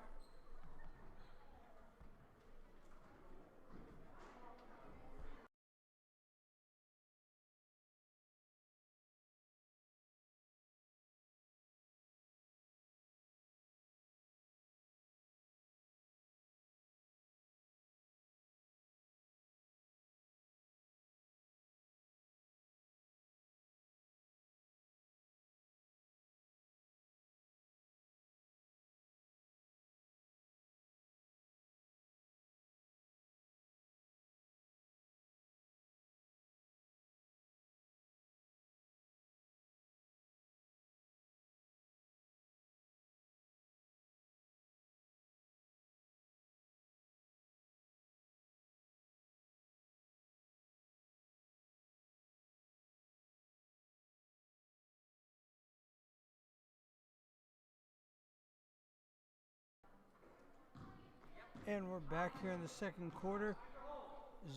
And we're back here in the second quarter.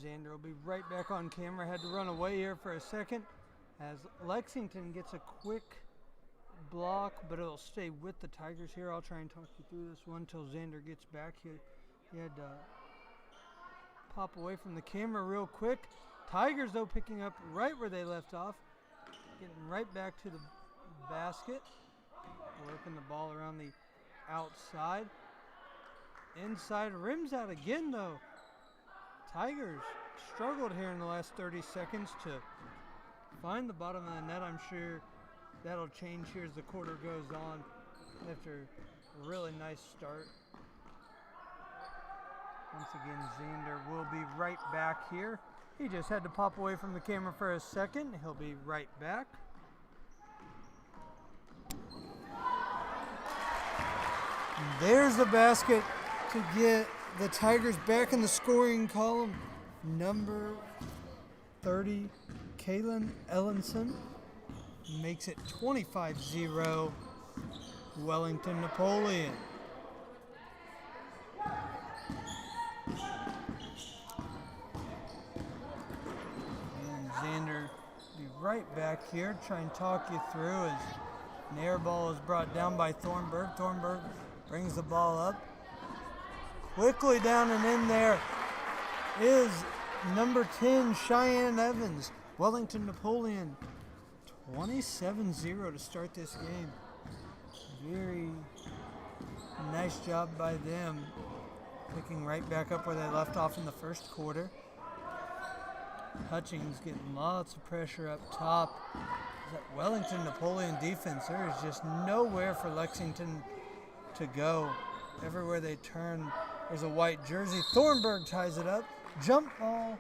Xander will be right back on camera. Had to run away here for a second as Lexington gets a quick block, but it'll stay with the Tigers here. I'll try and talk you through this one until Xander gets back here. He had to pop away from the camera real quick. Tigers, though, picking up right where they left off. Getting right back to the basket. Working the ball around the outside. Inside, rims out again though. Tigers struggled here in the last 30 seconds to find the bottom of the net. I'm sure that'll change here as the quarter goes on after a really nice start. Once again, Xander will be right back here. He just had to pop away from the camera for a second. He'll be right back. And there's the basket to get the Tigers back in the scoring column. Number 30, Kaylin Ellenson, makes it 25-0 Wellington-Napoleon. And Xander be right back here, try and talk you through as an air ball is brought down by Thornburg. Thornburg brings the ball up. Quickly down and in there is number 10, Cheyenne Evans. Wellington-Napoleon 27-0 to start this game. Very nice job by them, picking right back up where they left off in the first quarter. Hutchings getting lots of pressure up top. That Wellington-Napoleon defense, there is just nowhere for Lexington to go. Everywhere they turn, there's a white jersey. Thornburg ties it up. Jump ball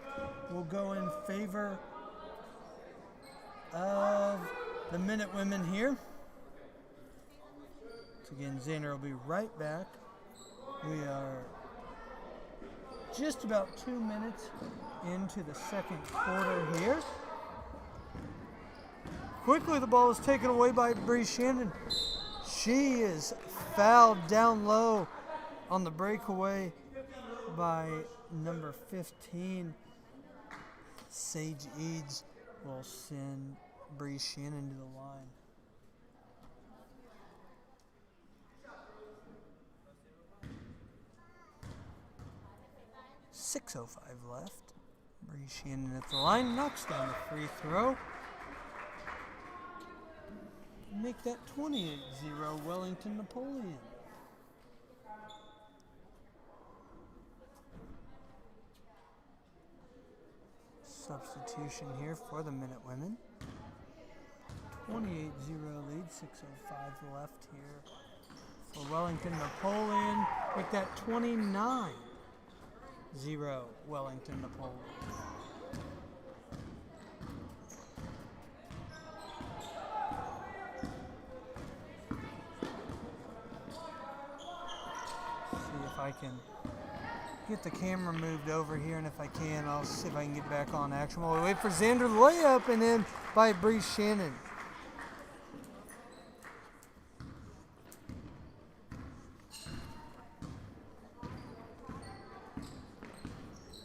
will go in favor of the Minute Women here. So again, Xander will be right back. We are just about 2 minutes into the second quarter here. Quickly, the ball is taken away by Bree Shannon. She is fouled down low on the breakaway by number 15. Sage Eads will send Bree Shannon to the line. .605 left. Bree Shannon at the line, knocks down the free throw. Make that 28-0 Wellington-Napoleon. Substitution here for the Minute Women. 28-0 lead, 6:05 left here for Wellington-Napoleon. Make that 29-0 Wellington-Napoleon. I can get the camera moved over here, and if I can, I'll see if I can get back on action while we wait for Xander layup and in by Bree Shannon.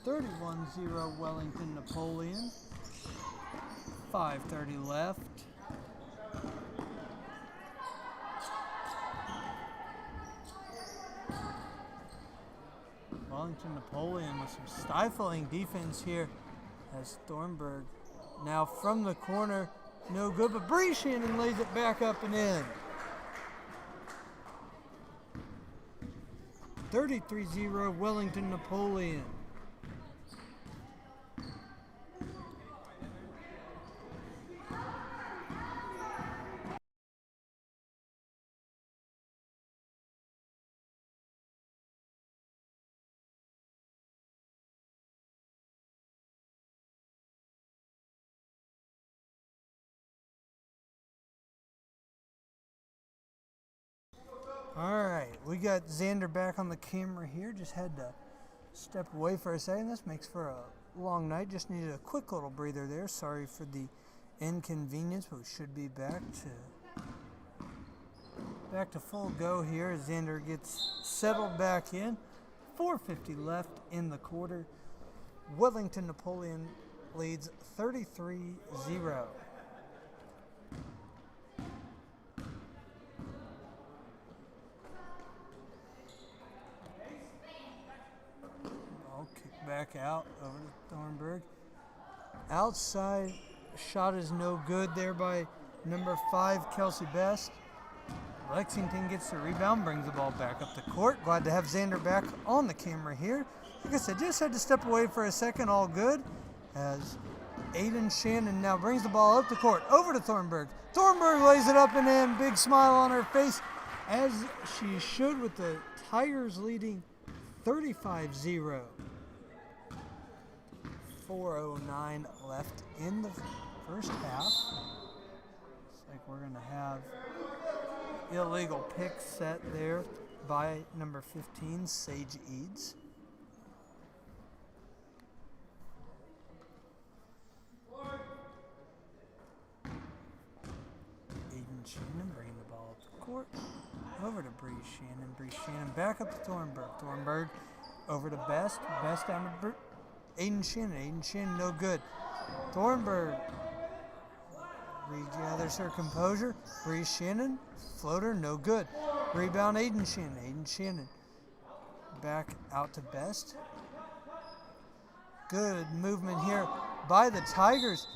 .31-0 Wellington-Napoleon. 5:30 left. Wellington-Napoleon with some stifling defense here as Thornburg now from the corner, no good, but Bree Shannon lays it back up and in. 33-0 Wellington-Napoleon. All right, we got Xander back on the camera here. Just had to step away for a second. This makes for a long night. Just needed a quick little breather there. Sorry for the inconvenience, but we should be back to full go here as Xander gets settled back in. 4:50 left in the quarter. Wellington-Napoleon leads 33-0. Back out over to Thornburg. Outside shot is no good there by number 5, Kelsey Best. Lexington gets the rebound, brings the ball back up the court. Glad to have Xander back on the camera here. Like I said, just had to step away for a second, all good. As Aiden Shannon now brings the ball up the court, over to Thornburg. Thornburg lays it up and in, big smile on her face, as she should, with the Tigers leading 35-0. 4:09 left in the first half. Looks like we're going to have illegal pick set there by number 15, Sage Eads. Aiden Shannon bringing the ball up the court. Over to Bree Shannon. Bree Shannon back up to Thornburg. Thornburg over to Best. Best down to Aiden Shannon. Aiden Shannon, no good. Thornburg regathers her composure. Bree Shannon, floater, no good. Rebound, Aiden Shannon. Aiden Shannon back out to Best. Good movement here by the Tigers.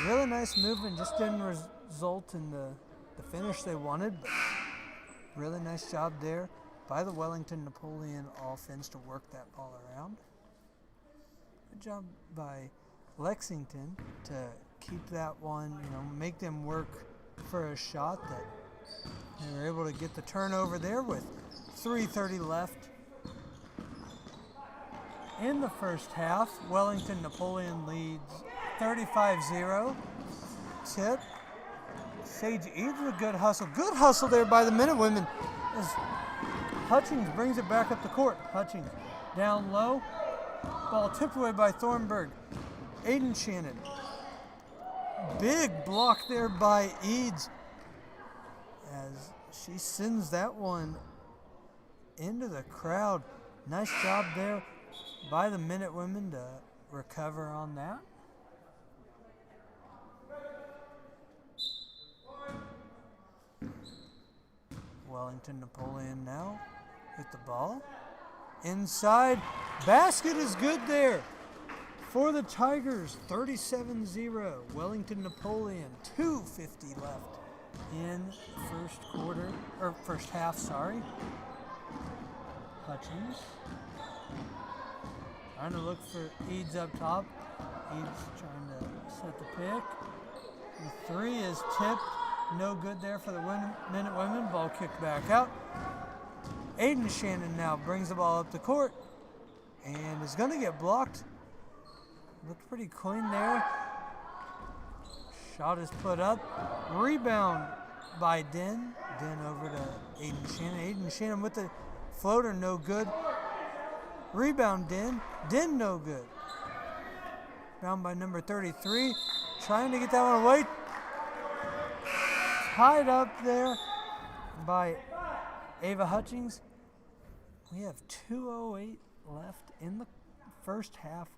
Really nice movement, just didn't result in the finish they wanted, but really nice job there by the Wellington-Napoleon offense to work that ball around. Good job by Lexington to keep that one, make them work for a shot that they were able to get the turnover there with 3:30 left in the first half. Wellington-Napoleon leads 35-0. Tip. Sage Eads with good hustle. Good hustle there by the Minute Women as Hutchings brings it back up the court. Hutchings down low. Ball tipped away by Thornburg. Aiden Shannon. Big block there by Eads as she sends that one into the crowd. Nice job there by the Minute Women to recover on that. Wellington-Napoleon now with the ball. Inside. Basket is good there for the Tigers. 37-0. Wellington-Napoleon. 2:50 left in first quarter, or first half, sorry. Hutchings trying to look for Eads up top. Eads trying to set the pick. The three is tipped. No good there for the Minute Women. Ball kicked back out. Aiden Shannon now brings the ball up the court and is going to get blocked. Looked pretty clean there. Shot is put up. Rebound by Den. Den over to Aiden Shannon. Aiden Shannon with the floater, no good. Rebound Den. Den no good. Bound by number 33. Trying to get that one away. Tied up there by Ava Hutchings. We have 2:08 left in the first half.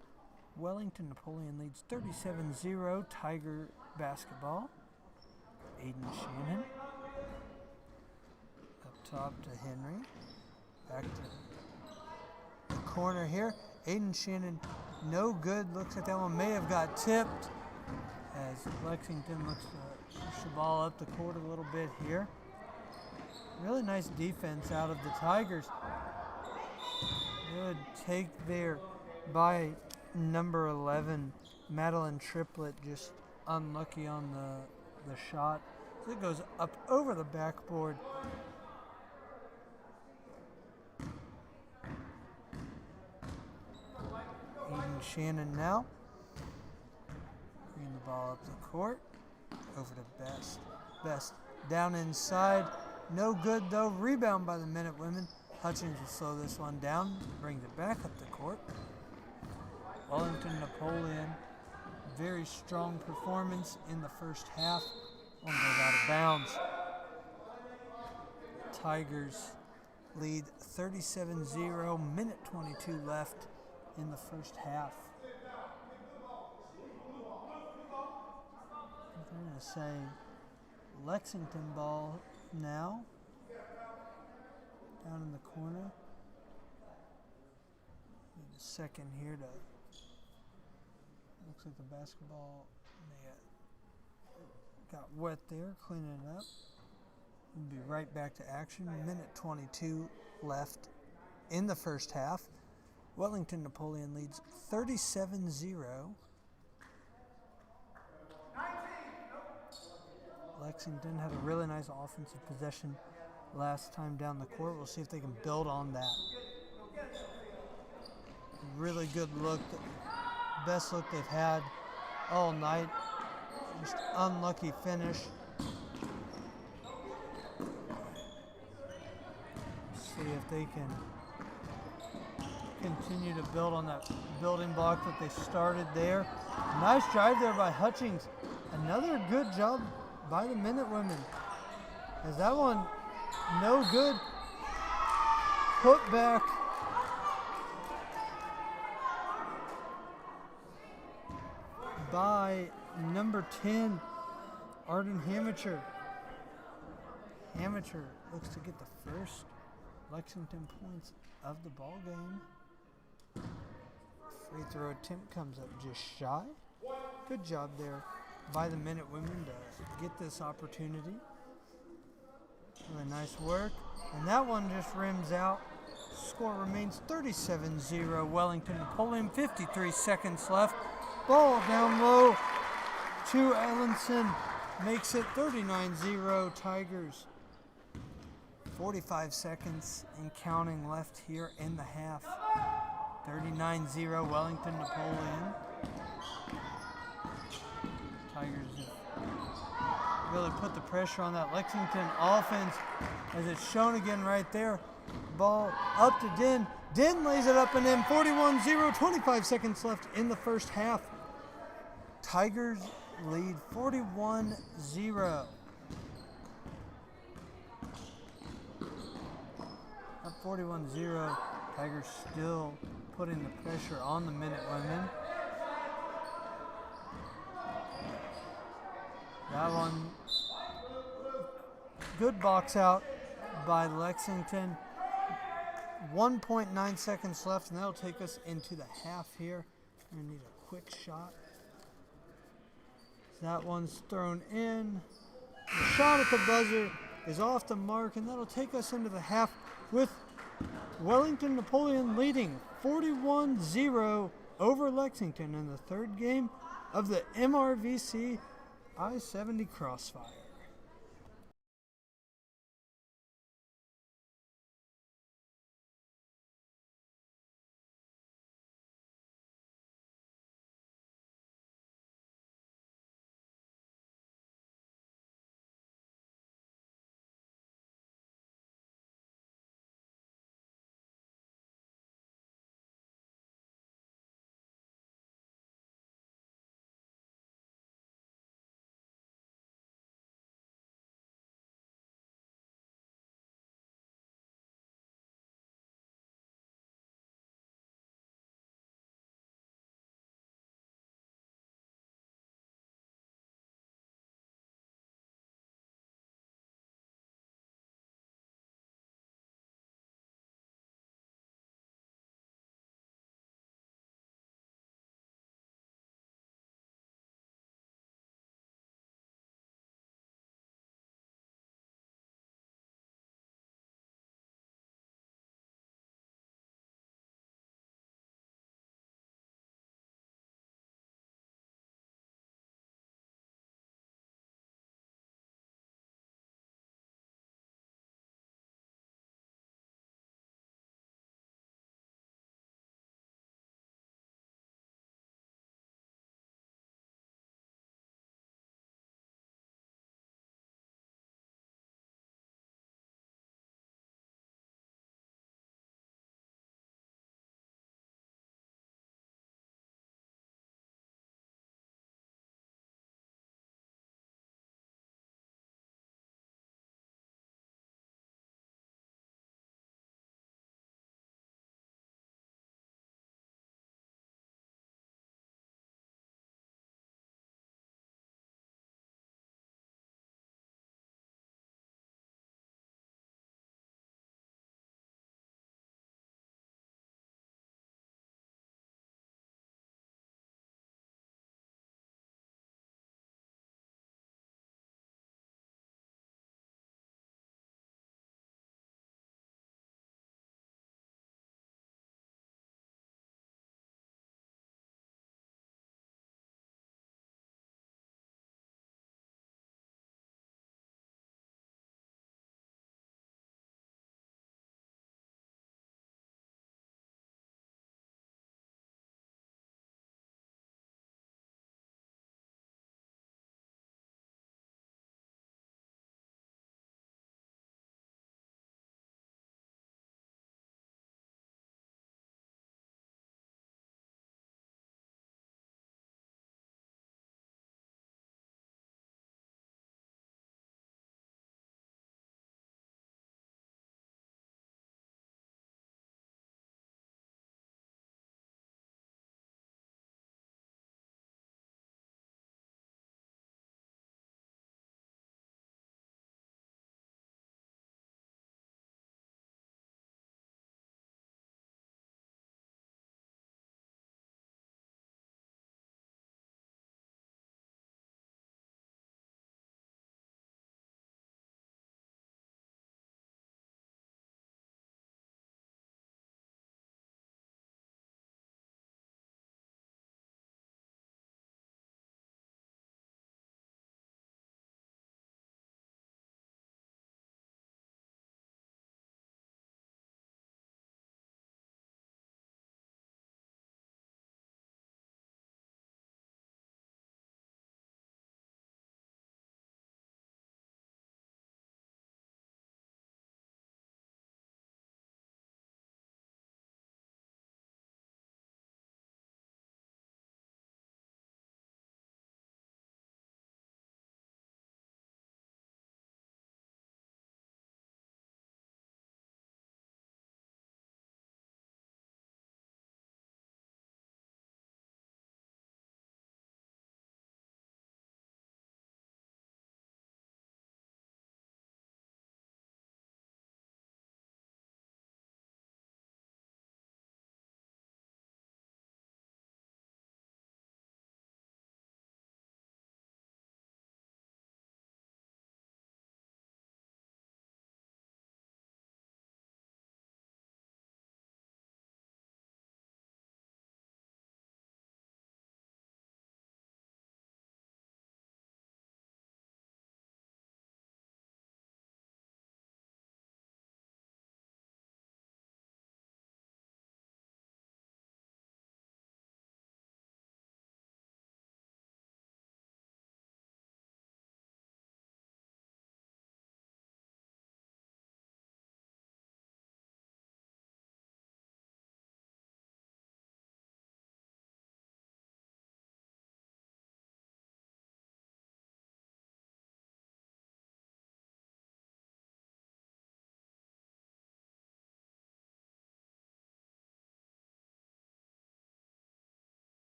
Wellington-Napoleon leads 37-0. Tiger basketball. Aiden Shannon. Up top to Henry. Back to the corner here. Aiden Shannon, no good. Looks like that one may have got tipped as Lexington looks to push the ball up the court a little bit here. Really nice defense out of the Tigers. Good take there by number 11, Madeline Triplett, just unlucky on the shot. So it goes up over the backboard. Aiden Shannon now. Bringing the ball up the court. Over to Best. Best down inside. No good though. Rebound by the Minute Women. Hutchings will slow this one down. Brings it back up the court. Wellington-Napoleon. Very strong performance in the first half. One goes out of bounds. Tigers lead 37-0. Minute 22 left in the first half. I'm going to say Lexington ball now. Down in the corner. Need a second here to. Looks like the basketball got wet there. Cleaning it up. We'll be right back to action. Minute 22 left in the first half. Wellington-Napoleon leads 37-0. Lexington had a really nice offensive possession last time down the court. We'll see if they can build on that. Really good look. Best look they've had all night. Just unlucky finish. See if they can continue to build on that building block that they started there. Nice drive there by Hutchings. Another good job by the Minute Women. As that one, no good. Put back by number 10, Arden Hamacher. Hamacher looks to get the first Lexington points of the ball game. Free throw attempt comes up just shy. Good job there by the Minute Women to get this opportunity. Really nice work. And that one just rims out. Score remains 37-0. Wellington-Napoleon, 53 seconds left. Ball down low to Ellenson. Makes it 39-0 Tigers. 45 seconds and counting left here in the half. 39-0 Wellington-Napoleon. Tigers have really put the pressure on that Lexington offense, as it's shown again right there. Ball up to Din. Din lays it up and in. 41-0, 25 seconds left in the first half. Tigers lead 41-0. Up 41-0. Tigers still putting the pressure on the Minutewomen. That one, good box out by Lexington. 1.9 seconds left, and that'll take us into the half here. We're gonna need a quick shot. That one's thrown in. The shot at the buzzer is off the mark, and that'll take us into the half with Wellington-Napoleon leading 41-0 over Lexington in the third game of the MRVC I-70 Crossfire.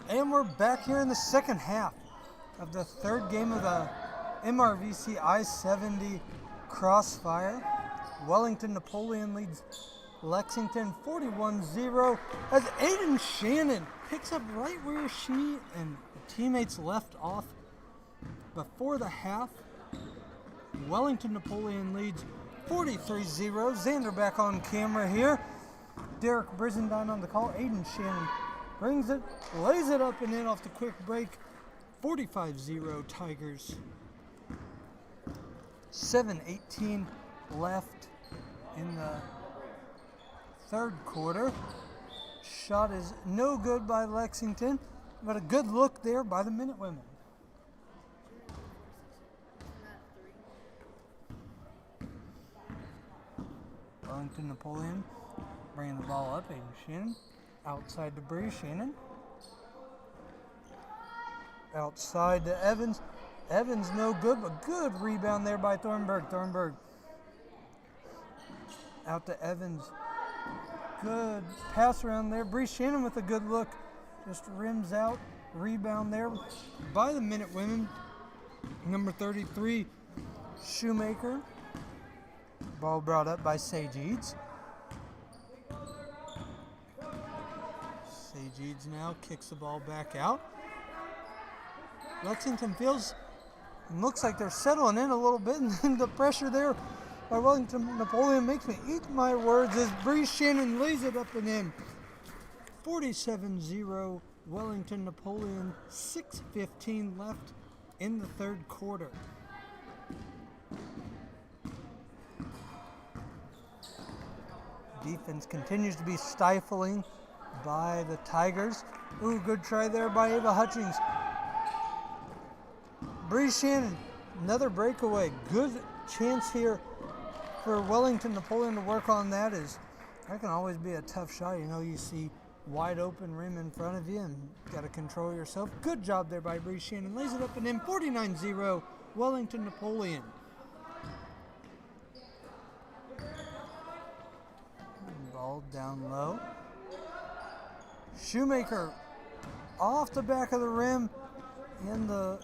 And we're back here in the second half of the third game of the MRVC I-70 Crossfire. Wellington-Napoleon leads Lexington 41-0 as Aiden Shannon picks up right where she and teammates left off before the half. Wellington-Napoleon leads 43-0. Xander back on camera here. Derek Brizendine on the call. Aiden Shannon brings it, lays it up and in off the quick break. 45-0 Tigers. 7:18 left in the third quarter. Shot is no good by Lexington, but a good look there by the Minutewomen. Wellington-Napoleon bringing the ball up. Aiden Shannon outside to Bree. Shannon outside to Evans. Evans no good, but good rebound there by Thornburg. Thornburg out to Evans. Good pass around there. Bree Shannon with a good look. Just rims out. Rebound there by the Minutewomen. Number 33, Shoemaker. Ball brought up by Sage Eads. Sage Eads now kicks the ball back out. Lexington feels and looks like they're settling in a little bit, and then the pressure there by Wellington-Napoleon makes me eat my words as Bree Shannon lays it up and in. 47-0 Wellington-Napoleon, 6:15 left in the third quarter. Defense continues to be stifling by the Tigers. Ooh, good try there by Ava Hutchings. Bree Shannon, another breakaway. Good chance here for Wellington-Napoleon to work on that. That can always be a tough shot. You know, you see wide open rim in front of you and got to control yourself. Good job there by Bree Shannon. Lays it up and in. 49-0 Wellington-Napoleon. Ball down low. Shoemaker off the back of the rim in the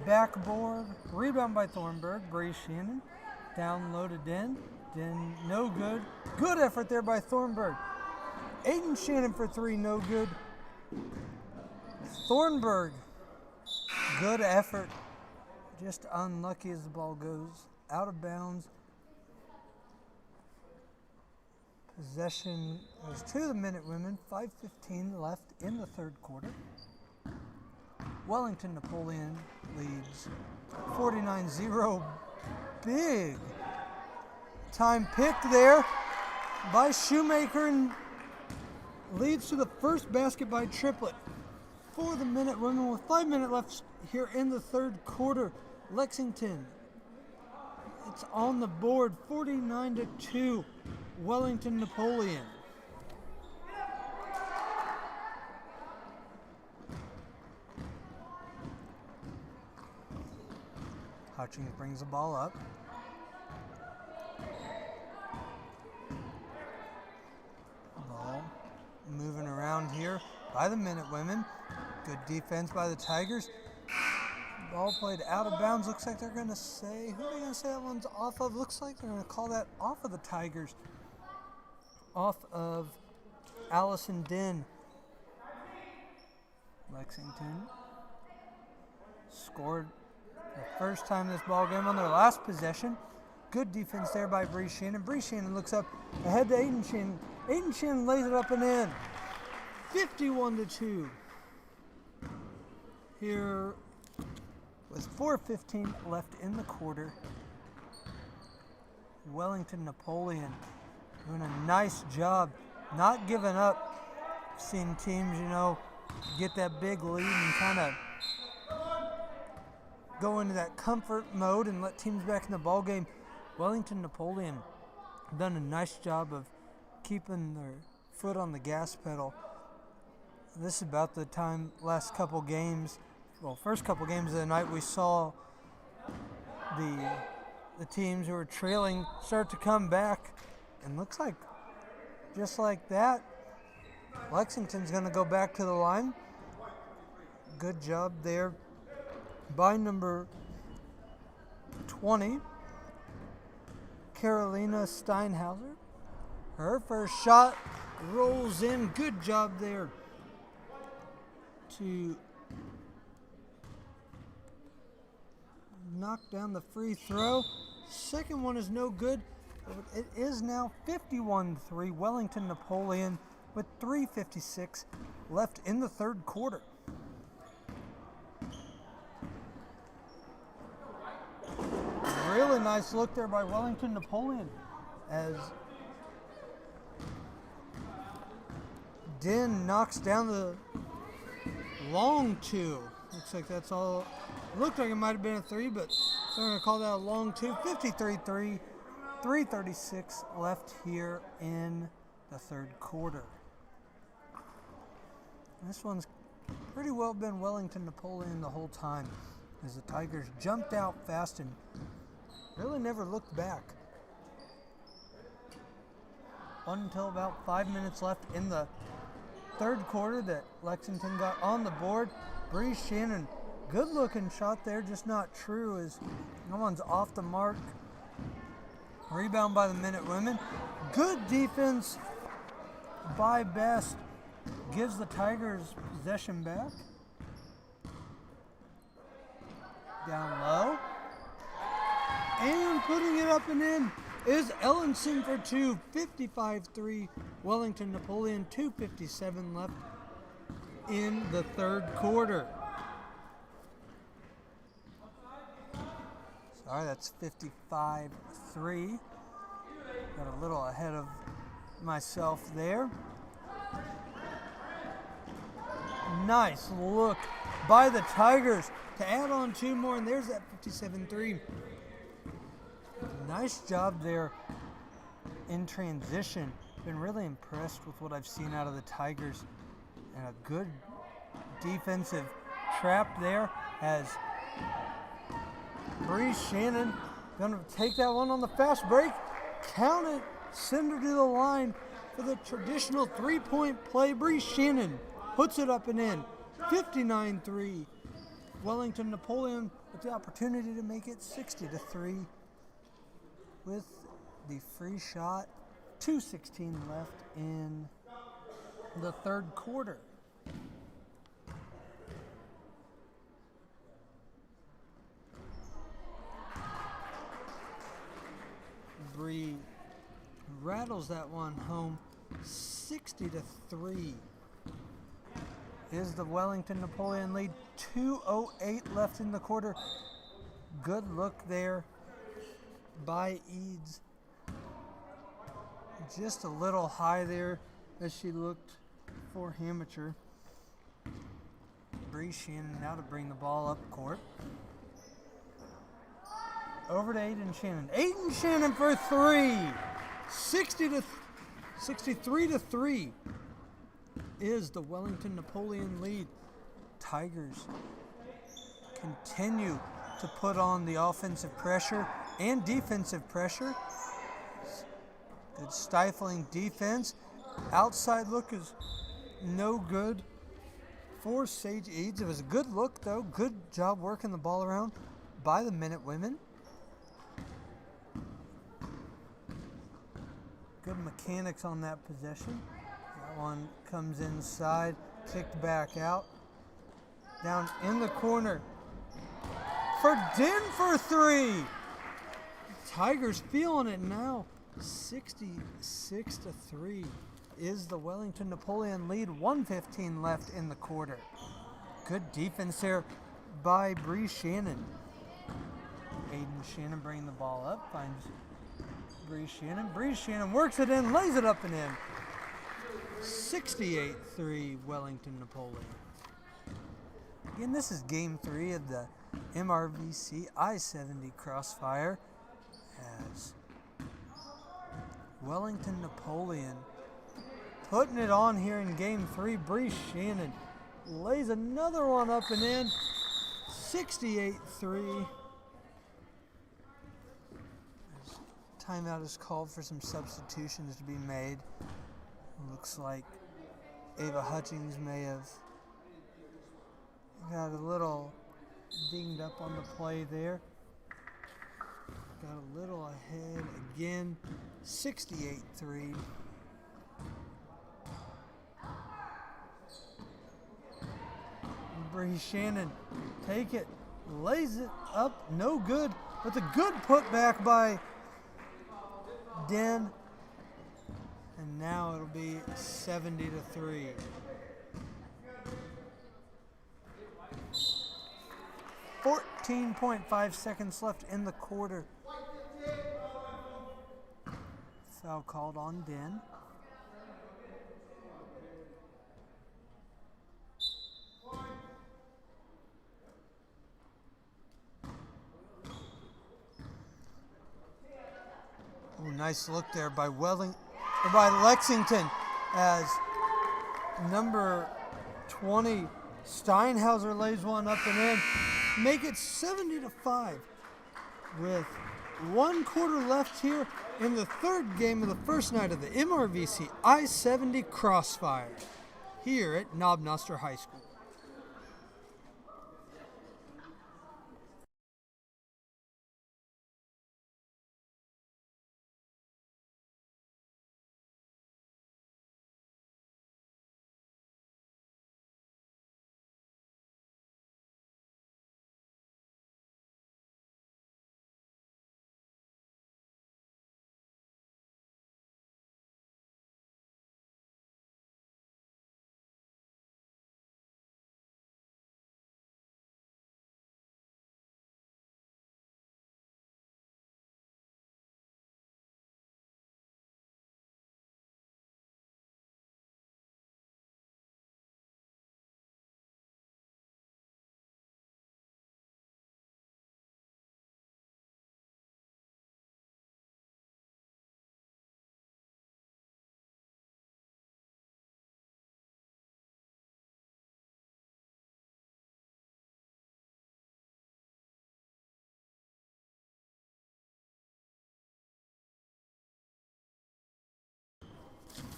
backboard. Rebound by Thornburg. Bree Shannon down low to Den. Den no good. Good effort there by Thornburg. Aiden Shannon for three, no good. Thornburg, good effort. Just unlucky as the ball goes out of bounds. Possession goes to the Minutewomen. 5:15 left in the third quarter. Wellington-Napoleon leads 49-0. Big time picked there by Shoemaker and leads to the first basket by Triplet for the Minutewomen with 5 minutes left here in the third quarter. Lexington, it's on the board, 49-2, Wellington-Napoleon. Hutchings brings the ball up. Ball moving around here by the Minutewomen. Good defense by the Tigers. Ball played out of bounds. Looks like they're going to say, who are they going to say that one's off of? Looks like they're going to call that off of the Tigers. Off of Allison Den. Lexington scored the first time this ball game on their last possession. Good defense there by Bree Shannon. Bree Shannon looks up ahead to Aiden Shannon. Aiden Shannon lays it up and in. 51-2. Here with 4:15 left in the quarter. Wellington-Napoleon doing a nice job, not giving up. Seen teams, you know, get that big lead and kind of go into that comfort mode and let teams back in the ball game. Wellington-Napoleon done a nice job of keeping their foot on the gas pedal. This is about the time last couple games, well, first couple games of the night, we saw the teams who were trailing start to come back, and looks like just like that, Lexington's going to go back to the line. Good job there by number 20, Carolina Steinhauser. Her first shot rolls in. Good job there to knock down the free throw. Second one is no good. It is now 51-3 Wellington-Napoleon with 3:56 left in the third quarter. Really nice look there by Wellington-Napoleon as Din knocks down the long two. Looks like that's all. Looked like it might have been a three, but they're going to call that a long two. 53-3, 3:36 left here in the third quarter. This one's pretty well been Wellington-Napoleon the whole time as the Tigers jumped out fast and really never looked back. Until about 5 minutes left in the third quarter that Lexington got on the board. Bree Shannon, good looking shot there, just not true as no one's off the mark. Rebound by the Minute Women. Good defense by Best. Gives the Tigers possession back. Down low. And putting it up and in is Ellenson for two. 55-3 Wellington-Napoleon. 2:57 left in the third quarter. Sorry, that's 55-3. Got a little ahead of myself there. Nice look by the Tigers to add on two more, and there's that 57-3. Nice job there in transition. Been really impressed with what I've seen out of the Tigers. And a good defensive trap there as Bree Shannon going to take that one on the fast break. Count it. Send her to the line for the traditional three-point play. Bree Shannon puts it up and in. 59-3. Wellington-Napoleon with the opportunity to make it 60-3 with the free shot. 2:16 left in the third quarter. Bree rattles that one home. 60-3 is the Wellington-Napoleon lead. 2:08 left in the quarter. Good look there by Eads. Just a little high there as she looked for Hamacher. Bree Shannon now to bring the ball up court. Over to Aiden Shannon. Aiden Shannon for three. 63-3 is the Wellington-Napoleon lead. Tigers continue to put on the offensive pressure and defensive pressure. Good stifling defense. Outside look is no good for Sage Eads. It was a good look though. Good job working the ball around by the Minute Women. Good mechanics on that possession. That one comes inside, kicked back out. Down in the corner for Din for three. Tigers feeling it now. 66-3 is the Wellington-Napoleon lead. 1:15 left in the quarter. Good defense there by Bree Shannon. Aiden Shannon bringing the ball up, finds Bree Shannon. Bree Shannon works it in, lays it up and in. 68-3 Wellington-Napoleon. Again, this is game 3 of the MRVC I-70 Crossfire as Wellington-Napoleon putting it on here in game 3. Bree Shannon lays another one up and in. 68-3. Timeout is called for some substitutions to be made. Looks like Ava Hutchings may have got a little dinged up on the play there. Got a little ahead again, 68-3. Bree Shannon, take it, lays it up, no good, but a good putback by Den. And now it'll be 70-3. 14.5 seconds left in the quarter. Foul called on Den. Ooh, nice look there by Lexington as number 20 Steinhauser lays one up and in. Make it 70-5 with 1 quarter left here in the third game of the first night of the MRVC I-70 Crossfire here at Knob Noster High School.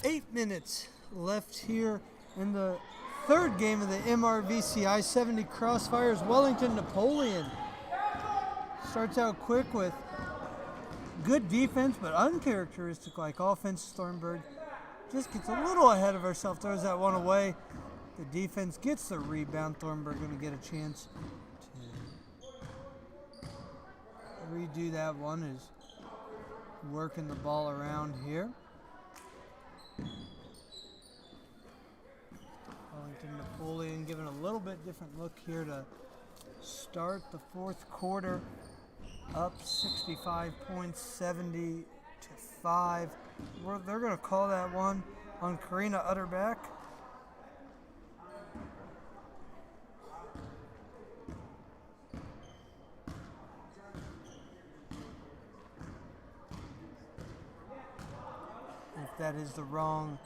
Eight minutes left here in the third game of the MRVC I-70 Crossfires. Wellington-Napoleon starts out quick with good defense, but uncharacteristic like offense. Thornburg just gets a little ahead of herself, throws that one away. The defense gets the rebound. Thornburg going to get a chance to redo that one, is working the ball around here. Wellington-Napoleon giving a little bit different look here to start the fourth quarter. Up 65 points, 70-5. They're going to call that one on Karina Utterback. If that is the wrong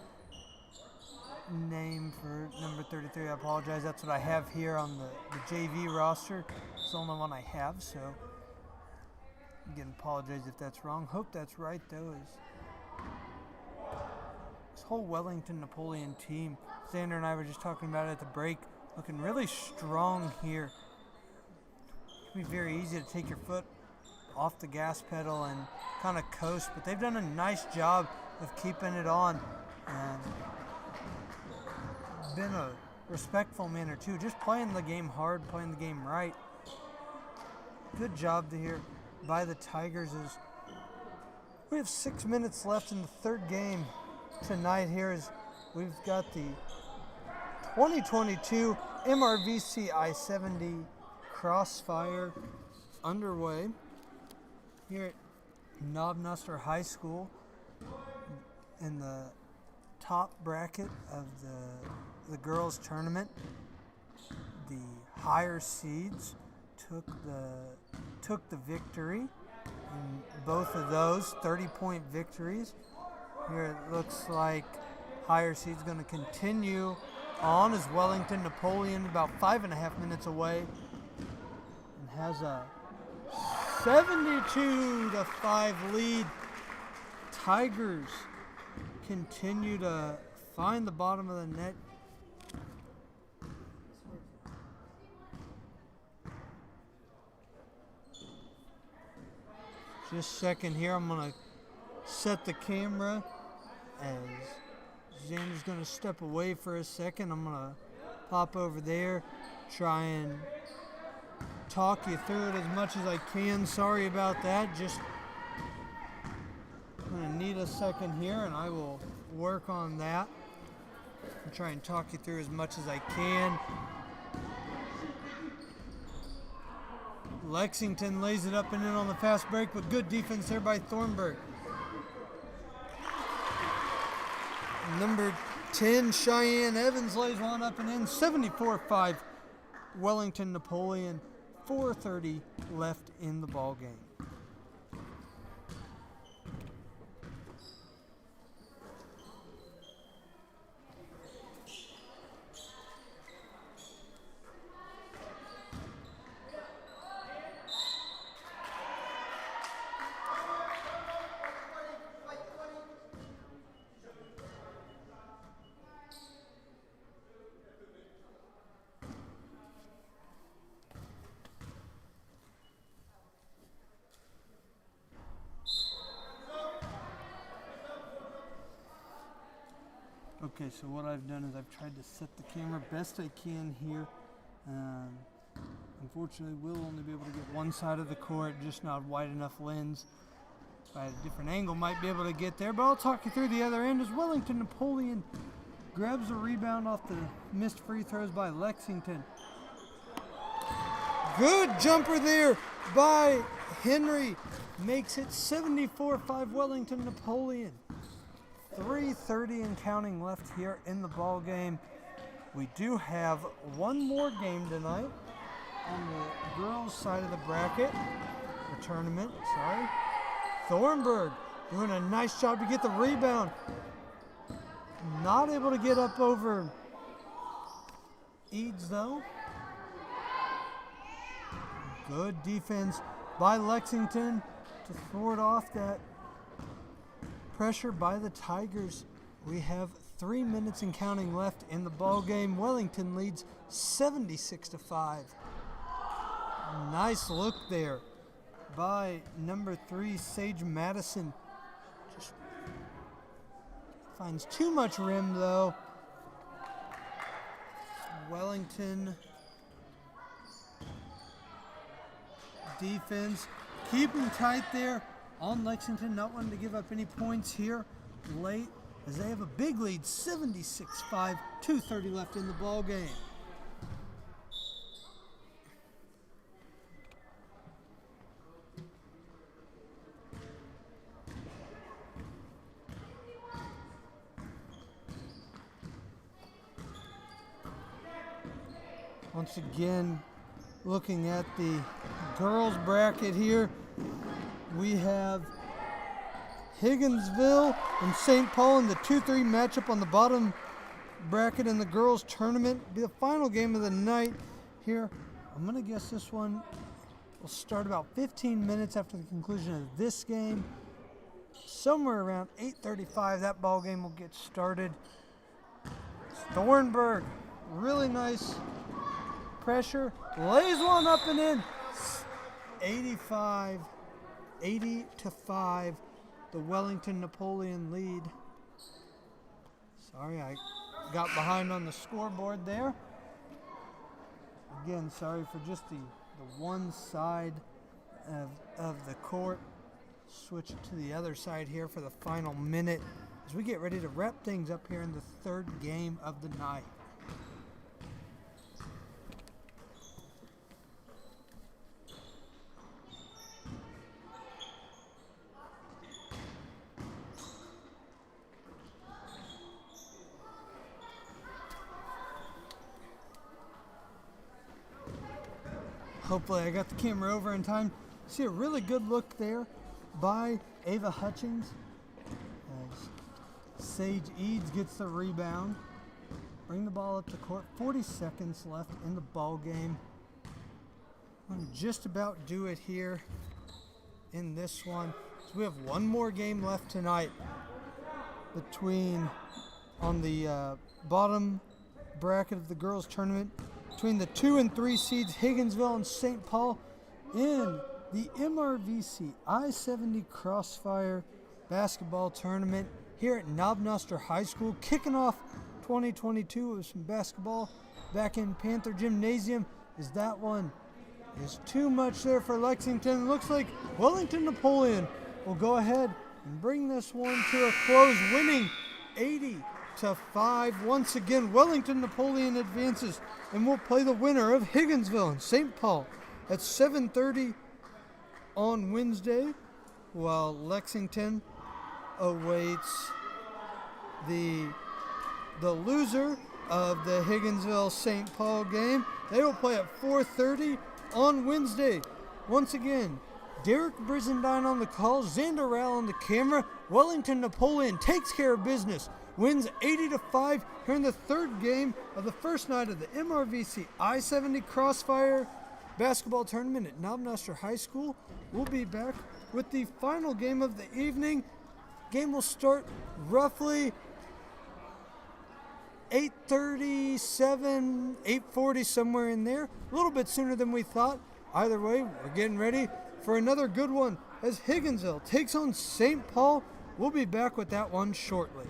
name for number 33, I apologize. That's what I have here on the JV roster. It's the only one I have, so again, apologize if that's wrong. Hope that's right, though. This whole Wellington-Napoleon team, Xander and I were just talking about it at the break, looking really strong here. It can be very easy to take your foot off the gas pedal and kind of coast, but they've done a nice job of keeping it on and been a respectful manner too, just playing the game hard, playing the game right. Good job here by the Tigers. As we have 6 minutes left in the third game tonight here, as we've got the 2022 MRVC I-70 Crossfire underway here at Knob Noster High School. In the top bracket of the girls tournament, the higher seeds took the victory in both of those 30-point victories. Here it looks like higher seeds going to continue on as Wellington-Napoleon about 5.5 minutes away and has a 72-5 lead. Tigers continue to find the bottom of the net. Just a second here. I'm going to set the camera as Xander's going to step away for a second. I'm going to pop over there, try and talk you through it as much as I can. Sorry about that. Just going to need a second here, and I will work on that and try and talk you through as much as I can. Lexington lays it up and in on the fast break, but good defense there by Thornburg. Number 10, Cheyenne Evans lays one up and in. 74-5, Wellington-Napoleon. 4:30 left in the ball game. Okay, so what I've done is I've tried to set the camera best I can here. Unfortunately, we'll only be able to get one side of the court, just not a wide enough lens. If I had a different angle, might be able to get there, but I'll talk you through the other end as Wellington-Napoleon grabs a rebound off the missed free throws by Lexington. Good jumper there by Henry. Makes it 74-5 Wellington-Napoleon. 3:30 and counting left here in the ball game. We do have one more game tonight on the girls' side of the bracket, the tournament, sorry. Thornburg doing a nice job to get the rebound. Not able to get up over Eads though. Good defense by Lexington to thwart off that pressure by the Tigers. We have 3 minutes and counting left in the ball game. Wellington leads 76-5. Nice look there by number 3, Sage Madison. Just finds too much rim though. Wellington defense keeping tight there on Lexington, not wanting to give up any points here late as they have a big lead, 76-5, 2:30 left in the ball game. Once again, looking at the girls bracket here, we have Higginsville and St. Paul in the 2-3 matchup on the bottom bracket in the girls tournament. Be the final game of the night here. I'm going to guess this one will start about 15 minutes after the conclusion of this game. Somewhere around 8:35 that ball game will get started. Thornburg, really nice pressure, lays one up and in. 80-5, the Wellington-Napoleon lead. Sorry, I got behind on the scoreboard there. Again, sorry for just the one side of the court. Switch it to the other side here for the final minute as we get ready to wrap things up here in the third game of the night. Hopefully I got the camera over in time. See a really good look there by Ava Hutchings as Sage Eads gets the rebound. Bring the ball up the court. 40 seconds left in the ball game. I'm going to just about do it here in this one. So we have one more game left tonight between on the bottom bracket of the girls tournament between the 2 and 3 seeds Higginsville and St. Paul in the MRVC I-70 Crossfire Basketball Tournament here at Knob Noster High School, kicking off 2022 with some basketball back in Panther Gymnasium. Is that one is too much there for Lexington? Looks like Wellington-Napoleon will go ahead and bring this one to a close, winning 80-5. Once again, Wellington-Napoleon advances, and we'll play the winner of Higginsville and St. Paul at 7:30 on Wednesday, while Lexington awaits the loser of the Higginsville-St. Paul game. They will play at 4:30 on Wednesday. Once again, Derek Brizendine on the call, Xander Rowell on the camera. Wellington-Napoleon takes care of business, wins 80-5 here in the third game of the first night of the MRVC I-70 Crossfire Basketball Tournament at Knob Noster High School. We'll be back with the final game of the evening. Game will start roughly 8:37, 8:40, somewhere in there. A little bit sooner than we thought. Either way, we're getting ready for another good one as Higginsville takes on St. Paul. We'll be back with that one shortly.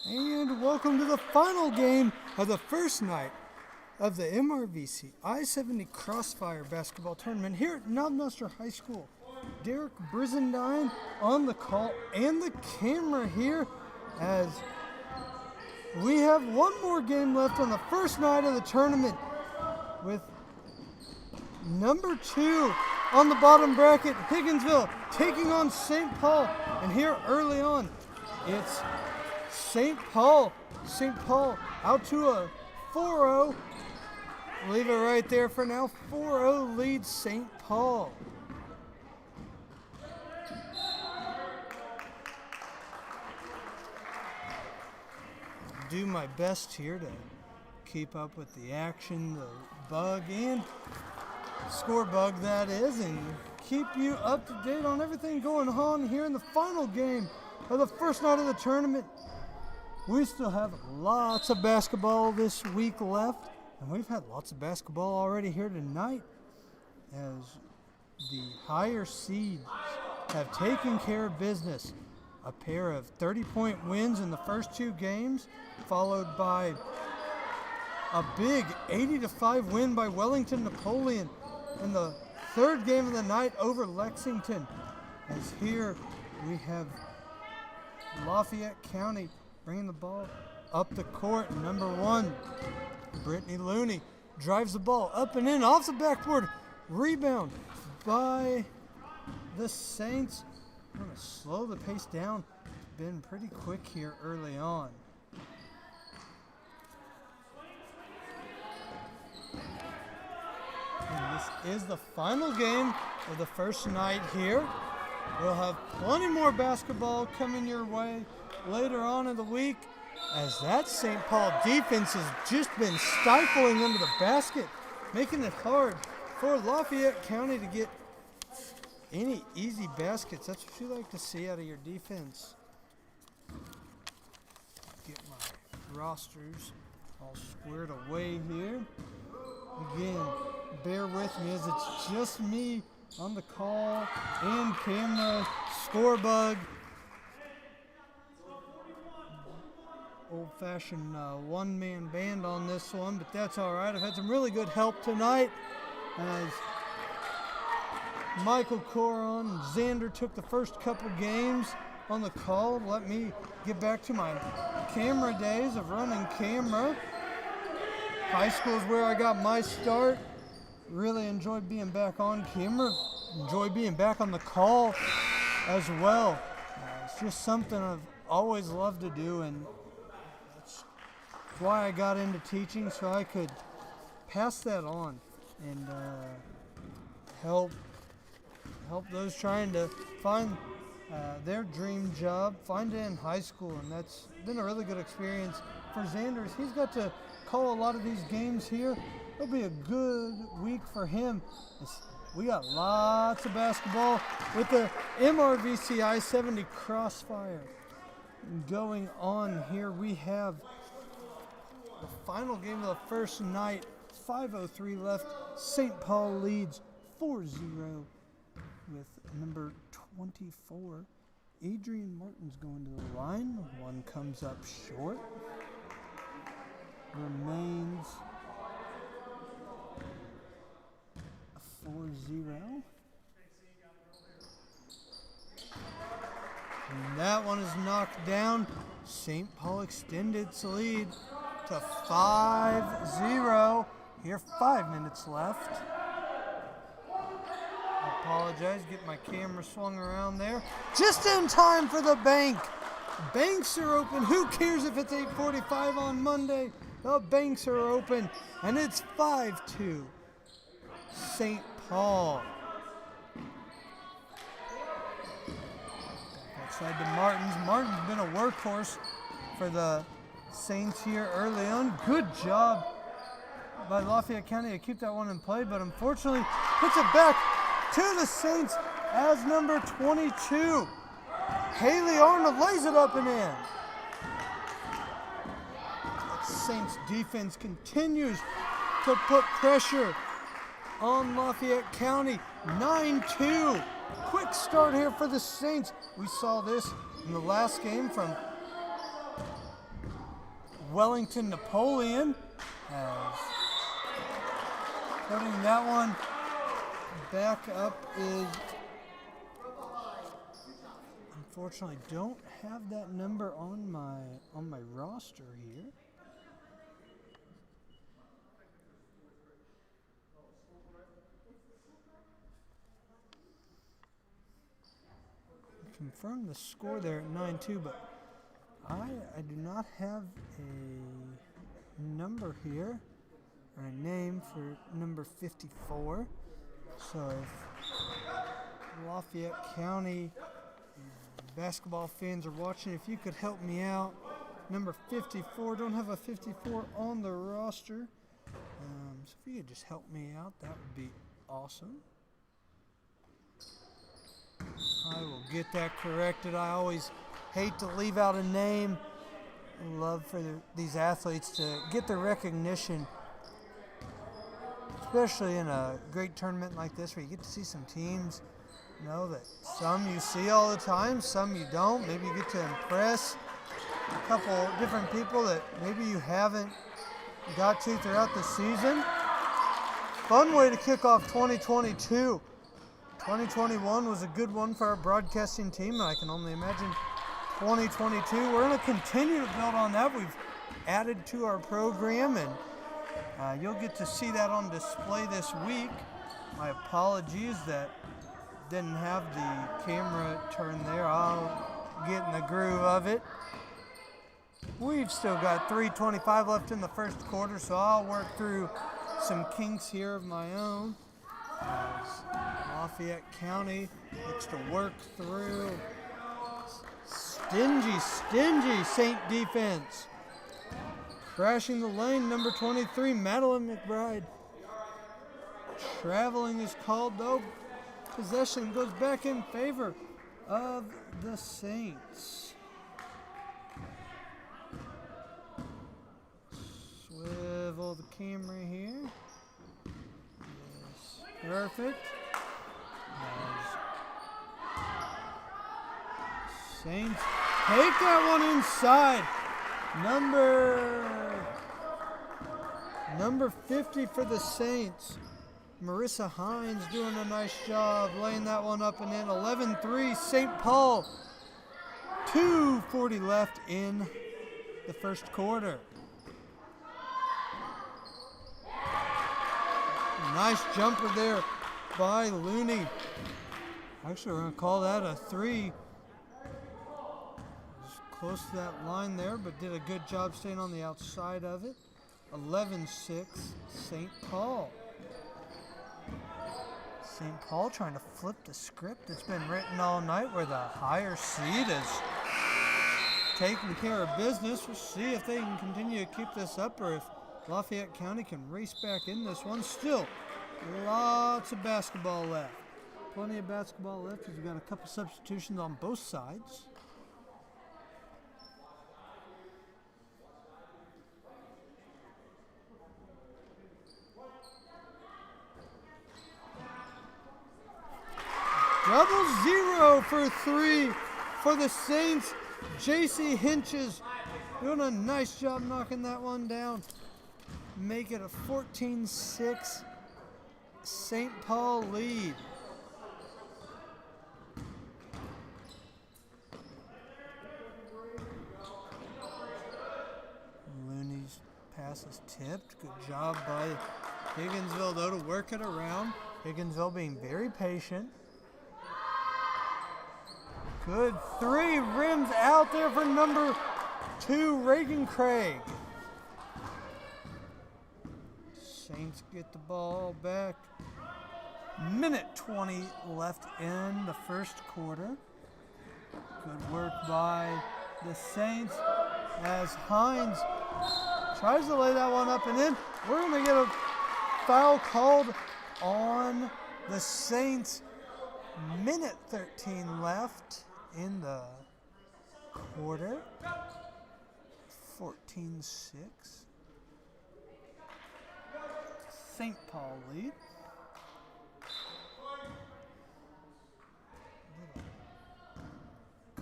And welcome to the final game of the first night of the MRVC I-70 Crossfire Basketball Tournament here at Knob Noster High School. Derek Brizendine on the call and the camera here as we have one more game left on the first night of the tournament with number 2 on the bottom bracket, Higginsville, taking on St. Paul. And here early on, it's St. Paul. St. Paul out to a 4-0. Leave it right there for now. 4-0 leads St. Paul. Do my best here to keep up with the action, the bug, and score bug that is, and keep you up to date on everything going on here in the final game of the first night of the tournament. We still have lots of basketball this week left, and we've had lots of basketball already here tonight as the higher seeds have taken care of business. A pair of 30-point wins in the first 2 games, followed by a big 80-5 win by Wellington-Napoleon in the third game of the night over Lexington. As here we have Lafayette County bringing the ball up the court. Number 1, Brittany Looney drives the ball up and in off the backboard. Rebound by the Saints. I'm going to slow the pace down. It's been pretty quick here early on. And this is the final game of the first night here. We'll have plenty more basketball coming your way later on in the week, as that St. Paul defense has just been stifling under the basket, making it hard for Lafayette County to get any easy baskets. That's what you like to see out of your defense. Get my rosters all squared away here. Again, bear with me as it's just me on the call and camera, score bug. Old-fashioned one-man band on this one, but that's all right. I've had some really good help tonight as Michael Coron and Xander took the first couple games on the call. Let me get back to my camera days of running camera. High school is where I got my start. Really enjoyed being back on camera. Enjoy being back on the call as well. It's just something I've always loved to do, and that's why I got into teaching, so I could pass that on and help those trying to find their dream job, find it in high school. And that's been a really good experience for Xander. He's got to call a lot of these games here. It'll be a good week for him. We got lots of basketball with the MRVC I-70 Crossfire going on here. We have the final game of the first night. 5:03 left. St. Paul leads 4-0 with number 24. Adrian Martin's going to the line. One comes up short. Remains 4-0. And that one is knocked down. St. Paul extended its lead to 5-0. Here, 5 minutes left. I apologize, get my camera swung around there. Just in time for the bank. Banks are open. Who cares if it's 8:45 on Monday? The banks are open, and it's 5-2. St. Paul. Outside to Martins. Martin's been a workhorse for the Saints here early on. Good job by Lafayette County to keep that one in play, but unfortunately puts it back to the Saints as number 22. Haley Arnold lays it up and in. That Saints defense continues to put pressure on Lafayette County. 9-2. Quick start here for the Saints. We saw this in the last game from Wellington-Napoleon. As putting that one back up is, unfortunately, don't have that number on my roster here. Confirm the score there at 9-2, but I do not have a number here, or a name for number 54. So if Lafayette County basketball fans are watching, if you could help me out, number 54, don't have a 54 on the roster. So if you could just help me out, that would be awesome. I will get that corrected. I always hate to leave out a name. I love for these athletes to get the recognition, especially in a great tournament like this where you get to see some teams, you know, that some you see all the time, some you don't. Maybe you get to impress a couple different people that maybe you haven't got to throughout the season. Fun way to kick off 2022. 2021 was a good one for our broadcasting team, and I can only imagine 2022. We're going to continue to build on that. We've added to our program, and you'll get to see that on display this week. My apologies that didn't have the camera turned there. I'll get in the groove of it. We've still got 3:25 left in the first quarter, so I'll work through some kinks here of my own. As Lafayette County looks to work through stingy Saint defense. Crashing the lane, number 23, Madeline McBride. Traveling is called, though. Possession goes back in favor of the Saints. Swivel the camera here. Perfect. Saints take that one inside. Number 50 for the Saints. Marissa Hines doing a nice job laying that one up and in. 11-3 St. Paul. 2:40 left in the first quarter. Nice jumper there by Looney. Actually, we're going to call that a 3. Was close to that line there, but did a good job staying on the outside of it. 11-6 St. Paul. St. Paul trying to flip the script that's been written all night where the higher seed is taking care of business. We'll see if they can continue to keep this up or if Lafayette County can race back in this one. Still, lots of basketball left. Plenty of basketball left because we've got a couple substitutions on both sides. Double zero for 3 for the Saints. J.C. Hinches doing a nice job knocking that one down. Make it a 14-6 St. Paul lead. Looney's pass is tipped. Good job by Higginsville, though, to work it around. Higginsville being very patient. Good 3, rims out there for number 2, Reagan Craig. Saints get the ball back. Minute 20 left in the first quarter. Good work by the Saints as Hines tries to lay that one up and in. We're going to get a foul called on the Saints. Minute 13 left in the quarter. 14-6. St. Paul lead.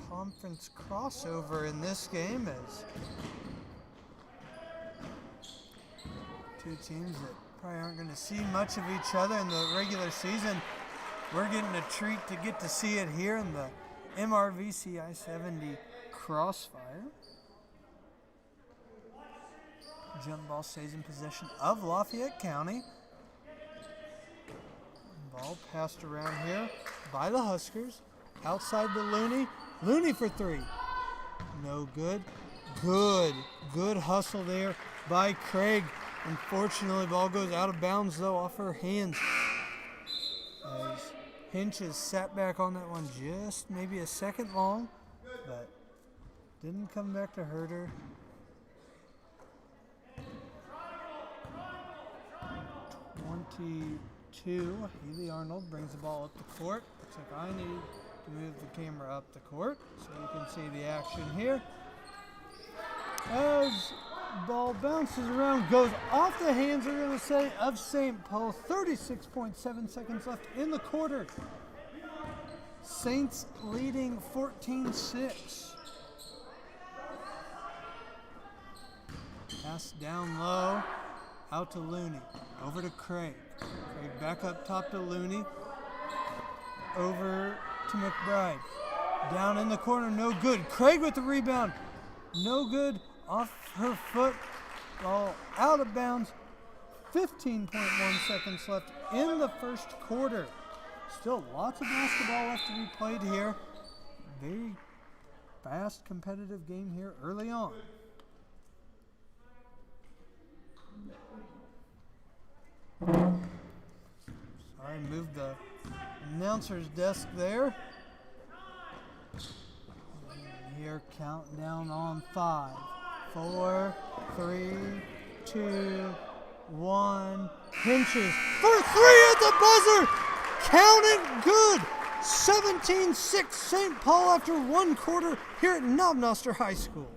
Conference crossover in this game as Two teams that probably aren't going to see much of each other in the regular season. We're getting a treat to get to see it here in the MRVC I-70 Crossfire. Jump ball stays in possession of Lafayette County. Ball passed around here by the Huskers. Outside to Looney. Looney for three. No good. Good hustle there by Craig. Unfortunately, ball goes out of bounds though off her hands. As Hinches sat back on that one just maybe a second long, but didn't come back to hurt her. 22, Healy Arnold brings the ball up the court. Looks like I need to move the camera up the court so you can see the action here. As ball bounces around, goes off the hands, we're going to say, of St. Paul. 36.7 seconds left in the quarter. Saints leading 14-6. Pass down low, out to Looney, over to Craig. Craig back up top to Looney, over to McBride. Down in the corner, no good. Craig with the rebound, no good. Off her foot, ball out of bounds. 15.1 seconds left in the first quarter. Still lots of basketball left to be played here. Very fast, competitive game here early on. Sorry, moved the announcer's desk there. And here, counting down on 5, 4, 3, 2, 1. Hinches for three at the buzzer. Count it good. 17-6 St. Paul after one quarter here at Knob Noster High School.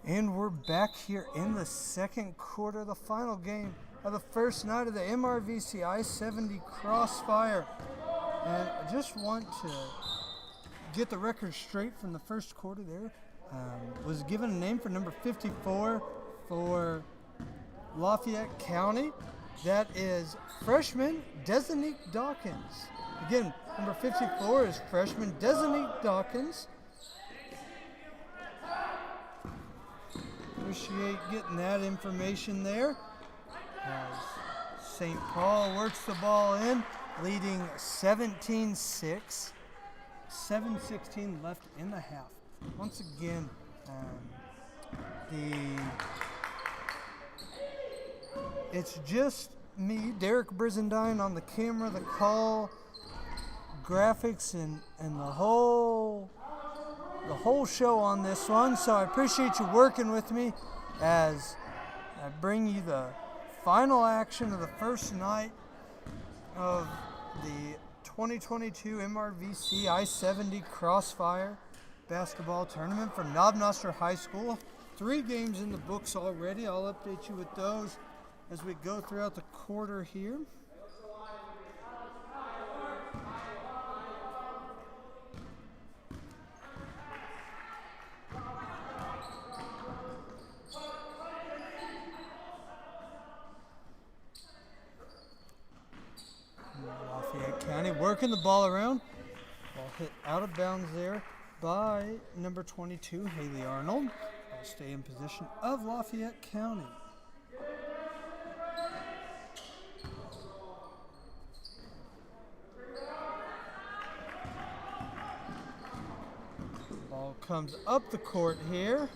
And we're back here in the second quarter, the final game of the first night of the MRVC I-70 Crossfire. And I just want to get the record straight from the first quarter there. Was given a name for number 54 for Lafayette County. That is freshman Desanique Dawkins. Again, number 54 is freshman Desanique Dawkins. Appreciate getting that information there. As St. Paul works the ball in, leading 17-6. 7:16 left in the half. Once again, it's just me, Derek Brizendine, on the camera, the call, graphics, and the whole show on this one. So I appreciate you working with me as I bring you the final action of the first night of the 2022 MRVC I-70 Crossfire Basketball Tournament from Knob Noster High School. 3 games in the books already. I'll update you with those as we go throughout the quarter here. Lafayette County working the ball around. Ball hit out of bounds there by number 22, Haley Arnold. Ball stay in position of Lafayette County. Ball comes up the court here.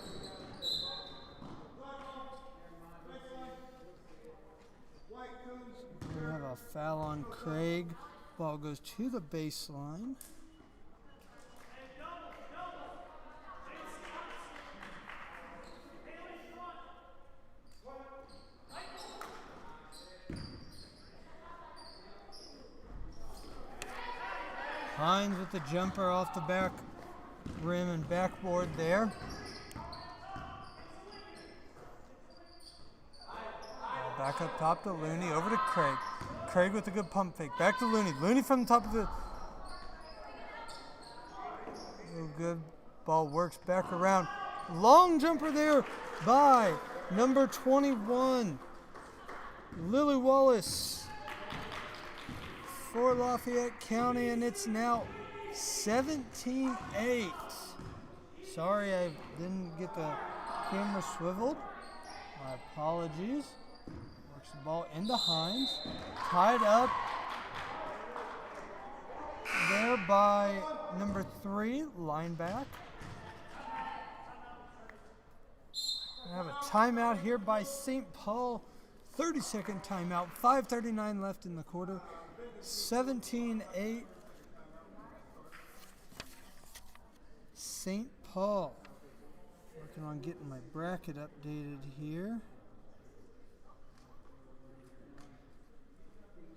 We have a foul on Craig. Ball goes to the baseline. Hines with the jumper off the back rim and backboard there. Back up top to Looney, over to Craig. Craig with a good pump fake. Back to Looney. Looney from the top of the... Real good. Ball works back around. Long jumper there by number 21, Lily Wallace for Lafayette County, and it's now 17-8. Sorry I didn't get the camera swiveled. My apologies. Works the ball into Hines. Tied up there by number 3, lineback. We have a timeout here by St. Paul. 30-second timeout. 5:39 left in the quarter. 17-8. St. Paul. Working on getting my bracket updated here.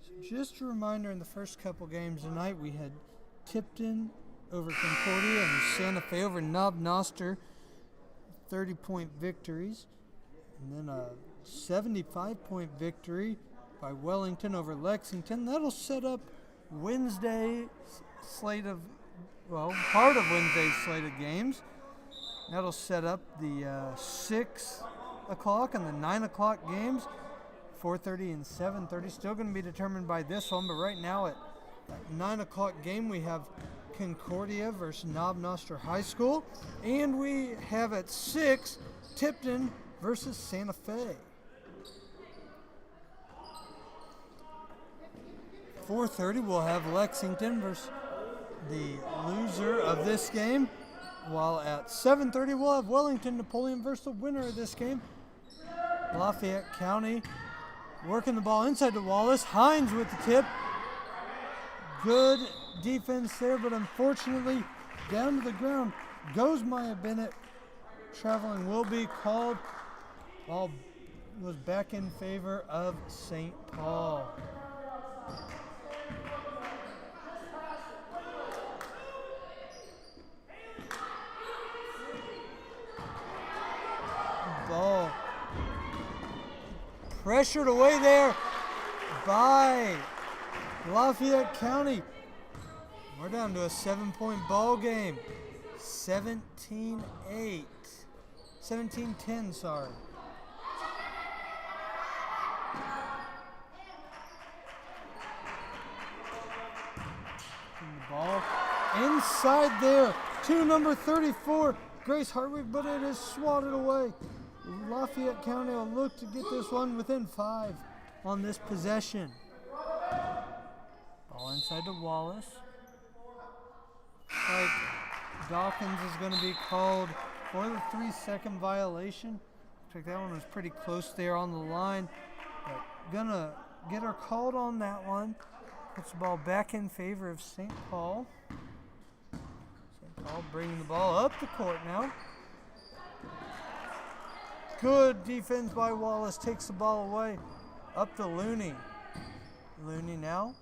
So just a reminder, in the first couple games tonight, we had Tipton over Concordia and Santa Fe over Knob Noster. 30-point victories. And then a 75-point victory by Wellington over Lexington. That'll set up Wednesday's slate of, well, part of Wednesday's slate of games. That'll set up the 6 o'clock and the 9 o'clock games, 4:30 and 7:30. Still going to be determined by this one, but right now at that 9 o'clock game we have Concordia versus Knob Noster High School, and we have at 6 Tipton versus Santa Fe. 4:30 we'll have Lexington versus the loser of this game, while at 7:30 we'll have Wellington-Napoleon versus the winner of this game. Lafayette County working the ball inside to Wallace. Hines with the tip. Good defense there, but unfortunately down to the ground goes Maya Bennett. Traveling will be called. Ball was back in favor of St. Paul. Ball pressured away there by Lafayette County. We're down to a 7-point ball game. 17-8. 17-10, sorry. And the ball inside there to number 34, Grace Hartwig, but it is swatted away. Lafayette County will look to get this one within 5 on this possession. Ball inside to Wallace. Like Dawkins is going to be called for the 3-second violation. Looks like that one was pretty close there on the line, but gonna get her called on that one. Puts the ball back in favor of St. Paul. St. Paul bringing the ball up the court now. Good defense by Wallace. Takes the ball away. Up to Looney. Looney now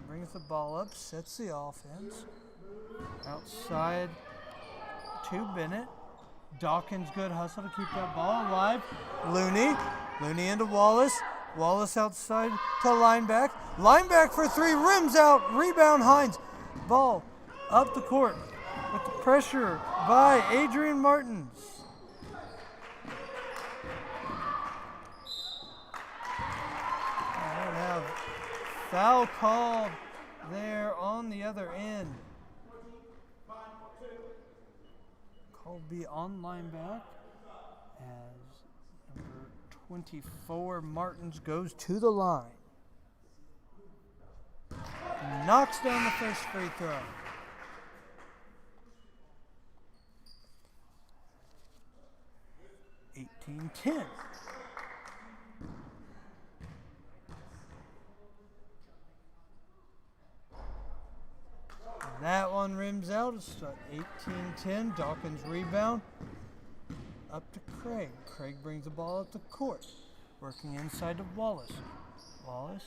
brings the ball up. Sets the offense. Outside to Bennett. Dawkins, good hustle to keep that ball alive. Looney into Wallace. Wallace outside to Lineback. Lineback for three, rims out. Rebound Hines. Ball up the court with the pressure by Adrian Martins. I don't have foul called there on the other end. Call be on Lineback as number 24 Martins goes to the line. Knocks down the first free throw. (18-10). That one rims out. It's 18-10. Dawkins rebound. Up to Craig. Craig brings the ball up the court. Working inside to Wallace. Wallace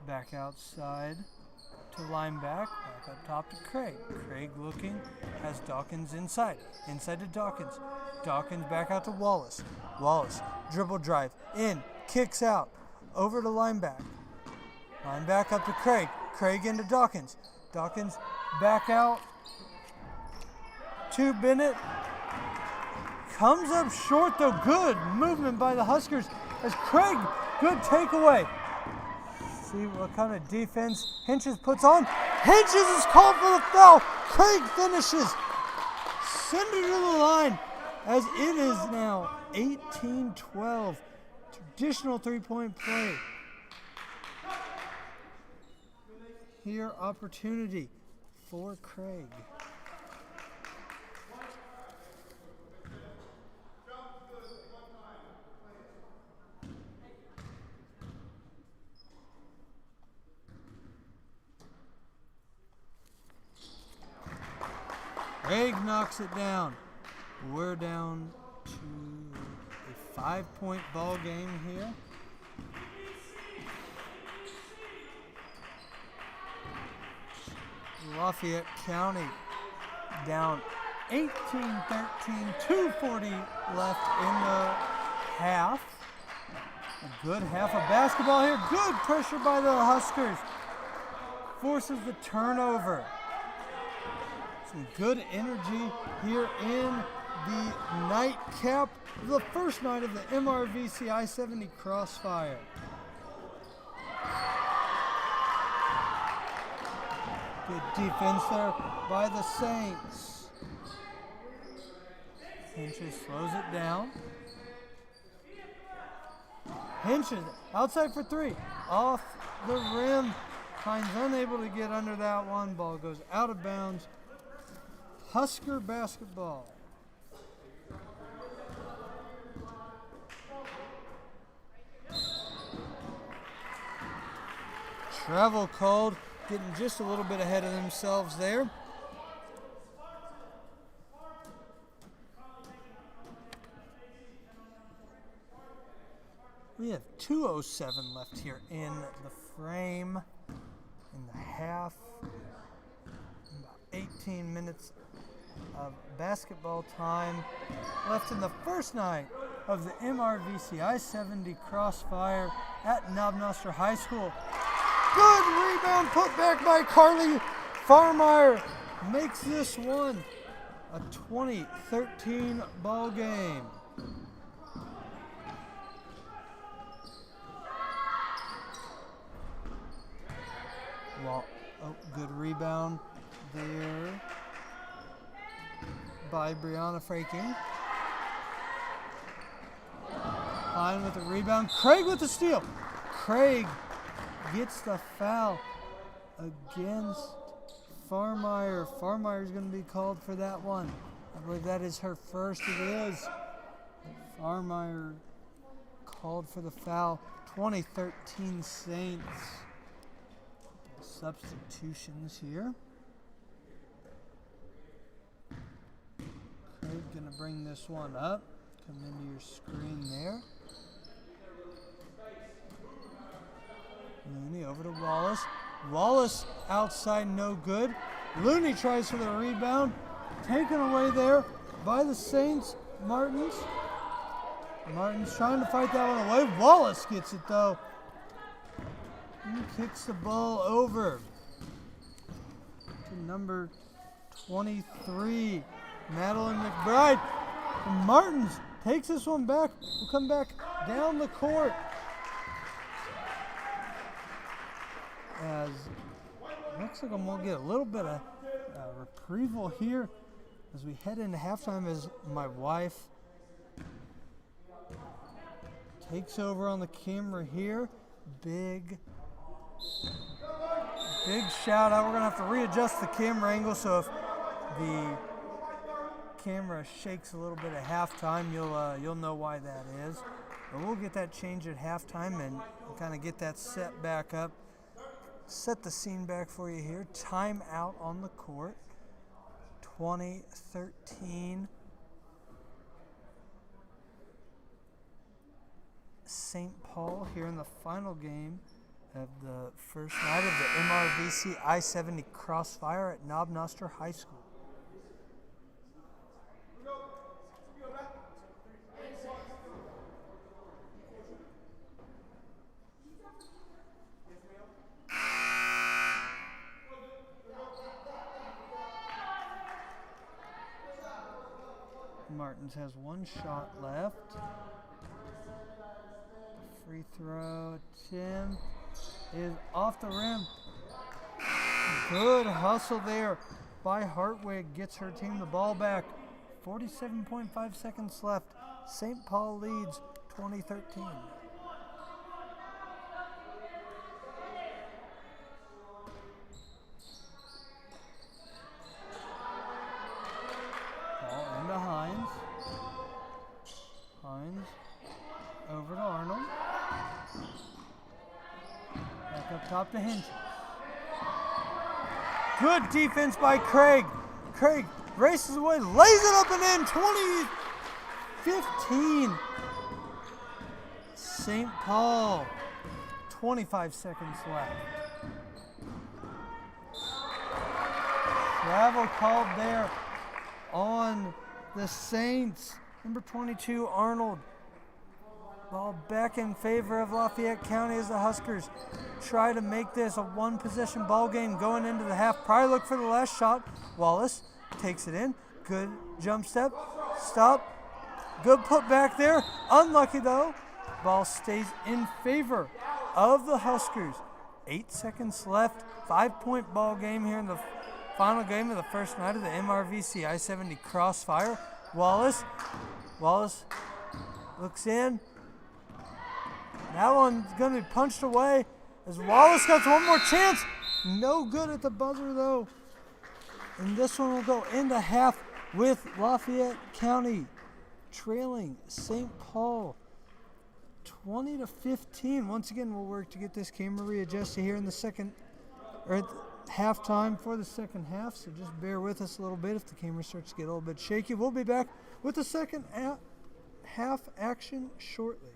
back outside to Lineback. Back up top to Craig. Craig looking. Has Dawkins inside. Inside to Dawkins. Dawkins back out to Wallace. Wallace dribble drive. In. Kicks out. Over to Lineback. Lineback up to Craig. Craig into Dawkins. Dawkins back out to Bennett. Comes up short though. Good movement by the Huskers as Craig, good takeaway. See what kind of defense Hinches puts on. Hinches is called for the foul. Craig finishes. Send it to the line as it is now 18-12. Traditional three-point play. Here, opportunity for Craig. Craig knocks it down. We're down to a 5-point ball game here. Lafayette County down 18-13, 2:40 left in the half. A good half of basketball here. Good pressure by the Huskers. Forces the turnover. Some good energy here in the nightcap, the first night of the MRVC I-70 Crossfire. Good defense there by the Saints. Hinches slows it down. Hinches outside for three. Off the rim. Hines unable to get under that one. Ball goes out of bounds. Husker basketball. Travel called. Getting just a little bit ahead of themselves there. We have 2:07 left here in the frame, in the half. About 18 minutes of basketball time left in the first night of the MRVC I-70 Crossfire at Knob Noster High School. Good rebound put back by Carly Farmeyer. Makes this one a 20-13 ball game. Well, good rebound there by Brianna Fraking. Hine with the rebound. Craig with the steal. Craig gets the foul against Farmeyer. Farmeyer's going to be called for that one. I believe that is her first. It is. Farmeyer called for the foul. 2013 Saints. Substitutions here. Craig going to bring this one up. Come into your screen there. Looney over to Wallace. Wallace outside, no good. Looney tries for the rebound. Taken away there by the Saints. Martins trying to fight that one away. Wallace gets it though. He kicks the ball over to number 23, Madeline McBride. And Martins takes this one back. Will come back down the court. As looks like I'm going to get a little bit of retrieval here as we head into halftime, as my wife takes over on the camera here. Big shout out. We're going to have to readjust the camera angle, so if the camera shakes a little bit at halftime, you'll know why that is. But we'll get that changed at halftime and kind of get that set back up. Set the scene back for you here. Time out on the court. 2013. St. Paul here in the final game of the first night of the MRVC I-70 Crossfire at Knob Noster High School. Martins has one shot left. Free throw attempt is off the rim. Good hustle there by Hartwig. Gets her team the ball back. 47.5 seconds left. St. Paul leads 2013. Ball into Hines. Hines over to Arnold. Back up top to Hinton. Good defense by Craig. Craig races away, lays it up and in. 20-15. St. Paul. 25 seconds left. Travel called there on the Saints. Number 22, Arnold. Ball back in favor of Lafayette County as the Huskers try to make this a one-possession ball game going into the half. Probably look for the last shot. Wallace takes it in. Good jump step. Stop. Good put back there. Unlucky though. Ball stays in favor of the Huskers. 8 seconds left. 5-point ball game here in the final game of the first night of the MRVC I-70 Crossfire. Wallace looks in. That one's going to be punched away as Wallace gets one more chance. No good at the buzzer though. And this one will go into half with Lafayette County trailing St. Paul 20-15. Once again, we'll work to get this camera readjusted here in the second, or at halftime for the second half. So just bear with us a little bit if the camera starts to get a little bit shaky. We'll be back with the second half action shortly.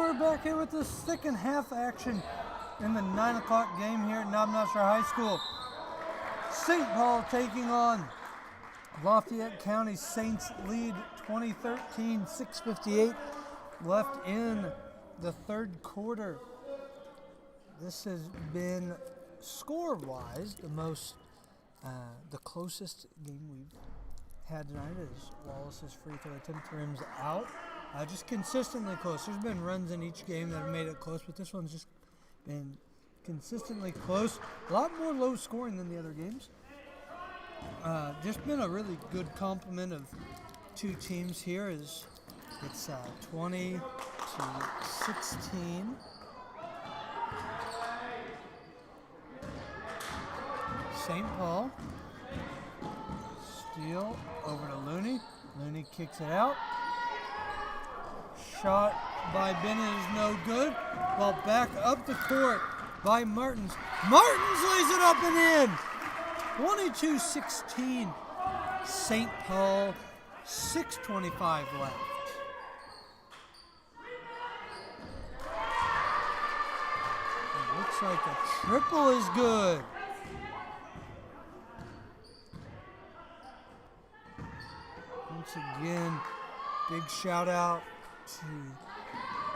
we're back here with the second half action in the 9 o'clock game here at Knob Noster High School. St. Paul taking on Lafayette County. Saints lead 2013, 6:58 left in the third quarter. This has been score-wise the closest game we've had tonight is Wallace's free throw attempt rims out. Just consistently close. There's been runs in each game that have made it close, but this one's just been consistently close. A lot more low scoring than the other games. Just been a really good complement of two teams here. It's 20 to 16. St. Paul. Steal over to Looney. Looney kicks it out. Shot by Bennett is no good. Well, back up the court by Martins. Martins lays it up and in. 22-16. St. Paul, 6:25 left. It looks like a triple is good. Once again, big shout out to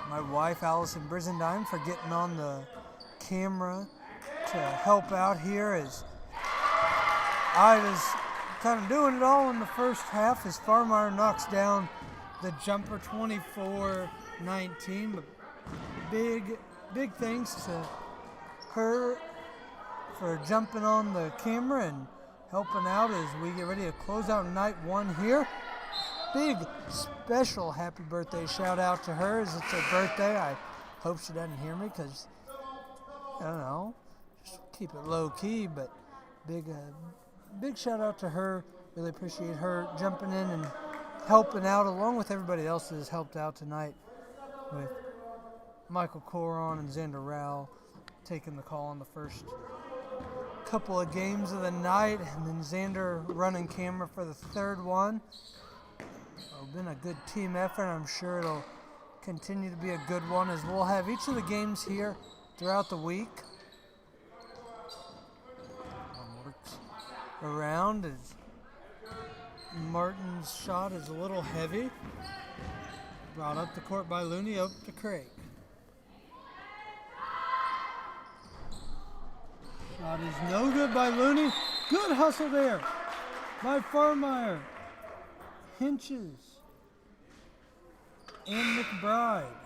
my wife, Allison Brizendine, for getting on the camera to help out here, as I was kind of doing it all in the first half as Farmeyer knocks down the jumper 24-19. But big thanks to her for jumping on the camera and helping out as we get ready to close out night one here. Big special happy birthday shout out to her as it's her birthday. I hope she doesn't hear me because, I don't know, just keep it low key, but big shout out to her. Really appreciate her jumping in and helping out along with everybody else that has helped out tonight, with Michael Coron and Xander Rao taking the call on the first couple of games of the night, and then Xander running camera for the third one. It's been a good team effort. I'm sure it'll continue to be a good one, as we'll have each of the games here throughout the week. Works around as Martin's shot is a little heavy. Brought up the court by Looney, up to Craig. Shot is no good by Looney. Good hustle there by Farmeyer. Hinches and McBride.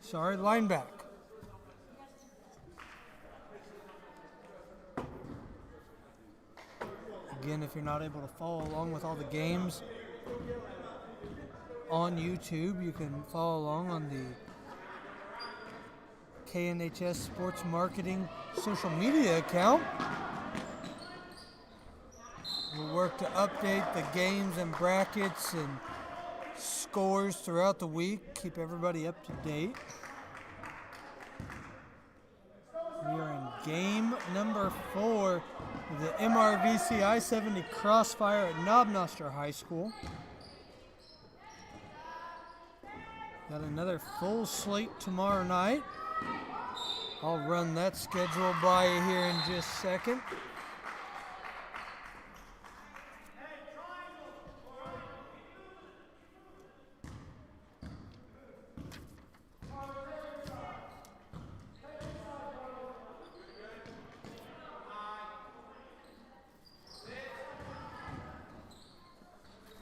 Sorry, line back. Again, if you're not able to follow along with all the games on YouTube, you can follow along on the KNHS Sports Marketing social media account. We'll work to update the games and brackets and scores throughout the week, keep everybody up to date. We are in game number 4 of the MRVC I-70 Crossfire at Knob Noster High School. Got another full slate tomorrow night. I'll run that schedule by you here in just a second.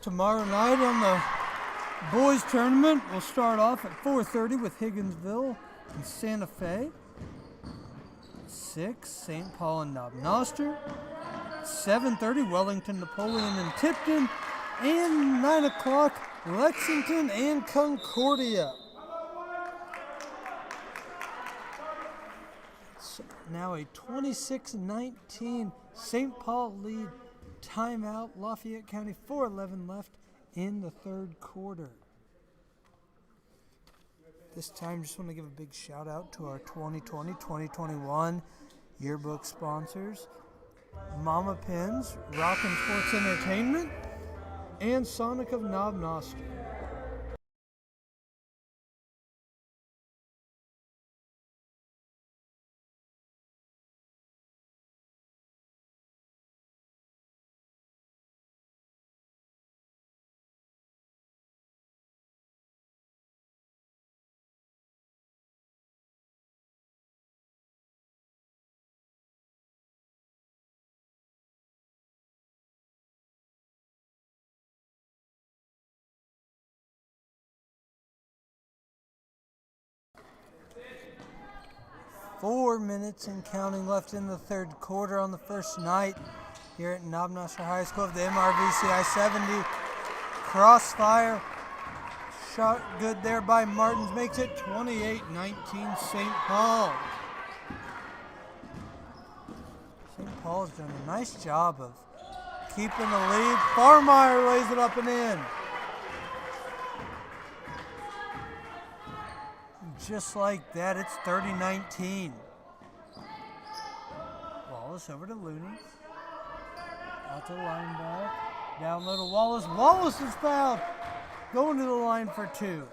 Tomorrow night on the boys tournament, we'll start off at 4:30 with Higginsville and Santa Fe. 6, St. Paul and Knob Noster. 7:30, Wellington-Napoleon and Tipton. And 9 o'clock, Lexington and Concordia. It's now a 26-19 St. Paul lead. Timeout, Lafayette County, 4:11 left in the third quarter. This time, just want to give a big shout out to our 2020-2021 yearbook sponsors, Mama Pins, Rockin' Sports Entertainment, and Sonic of Knob Noster. 4 minutes and counting left in the third quarter on the first night here at Knob Noster High School of the MRVC I-70. Crossfire. Shot good there by Martins. Makes it 28-19 St. Paul. St. Paul's done a nice job of keeping the lead. Farmeyer lays it up and in. Just like that, it's 30-19. Wallace over to Looney. Out to the linebacker. Down low to Wallace. Wallace is fouled. Going to the line for 2.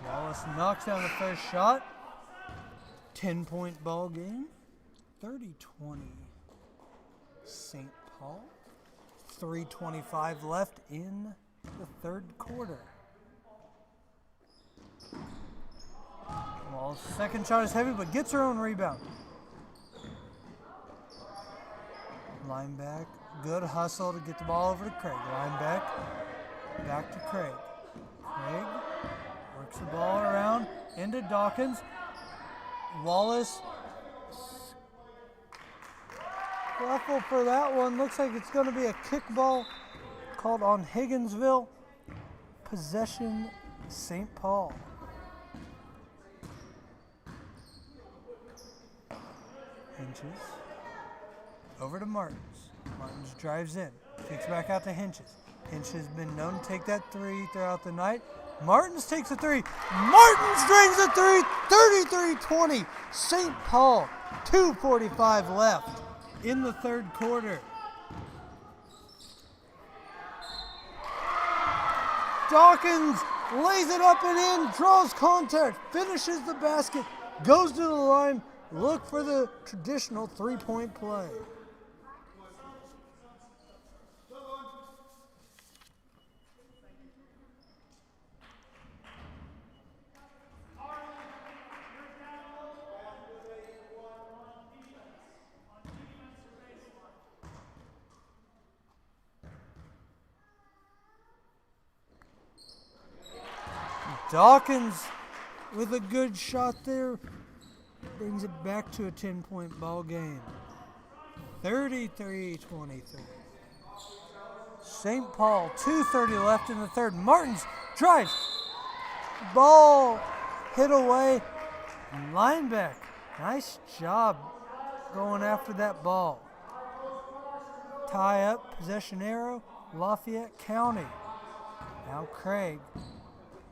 Wallace knocks down the first shot. 10-point ball game. 30-20 St. Paul. 3:25 left in the third quarter. Wallace' second shot is heavy, but gets her own rebound. Lineback, good hustle to get the ball over to Craig. Lineback, back to Craig. Craig works the ball around into Dawkins. Wallace, scuffle for that one. Looks like it's going to be a kickball called on Higginsville. Possession, St. Paul. Hinches. Over to Martins. Martins drives in. Kicks back out to Hinches. Hinches has been known to take that 3 throughout the night. Martins takes a 3. Martins drains a 3. 33-20. St. Paul. 2:45 left in the third quarter. Dawkins lays it up and in, draws contact, finishes the basket, goes to the line, look for the traditional 3-point play. Dawkins with a good shot there brings it back to a 10-point ball game. 33-23. St. Paul, 2:30 left in the third. Martins drives. Ball hit away. Linebacker, nice job going after that ball. Tie up, possession arrow, Lafayette County. Now Craig.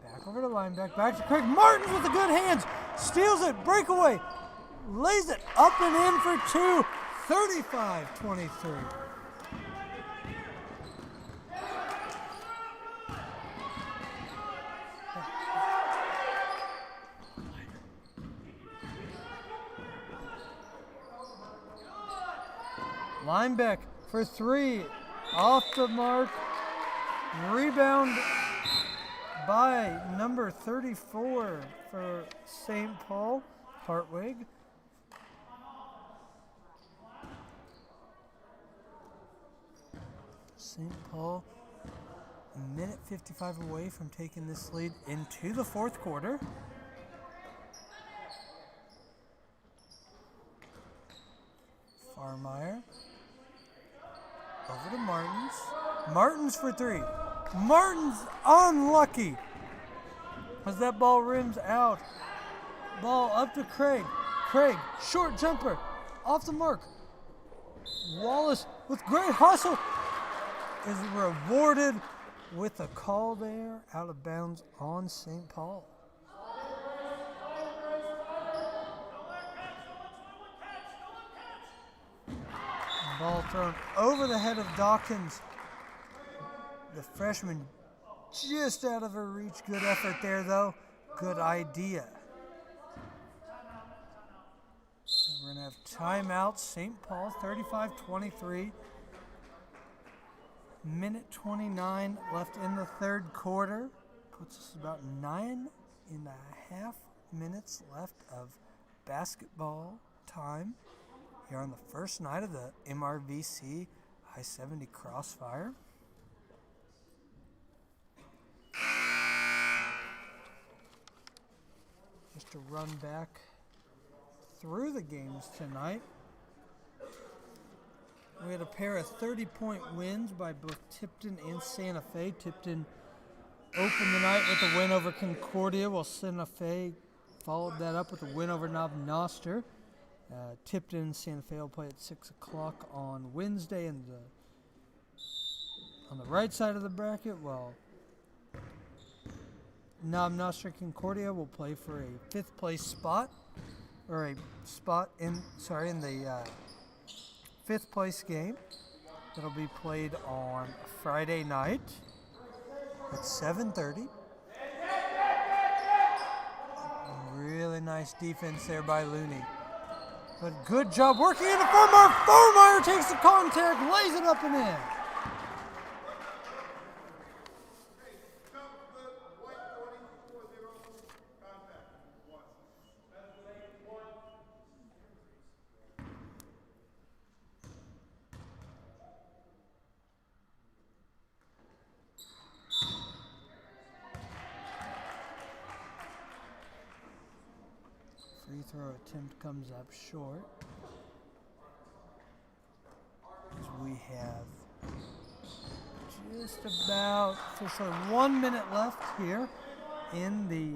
Back over to linebacker, back to Craig. Martins with the good hands, steals it, breakaway, lays it up and in for 2, 35-23. Linebacker for 3, off the mark, rebound by number 34 for St. Paul, Hartwig. St. Paul, a minute 55 away from taking this lead into the fourth quarter. Farmeyer. Over to Martins. Martins for 3. Martins unlucky as that ball rims out. Ball up to Craig. Craig, short jumper, off the mark. Wallace with great hustle is rewarded with a call there, out of bounds on St. Paul. Ball thrown over the head of Dawkins. The freshman just out of her reach. Good effort there, though. Good idea. We're going to have timeout. St. Paul, 35-23. Minute 29 left in the third quarter. Puts us about 9.5 minutes left of basketball time here on the first night of the MRVC I-70 Crossfire. Just to run back through the games tonight. We had a pair of 30-point wins by both Tipton and Santa Fe. Tipton opened the night with a win over Concordia, while Santa Fe followed that up with a win over Knob Noster. Tipton and Santa Fe will play at 6 o'clock on Wednesday on the right side of the bracket, while Knob Noster Concordia will play for a 5th place spot, or a spot in the 5th place game. That'll be played on Friday night at 7:30. Really nice defense there by Looney. But good job working into Formeyer. Formeyer takes the contact, lays it up and in. Free throw attempt comes up short. As we have just about officially 1 minute left here in the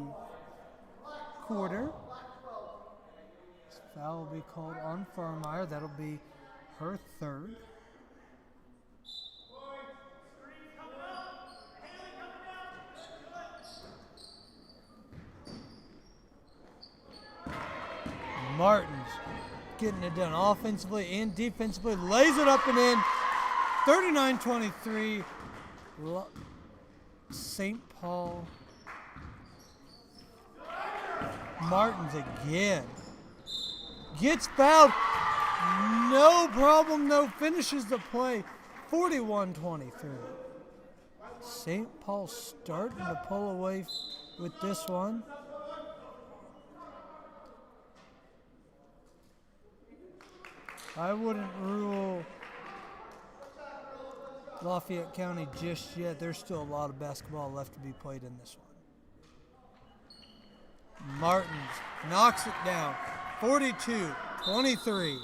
quarter. This foul will be called on Formeyer. That'll be her 3rd. Martin's getting it done offensively and defensively. Lays it up and in. 39-23. St. Paul. Martin's again. Gets fouled. No problem, though. Finishes the play. 41-23. St. Paul starting to pull away with this one. I wouldn't rule Lafayette County just yet. There's still a lot of basketball left to be played in this one. Martins knocks it down. 42-23.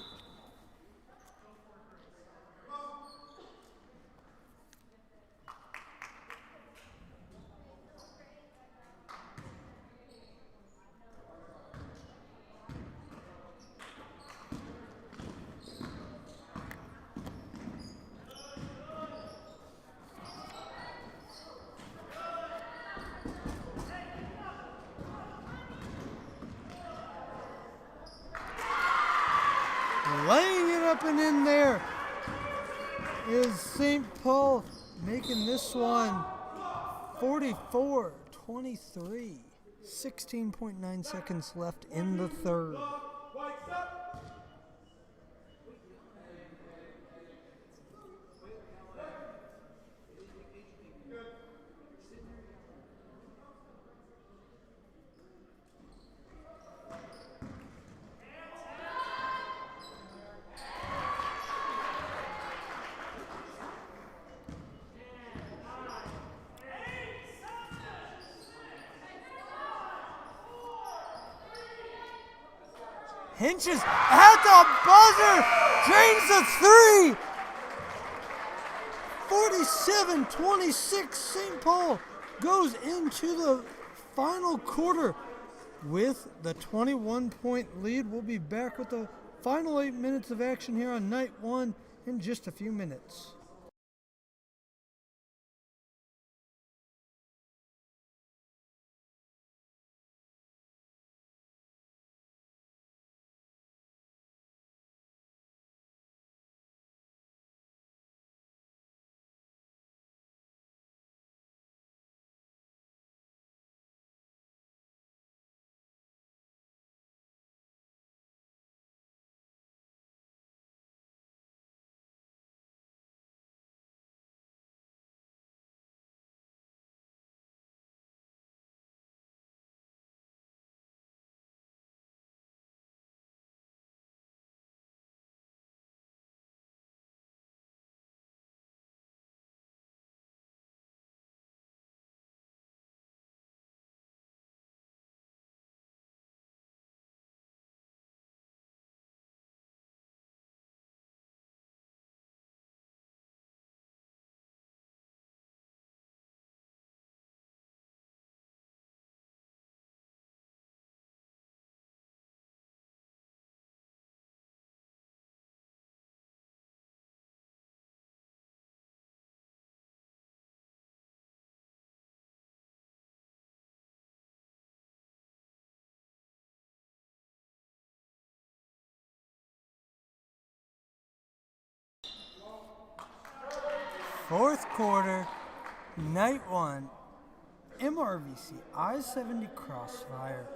Laying it up and in there is St. Paul, making this one 44-23. 16.9 seconds left in the 3rd. Hinches at the buzzer, drains the 3. 47-26, St. Paul goes into the final quarter with the 21-point lead. We'll be back with the final 8 minutes of action here on night 1 in just a few minutes. Fourth quarter, night one, MRVC I-70 Crossfire.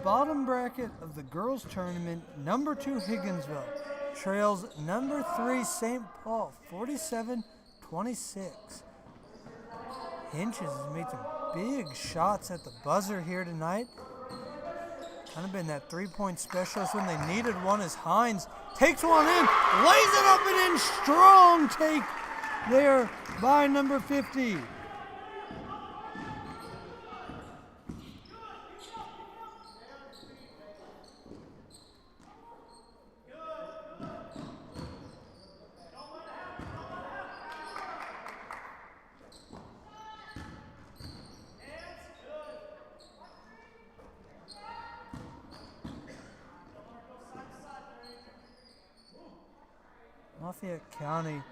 Bottom bracket of the girls tournament, number 2 Higginsville trails number 3 St. Paul, 47-26. Hinches has made some big shots at the buzzer here tonight. Kind of been that three-point specialist when they needed one as Hines takes one in, lays it up and in. Strong take there by number 50. Lafayette County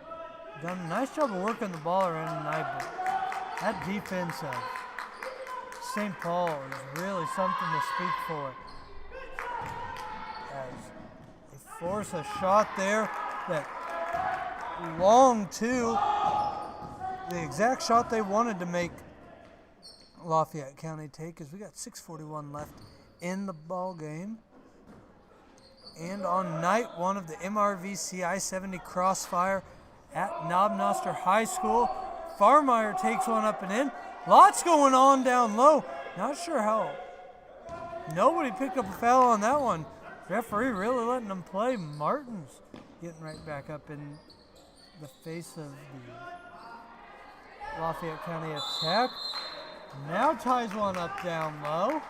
done a nice job of working the ball around tonight, but that defense of St. Paul is really something to speak for. As they force a shot there, that long two, the exact shot they wanted to make Lafayette County take, as we got 6:41 left in the ball game. And on night one of the MRVC I-70 Crossfire at Knob Noster High School, Farmeyer takes one up and in. Lots going on down low. Not sure how. Nobody picked up a foul on that one. Referee really letting them play. Martin's getting right back up in the face of the Lafayette County attack. Now ties one up down low.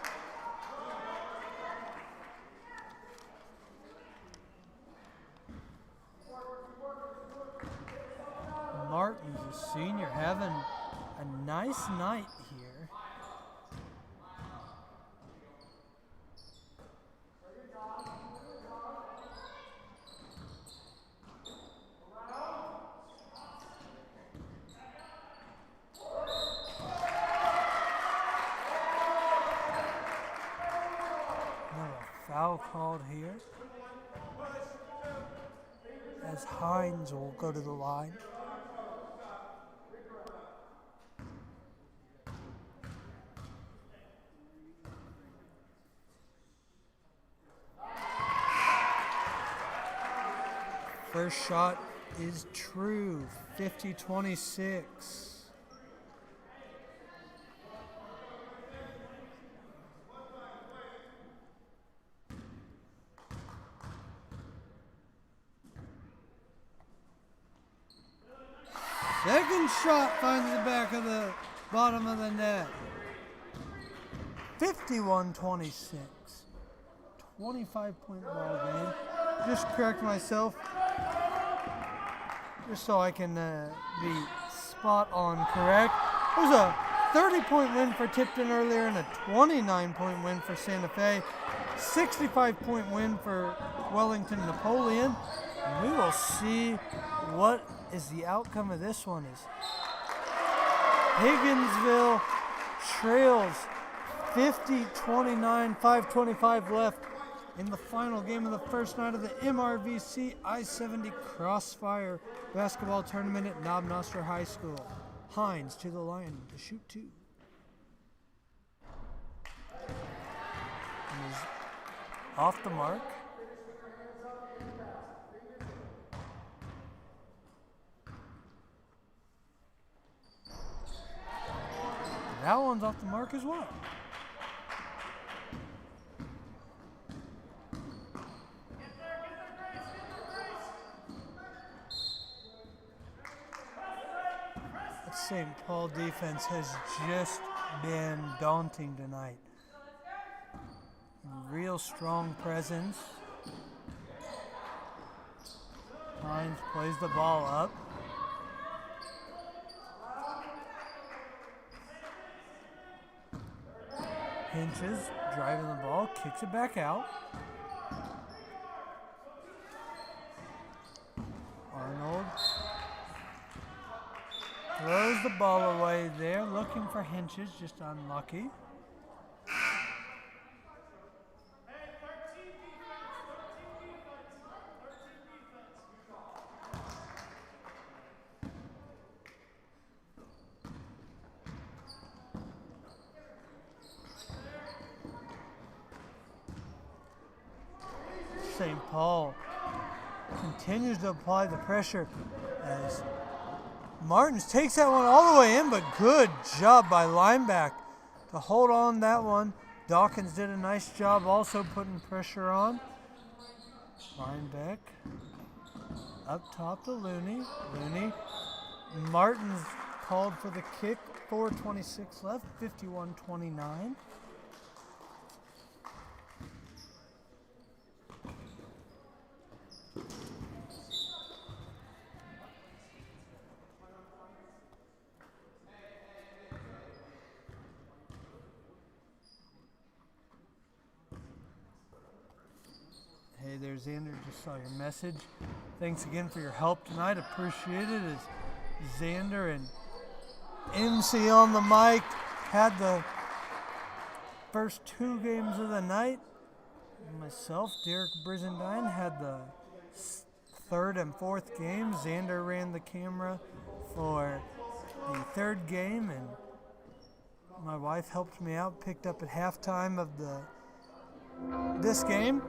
Martin's a senior having a nice night here. Another foul called here, as Hines will go to the line. First shot is true, 50-26. Second shot finds the back of the bottom of the net. 51-26. 25-point ball game. Just correct myself, just so I can be spot on correct. It was a 30-point win for Tipton earlier and a 29-point win for Santa Fe. 65-point win for Wellington-Napoleon. And we will see what is the outcome of this one. Is Higginsville trails 50-29, 5:25 left in the final game of the first night of the MRVC I-70 Crossfire Basketball Tournament at Knob Noster High School. Hines to the line to shoot two. And is off the mark. That one's off the mark as well. St. Paul defense has just been daunting tonight. Real strong presence. Hines plays the ball up. Hinches, driving the ball, kicks it back out. Arnold throws the ball away there, looking for Hinches, just unlucky. St. Paul continues to apply the pressure as Martins takes that one all the way in, but good job by Lineback to hold on that one. Dawkins did a nice job also putting pressure on. Lineback up top to Looney. Martins called for the kick. 4:26 left, 51-29. Hey there, Xander. Just saw your message. Thanks again for your help tonight. Appreciate it. As Xander and MC on the mic had the first 2 games of the night. Myself, Derek Brizendine, had the 3rd and 4th game. Xander ran the camera for the 3rd game, and my wife helped me out, picked up at halftime of this game.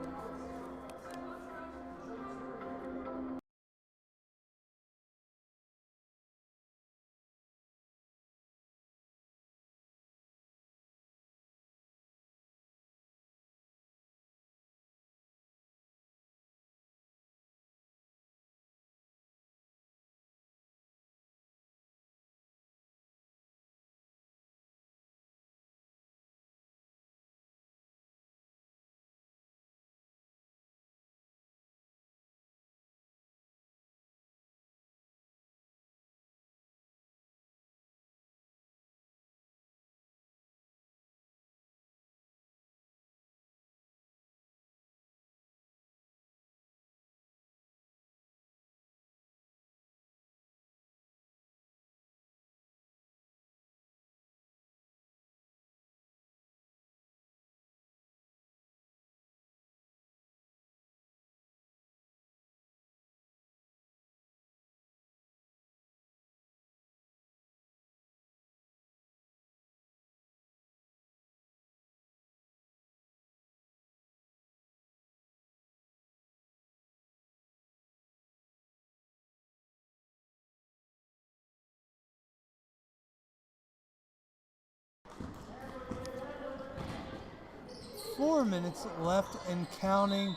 Four minutes left and counting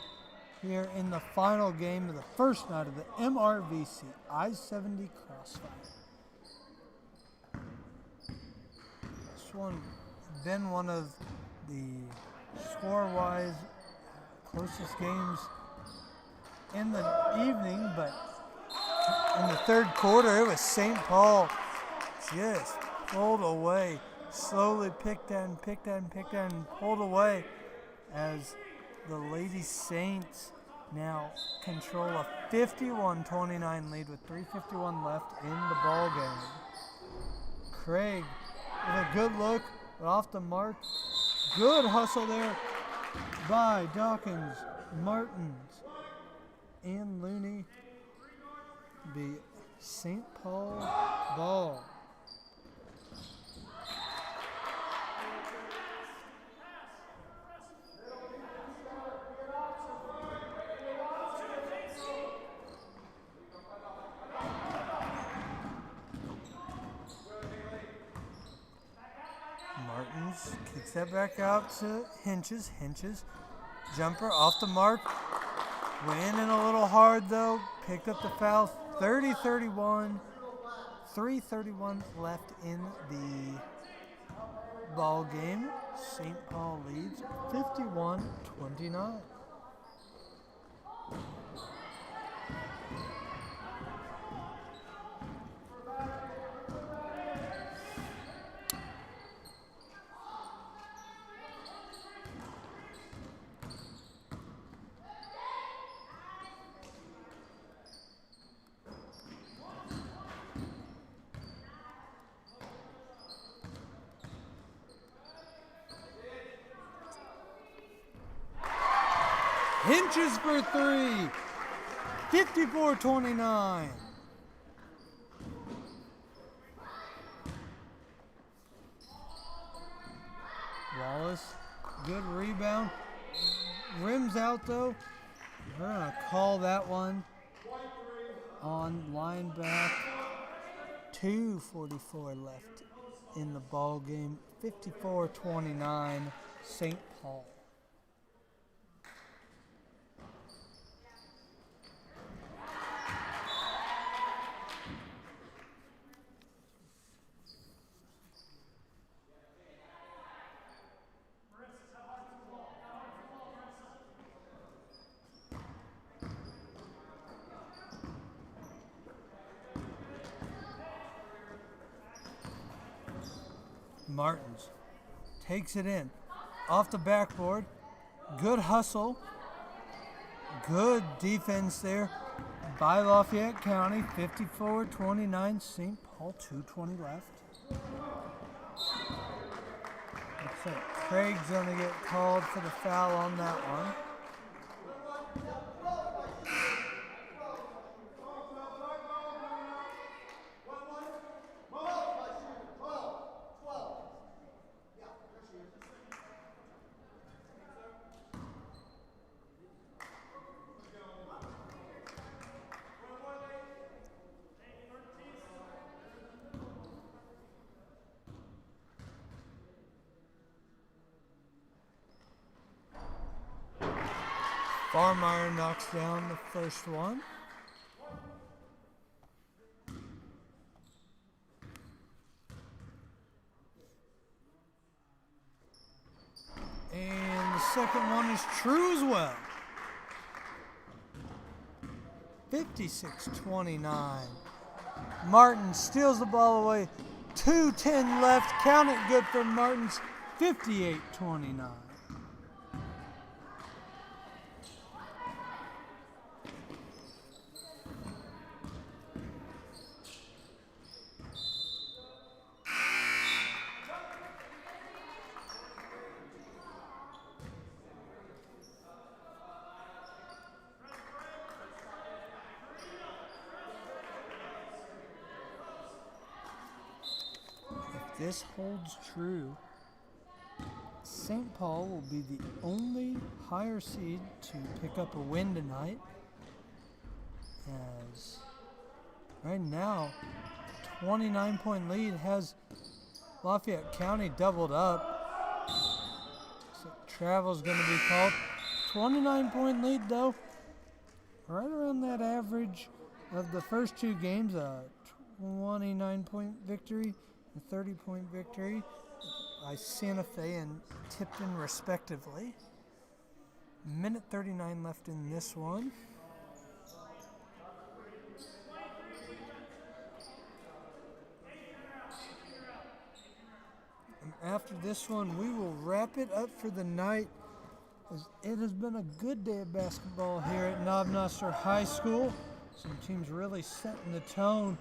here in the final game of the first night of the MRVC I-70 Crossfire. This one been one of the score-wise closest games in the evening, but in the 3rd quarter it was St. Paul just pulled away, slowly picked and pulled away, as the Lady Saints now control a 51-29 lead with 3:51 left in the ball game. Craig with a good look, but off the mark. Good hustle there by Dawkins, Martins, and Looney. The St. Paul ball. Martins kicks that back out to Hinches. Jumper off the mark. Went in a little hard though. Picked up the foul. 30-31. 3:31 left in the ball game. St. Paul leads 51-29. Hinches for 3. 54-29. Wallace, good rebound. Rims out though. We're going to call that one on line back. 2:44 left in the ball game. 54-29 St. Paul. Martins takes it in off the backboard. Good hustle. Good defense there by Lafayette County. 54-29 St. Paul. 2:20 left. Looks like Craig's going to get called for the foul on that one. Farmeyer knocks down the first one. And the second one is true as well. 56-29. Martin steals the ball away. 2:10 left. Count it good for Martins. 58-29. This holds true. St. Paul will be the only higher seed to pick up a win tonight, as right now 29-point lead has Lafayette County doubled up. So travel's going to be called. 29-point lead though, right around that average of the first two games. A 29-point victory, a 30-point victory by Santa Fe and Tipton respectively. Minute 39 left in this one. And after this one, we will wrap it up for the night. It has been a good day of basketball here at Knob Noster High School. Some teams really setting the tone.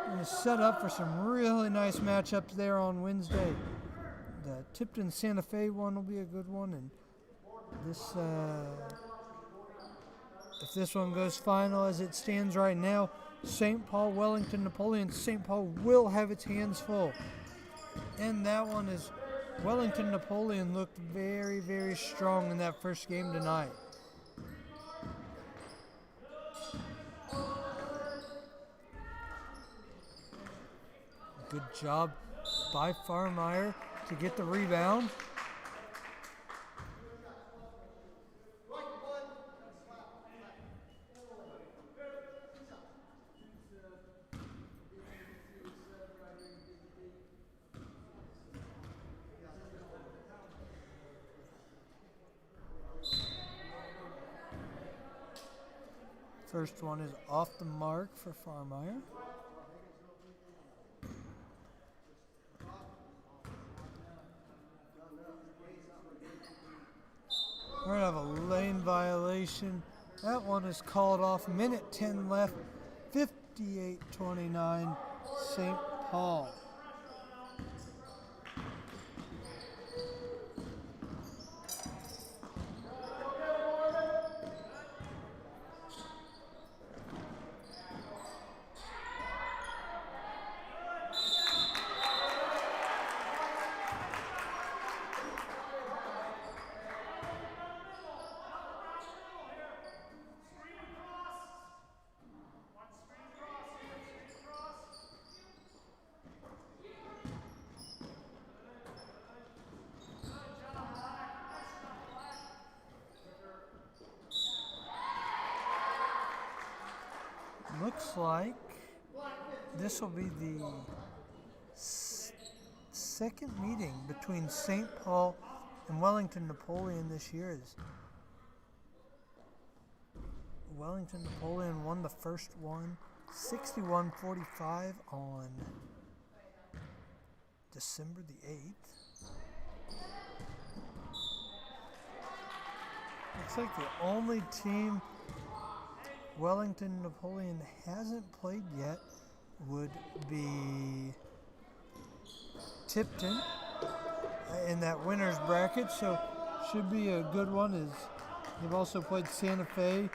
Going to set up for some really nice matchups there on Wednesday. The Tipton Santa Fe one will be a good one, and this if this one goes final as it stands right now, St. Paul, Wellington-Napoleon. St. Paul will have its hands full. And that one is Wellington-Napoleon looked very, very strong in that first game tonight. Good job by Farmeyer to get the rebound. First one is off the mark for Farmeyer. We're going to have a lane violation. That one is called off. Minute 10 left. 58-29 St. Paul. like this will be the second meeting between St. Paul and Wellington-Napoleon this year. As Wellington-Napoleon won the first one 61-45 on December the 8th. Looks like the only team Wellington-Napoleon hasn't played yet would be Tipton in that winner's bracket, so should be a good one. As they've also played Santa Fe,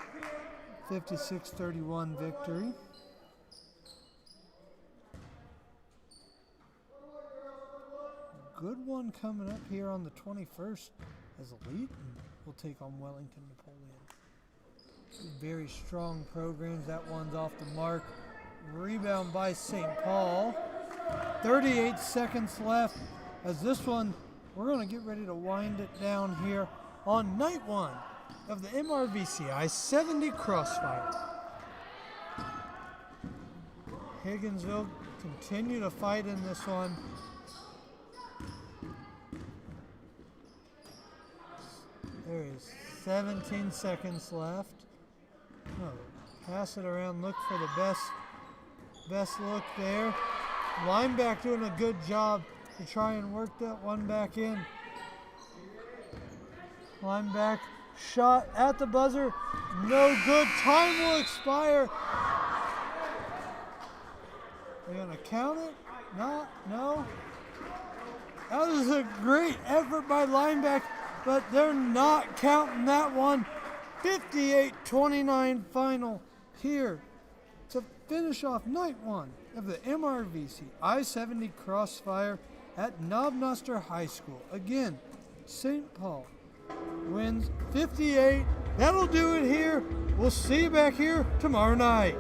56-31 victory. Good one coming up here on the 21st as Elite will take on Wellington-Napoleon. Very strong programs. That one's off the mark. Rebound by St. Paul. 38 seconds left as this one, we're going to get ready to wind it down here on night one of the MRVC I-70 Crossfire. Higginsville continue to fight in this one. There is 17 seconds left. Oh, pass it around, look for the best look there. Lineback doing a good job to try and work that one back in. Lineback shot at the buzzer, no good. Time will expire. They're gonna count it? No. That was a great effort by lineback, but they're not counting that one. 58-29 final here to finish off night one of the MRVC I-70 Crossfire at Knob Noster High School. Again, St. Paul wins 58. That'll do it here. We'll see you back here tomorrow night.